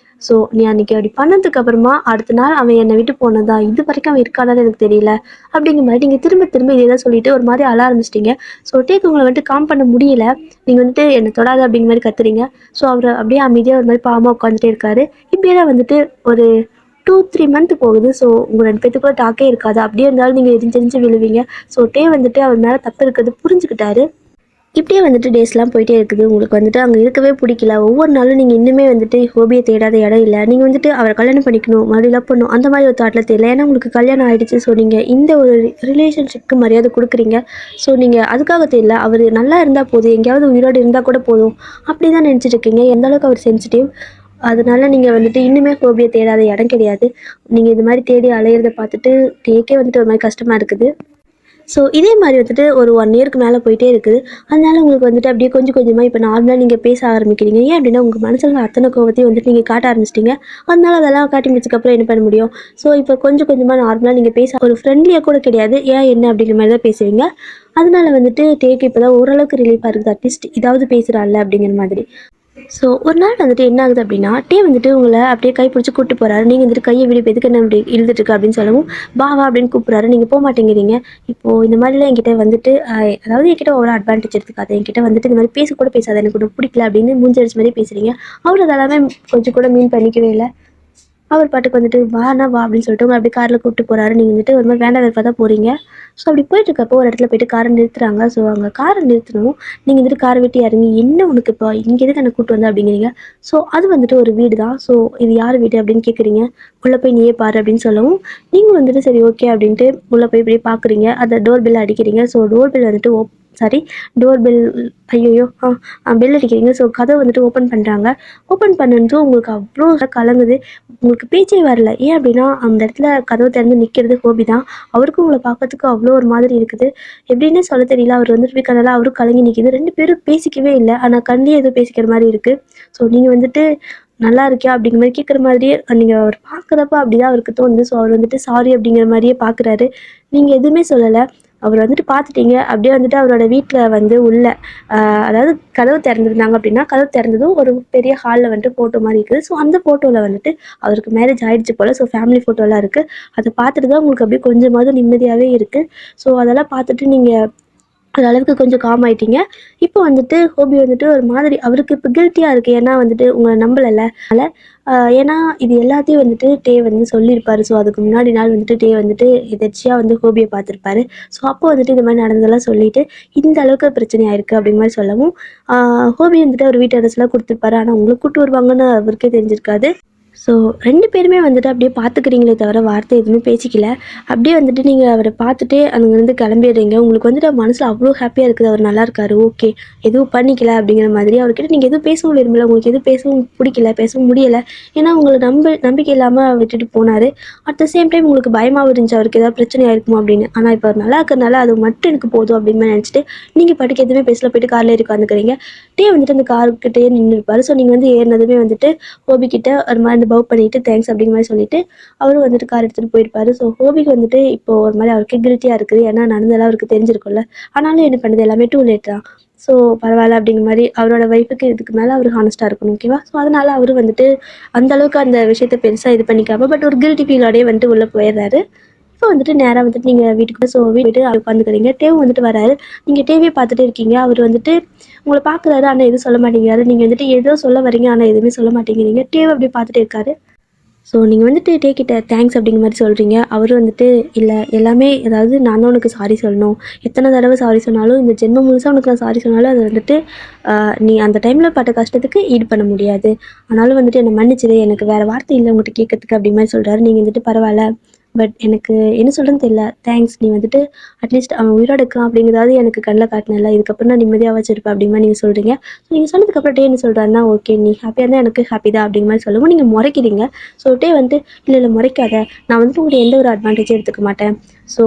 ஸோ நீ அன்றைக்கி அப்படி பண்ணதுக்கு அப்புறமா அடுத்த நாள் அவன் என்னை விட்டு போனதா, இது வரைக்கும் அவன் இருக்கானான்னு எனக்கு தெரியல அப்படிங்கிற மாதிரி நீங்கள் திரும்ப திரும்ப இதே தான் சொல்லிட்டு ஒரு மாதிரி அழ ஆரம்பிச்சிட்டிங்க. ஸோ டேக் உங்களை வந்துட்டு காம் பண்ண முடியல. நீங்கள் வந்துட்டு என்னை தொடாது அப்படிங்கிற மாதிரி கத்துறீங்க. ஸோ அவர் அப்படியே அமைதியாக ஒரு மாதிரி பாவமாக உட்காந்துட்டே இருக்காரு. இப்படியே தான் வந்துட்டு ஒரு 2-3 மந்த் போகுது. ஸோ உங்கள் 2 பேத்துக்குள்ள டாக்கே இருக்காது. அப்படியே இருந்தாலும் நீங்கள் எரிஞ்சு விழுவீங்க. ஸோ டே வந்துட்டு அவர் மேலே தப்பு இருக்கிறது புரிஞ்சுக்கிட்டாரு. இப்படியே வந்துட்டு டேஸ்லாம் போயிட்டே இருக்குது. உங்களுக்கு வந்துட்டு அங்கே இருக்கவே பிடிக்கல. ஒவ்வொரு நாளும் நீங்கள் இன்னுமே வந்துட்டு ஹோபியை தேடாத இடம் இல்லை. நீங்கள் வந்துட்டு அவரை கல்யாணம் பண்ணிக்கணும், மறுபடியும் லவ் பண்ணணும் அந்த மாதிரி ஒரு தாட்டில் தெரியல. ஏன்னா உங்களுக்கு கல்யாணம் ஆகிடுச்சு. ஸோ நீங்கள் இந்த ஒரு ரிலேஷன்ஷிப்க்கு மரியாதை கொடுக்குறீங்க. ஸோ நீங்கள் அதுக்காக தெரியல, அவர் நல்லா இருந்தால் போதும், எங்கேயாவது உயிரோடு இருந்தால் கூட போதும் அப்படி தான் நினச்சிட்டு இருக்கீங்க. எந்த அளவுக்கு அவர் சென்சிட்டிவ். அதனால நீங்கள் வந்துட்டு இன்னுமே ஹோபியை தேடாத இடம் கிடையாது. நீங்கள் இது மாதிரி தேடி அலையிறத பார்த்துட்டு டேக்கே வந்துட்டு ஒரு மாதிரி கஷ்டமாக இருக்குது. ஸோ இதே மாதிரி வந்துட்டு ஒரு 1 இயருக்கு மேலே போயிட்டே இருக்குது. அதனால உங்களுக்கு வந்துட்டு அப்படியே கொஞ்சம் கொஞ்சமாக இப்போ நார்மலாக நீங்கள் பேச ஆரம்பிக்கிறீங்க. ஏன் அப்படின்னா உங்கள் மனசில் அத்தனை கோவத்தையும் வந்துட்டு நீங்கள் காட்ட ஆரம்பிச்சிட்டிங்க. அதனால அதெல்லாம் காட்டி முடிச்சதுக்கப்புறம் என்ன பண்ண முடியும்? ஸோ இப்போ கொஞ்சம் கொஞ்சமாக நார்மலாக நீங்கள் பேச ஒரு ஃப்ரெண்ட்லியாக கூட கிடையாது. ஏன் என்ன அப்படிங்கிற மாதிரி தான் பேசுவீங்க. அதனால வந்துட்டு டேக் இப்போ தான் ஓரளவுக்கு ரிலீஃபாக இருக்குது. அட்லீஸ்ட் இதாவது பேசுகிறாள்ல அப்படிங்கிற மாதிரி. ஸோ ஒரு நாள் வந்துட்டு என்ன ஆகுது அப்படின்னா, டே வந்துட்டு உங்களை அப்படியே கை பிடிச்சி கூப்பிட்டு போகிறாரு. நீங்கள் வந்துட்டு கையை விடு, இப்போ எதுக்கு என்ன இப்படி இழுத்துட்டுருக்க அப்படின்னு சொல்லவும், வா வா அப்படின்னு கூப்பிட்றாரு. நீங்கள் போக மாட்டேங்கிறீங்க. இப்போது இந்த மாதிரிலாம் என்கிட்ட வந்துட்டு அதாவது என்கிட்ட ஓவராக அட்வான்டேஜ் எடுத்துக்காது. என்கிட்ட வந்துட்டு இந்த மாதிரி பேசக்கூட பேசாது, எனக்கு ஒன்று பிடிக்கல அப்படின்னு மூஞ்சடிச்ச மாதிரி பேசுகிறீங்க. அவர் அதெல்லாமே கொஞ்சம் கூட மீன் பண்ணிக்கவே இல்லை. அவர் பாட்டுக்கு வந்துட்டு வாண்ணா வா அப்படின்னு சொல்லிட்டு உங்களை அப்படியே காரில் கூப்பிட்டு போகிறாரு. நீங்கள் வந்துட்டு ஒரு மாதிரி வேண்டாம் வெறுப்பாக தான் போகிறீங்க. ஸோ அப்படி போயிட்டுருக்கப்போ ஒரு இடத்துல போயிட்டு காரை நிறுத்துறாங்க. ஸோ அங்கே காரை நிறுத்தணும். நீங்கள் வந்துட்டு காரை விட்டு இறங்கி என்ன உனக்கு இப்போ இங்கே எதுக்கு என்னை கூப்பிட்டு வந்த அப்படிங்கிறீங்க. ஸோ அது வந்துட்டு ஒரு வீடு தான். ஸோ இது யார் வீடு அப்படின்னு கேட்குறீங்க. உள்ளே போய் நீயே பாரு அப்படின்னு சொல்லவும், நீங்கள் வந்துட்டு சரி ஓகே அப்படின்ட்டு உள்ளே போய் இப்படியே பார்க்குறீங்க. அந்த டோர் பெல் அடிக்கிறீங்க. ஸோ டோர் பெல் வந்துட்டு சாரி டோர் பெல் ஐயோ பெல் அடிக்கிறீங்க. ஸோ கதை வந்துட்டு ஓப்பன் பண்ணுறாங்க. ஓப்பன் பண்ணதும் உங்களுக்கு அவ்வளோ கலங்குது. உங்களுக்கு பேச்சே வரல. ஏன் அப்படின்னா அந்த இடத்துல கதவு திறந்து நிற்கிறது ஹோபி தான். அவருக்கும் உங்களை பார்க்கறதுக்கு அவ்வளோ ஒரு மாதிரி இருக்குது. எப்படின்னு சொல்ல தெரியல. அவர் வந்துட்டு போய் கனலா அவரும் கலங்கி நிற்கிது. 2 பேரும் பேசிக்கவே இல்லை. ஆனால் கண்ணியே ஏதோ பேசிக்கிற மாதிரி இருக்குது. ஸோ நீங்கள் வந்துட்டு நல்லா இருக்கியா அப்படிங்கிற மாதிரி கேட்குற மாதிரியே நீங்கள் அவர் பார்க்குறப்ப அப்படி தான் அவருக்கு தோணுது. ஸோ அவர் வந்துட்டு சாரி அப்படிங்கிற மாதிரியே பார்க்குறாரு. நீங்கள் எதுவுமே சொல்லலை. அவர் வந்துட்டு பார்த்துட்டீங்க. அப்படியே வந்துட்டு அவரோட வீட்டில் வந்து உள்ள அதாவது கதவு திறந்துருந்தாங்க அப்படின்னா, கதவு திறந்ததும் ஒரு பெரிய ஹாலில் வந்துட்டு ஃபோட்டோ மாதிரி இருக்குது. ஸோ அந்த ஃபோட்டோவில் வந்துட்டு அவருக்கு மேரேஜ் ஆகிடுச்சு போல். ஸோ ஃபேமிலி ஃபோட்டோலாம் இருக்குது. அதை பார்த்துட்டு தான் உங்களுக்கு அப்படியே கொஞ்சமாவது நிம்மதியாகவே இருக்குது. ஸோ அதெல்லாம் பார்த்துட்டு நீங்கள் ஓரளவுக்கு கொஞ்சம் காம் ஆயிட்டீங்க. இப்போ வந்துட்டு ஹோபி வந்துட்டு ஒரு மாதிரி அவருக்கு இப்போ கில்ட்டியாக இருக்குது. ஏன்னா வந்துட்டு உங்களை நம்பலைல்ல. அதனால் ஏன்னா இது எல்லாத்தையும் வந்துட்டு டே வந்து சொல்லியிருப்பாரு. ஸோ அதுக்கு முன்னாடி நாள் வந்துட்டு டே வந்துட்டு எதர்ச்சியாக வந்து ஹோபியை பார்த்துருப்பாரு. ஸோ அப்போ வந்துட்டு இந்த மாதிரி நடந்ததெல்லாம் சொல்லிவிட்டு இந்த அளவுக்கு பிரச்சனை ஆயிருக்கு அப்படிங்கிற மாதிரி சொல்லவும், ஹோபி வந்துட்டு அவர் வீட்டு அட்ரஸ்லாம் கொடுத்துருப்பாரு. ஆனால் உங்களை கூப்பிட்டு வருவாங்கன்னு அவருக்கே தெரிஞ்சிருக்காது. ஸோ 2 பேருமே வந்துட்டு அப்படியே பார்த்துக்கிறீங்களே தவிர வார்த்தை எதுவுமே பேசிக்கல. அப்படியே வந்துட்டு நீங்கள் அவரை பார்த்துட்டே அங்கேருந்து கிளம்பிடுறீங்க. உங்களுக்கு வந்துட்டு மனசில் அவ்வளோ ஹாப்பியாக இருக்குது. அவர் நல்லா இருக்காரு, ஓகே எதுவும் பண்ணிக்கல அப்படிங்கிற மாதிரி. அவர்கிட்ட நீங்கள் எதுவும் பேசவும் விரும்பல. உங்களுக்கு எதுவும் பேசவும் பிடிக்கல, பேசவும் முடியலை. ஏன்னா உங்களை நம்பிக்கை இல்லாமல் விட்டுட்டு போனார். அட் த சேம் டைம் உங்களுக்கு பயமாகவும் இருந்துச்சு அவருக்கு ஏதாவது பிரச்சனை ஆயிருக்குமா அப்படின்னு. ஆனால் இப்போ அவர் நல்லா இருக்கிறனால அது மட்டும் எனக்கு போதும் அப்படின்னு நினச்சிட்டு நீங்கள் பாட்டுக்கு எதுவுமே பேசல, போயிட்டு காரில் ஏறி உட்காந்துக்கிறீங்க. டே வந்துட்டு அந்த கார்கிட்டயே நின்றுருப்பாரு. ஸோ நீங்கள் வந்து ஏறினதுமே வந்துட்டு ஹோபி கிட்ட ஒரு மாதிரி அந்த பவ் பண்ணிட்டு தேங்க்ஸ் அப்படிங்கிற மாதிரி சொல்லிட்டு அவரும் வந்துட்டு கார் எடுத்துகிட்டு போயிருப்பாரு. ஸோ ஹோபிக்கு வந்துட்டு இப்போ ஒரு மாதிரி அவருக்கு கில்ட்டியாக இருக்குது. ஏன்னா நடந்ததெல்லாம் அவருக்கு தெரிஞ்சிருக்கும்ல. ஆனாலும் என்ன பண்ணுது, எல்லாமே டூ லேட் தான். ஸோ பரவாயில்ல அப்படிங்கிற மாதிரி அவரோட ஒய்ஃபுக்கு இதுக்கு மேலே அவர் ஹானஸ்ட்டாக இருக்கணும், ஓகேவா? ஸோ அதனால அவரு வந்துட்டு அந்த அளவுக்கு அந்த விஷயத்த பெருசாக இது பண்ணிக்காம பட் ஒரு கில்ட்டி ஃபீலோடயே வந்துட்டு உள்ளே போயிடுறாரு. இப்போ வந்துட்டு நேராக வந்துட்டு நீங்கள் வீட்டுக்கு ஸோ வீட்டு உட்காந்துக்கிறீங்க. டேவ் வந்துட்டு வராரு. நீங்கள் டேவே பார்த்துட்டு இருக்கீங்க. அவர் வந்துட்டு உங்களை பார்க்குறாரு, ஆனால் எதுவும் சொல்ல மாட்டேங்கிறாரு. நீங்கள் வந்துட்டு ஏதோ சொல்ல வரீங்க, ஆனால் எதுவுமே சொல்ல மாட்டேங்கிறீங்க. டேவ் அப்படி பார்த்துட்டு இருக்காரு. ஸோ நீங்கள் வந்துட்டு டே கிட்ட தேங்க்ஸ் அப்படிங்கிற மாதிரி சொல்கிறீங்க. அவர் வந்துட்டு இல்லை எல்லாமே அதாவது நான் தான் உனக்கு சாரி சொல்லணும். எத்தனை தடவை சாரி சொன்னாலும் இந்த ஜென்மம் முழுசாக உனக்கு நான் சாரி சொன்னாலும் அது வந்துட்டு நீ அந்த டைமில் பட்ட கஷ்டத்துக்கு ஈடு பண்ண முடியாது. ஆனாலும் வந்துட்டு என்னை மன்னிச்சிடு, எனக்கு வேறு வார்த்தை இல்லை உங்கள்கிட்ட கேட்கறதுக்கு அப்படி மாதிரி சொல்கிறாரு. நீங்கள் வந்துட்டு பரவாயில்ல, பட் எனக்கு என்ன சொல்கிறேன்னு தெரியல, தேங்க்ஸ், நீ வந்துட்டு அட்லீஸ்ட் அவன் உயிரோடு இருக்கான் அப்படிங்கிறதாவது எனக்கு கண்ணில் காட்டினல, இதுக்கப்புறம் நான் நிம்மதியாக வச்சிருப்பேன் அப்படிங்கிற நீங்கள் சொல்கிறீங்க. ஸோ நீங்கள் சொன்னதுக்கப்புறம் டே என்ன சொல்கிறாருன்னா, ஓகே நீ ஹாப்பியாக இருந்தால் எனக்கு ஹாப்பி தான் அப்படிங்கிற மாதிரி சொல்லவும் நீங்கள் முறைக்கிறீங்க. ஸோ டே வந்துட்டு இல்லை முறைக்காத, நான் வந்துட்டு உங்களுடைய எந்த ஒரு அட்வான்டேஜும் எடுத்துக்க மாட்டேன். ஸோ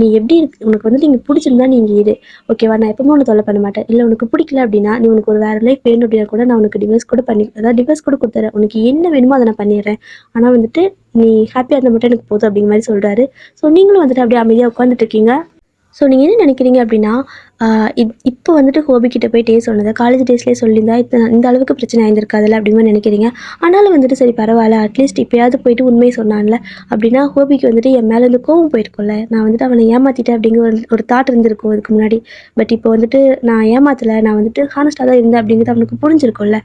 நீ எப்படி இருக்கு, உனக்கு வந்துட்டு நீங்கள் பிடிச்சிருந்தா நீங்கள் இரு, ஓகேவா? நான் எப்பவுமே உன்னை தொல்லை பண்ண மாட்டேன். இல்லை உனக்கு பிடிக்கல அப்படின்னா நீ உனக்கு ஒரு வேறு லைஃப் வேணும் அப்படின்னா கூட நான் உனக்கு டிவைஸ் கூட பண்ணி அதாவது டிவைஸ் கூட கொடுத்துறேன். உனக்கு என்ன வேணுமோ அதை நான் பண்ணிடுறேன். ஆனால் வந்துட்டு நீ ஹாப்பியாக இருந்தால் மட்டும் எனக்கு போதும் அப்படிங்கிற மாதிரி சொல்கிறாரு. ஸோ நீங்களும் வந்துட்டு அப்படியே அமைதியாக உட்காந்துட்டு இருக்கீங்க. ஸோ நீங்கள் என்ன நினைக்கிறீங்க அப்படின்னா, இப்போ வந்துட்டு ஹோபி கிட்ட போய் டே சொன்னதை காலேஜ் டேஸ்லேயே சொல்லியிருந்தா இந்த அளவுக்கு பிரச்சனை ஆயிருந்திருக்காதுல்ல அப்படிங்கிற மாதிரி நினைக்கிறீங்க. ஆனாலும் வந்துட்டு சரி பரவாயில்ல, அட்லீஸ்ட் இப்போயாவது போயிட்டு உண்மையை சொன்னான்ல அப்படின்னா ஹோபிக்கு வந்துட்டு என் மேலே இருந்து கோவம் போயிருக்கும்ல. நான் வந்துட்டு அவனை ஏமாற்றிட்டேன் அப்படிங்கிற ஒரு தாட் இருந்திருக்கும் அதுக்கு முன்னாடி. பட் இப்போ வந்துட்டு நான் ஏமாற்றலை, நான் வந்துட்டு ஹானஸ்ட்டாக தான் இருந்தேன் அப்படிங்கிறது அவனுக்கு புரிஞ்சிருக்கும்ல.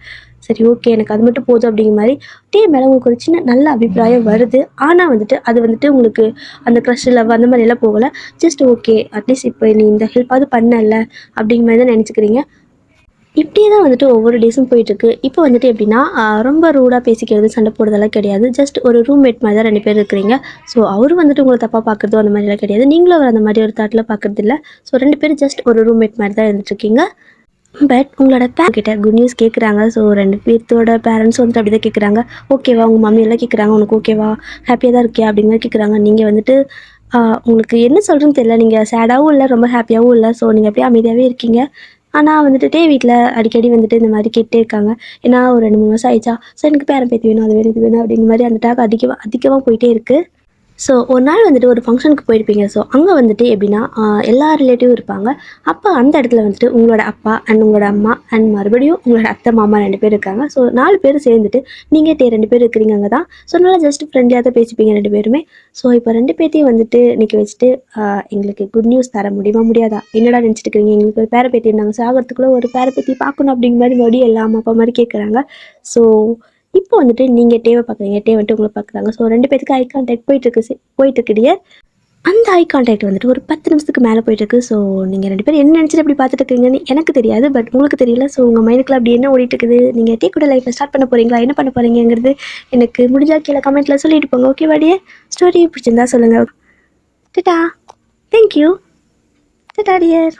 சரி ஓகே, எனக்கு அது மட்டும் போதும் அப்படிங்கிற மாதிரி டே மேலே உங்களுக்கு ஒரு சின்ன நல்ல அபிப்பிராயம் வருது. ஆனால் வந்துட்டு அது வந்துட்டு உங்களுக்கு அந்த க்ரஷ் லவ் அந்த மாதிரி எல்லாம் போகலை. ஜஸ்ட் ஓகே, அட்லீஸ்ட் இப்போ நீ இந்த ஹெல்ப்பாவது பண்ணல அப்படிங்கிற மாதிரி தான் நினச்சிக்கிறீங்க. இப்படியே தான் வந்துட்டு ஒவ்வொரு டேஸும் போயிட்டுருக்கு. இப்போ வந்துட்டு எப்படின்னா ரொம்ப ரூடாக பேசிக்கிறது, சண்டை போடுறதெல்லாம் கிடையாது. ஜஸ்ட் ஒரு ரூம்மேட் மாதிரி தான் 2 பேர் இருக்கிறீங்க. ஸோ அவரும் வந்துட்டு உங்களை தப்பாக பார்க்குறதோ அந்த மாதிரிலாம் கிடையாது. நீங்களும் அவர் அந்த மாதிரி ஒரு தாட்டில் பார்க்குறது இல்லை. ஸோ 2 பேரும் ஜஸ்ட் ஒரு ரூம்மேட் மாதிரி தான் இருந்துட்டுருக்கீங்க. பட் உங்களோட கிட்ட குட் நியூஸ் கேட்குறாங்க. ஸோ 2 பேர்த்தோட பேரண்ட்ஸ் வந்துட்டு அப்படி தான் கேட்குறாங்க. ஓகேவா, உங்கள் மம்மி எல்லாம் கேட்குறாங்க, உனக்கு ஓகேவா, ஹாப்பியாக தான் இருக்கியா அப்படிங்கிற மாதிரி கேட்குறாங்க. நீங்கள் வந்துட்டு உங்களுக்கு என்ன சொல்கிறேன்னு தெரியல. நீங்கள் சேடாகவும் இல்லை, ரொம்ப ஹாப்பியாகவும் இல்லை. ஸோ நீங்கள் அப்படியே அமைதியாகவே இருக்கீங்க. ஆனால் வந்துட்டு வீட்டில் அடிக்கடி வந்துட்டு இந்த மாதிரி கேட்டே இருக்காங்க. ஏன்னா ஒரு 2-3 மாதம் ஆயிடுச்சா, ஸோ எனக்கு பேரன் பேத்தி வேணும், அது வேணும், இது வேணும் அப்படிங்கிற மாதிரி அந்த டாக் அதிகமாக போயிட்டே இருக்குது. ஸோ ஒரு நாள் வந்துட்டு ஒரு ஃபங்க்ஷனுக்கு போயிருப்பீங்க. ஸோ அங்கே வந்துட்டு எப்படின்னா எல்லா ரிலேட்டிவும் இருப்பாங்க. அப்போ அந்த இடத்துல வந்துட்டு உங்களோட அப்பா அண்ட் உங்களோட அம்மா அண்ட் மறுபடியும் உங்களோட அத்தை மாமா 2 பேர் இருக்காங்க. ஸோ 4 பேர் சேர்ந்துட்டு நீங்கள் 2 பேர் இருக்கிறீங்க அங்கே தான். ஸோ நல்லா ஜஸ்ட் ஃப்ரெண்ட்லியாக தான் பேசிப்பீங்க 2 பேருமே. ஸோ இப்போ 2 பேர்த்தையும் வந்துட்டு நிற்க வச்சுட்டு எங்களுக்கு குட் நியூஸ் தர முடியுமா முடியாதா, என்னடா நினச்சிட்டு இருக்கிறீங்க, எங்களுக்கு ஒரு பேரப்பேத்தி இருந்தாங்க, சாகிறதுக்குள்ளே ஒரு பேரப்பேத்தி பார்க்கணும் அப்படிங்கிற மாதிரி மறுபடியும் எல்லா அம்மா அப்பா மாதிரி கேட்குறாங்க. ஸோ இப்போ வந்துட்டு நீங்கள் டேவை பார்க்குறீங்க, டே வந்துட்டு உங்களை பார்க்குறாங்க. ஸோ 2 பேருக்கு ஐ கான்டாக்ட் போயிட்டுருக்கு டியர். அந்த ஐ கான்டாக்ட் வந்துட்டு ஒரு 10 நிமிஷத்துக்கு மேலே போயிட்டுருக்கு. ஸோ நீங்கள் 2 பேரும் என்ன நினச்சிட்டு அப்படி பார்த்துட்டு இருக்கீங்கன்னு எனக்கு தெரியாது, பட் உங்களுக்கு தெரியல. ஸோ உங்கள் மைண்டுக்குள்ள அப்படி என்ன ஓடிட்டு இருக்குது, நீங்கள் டே கூட லைஃப்பை ஸ்டார்ட் பண்ண போகிறீங்களா, என்ன பண்ண போகிறீங்கிறது எனக்கு முடிஞ்சா கீழே கமெண்ட்டில் சொல்லிட்டு போங்க, ஓகேவா டியர்? ஸ்டோரி பிடிச்சிருந்தா சொல்லுங்கள். Ta-ta, thank you, ta-ta dear.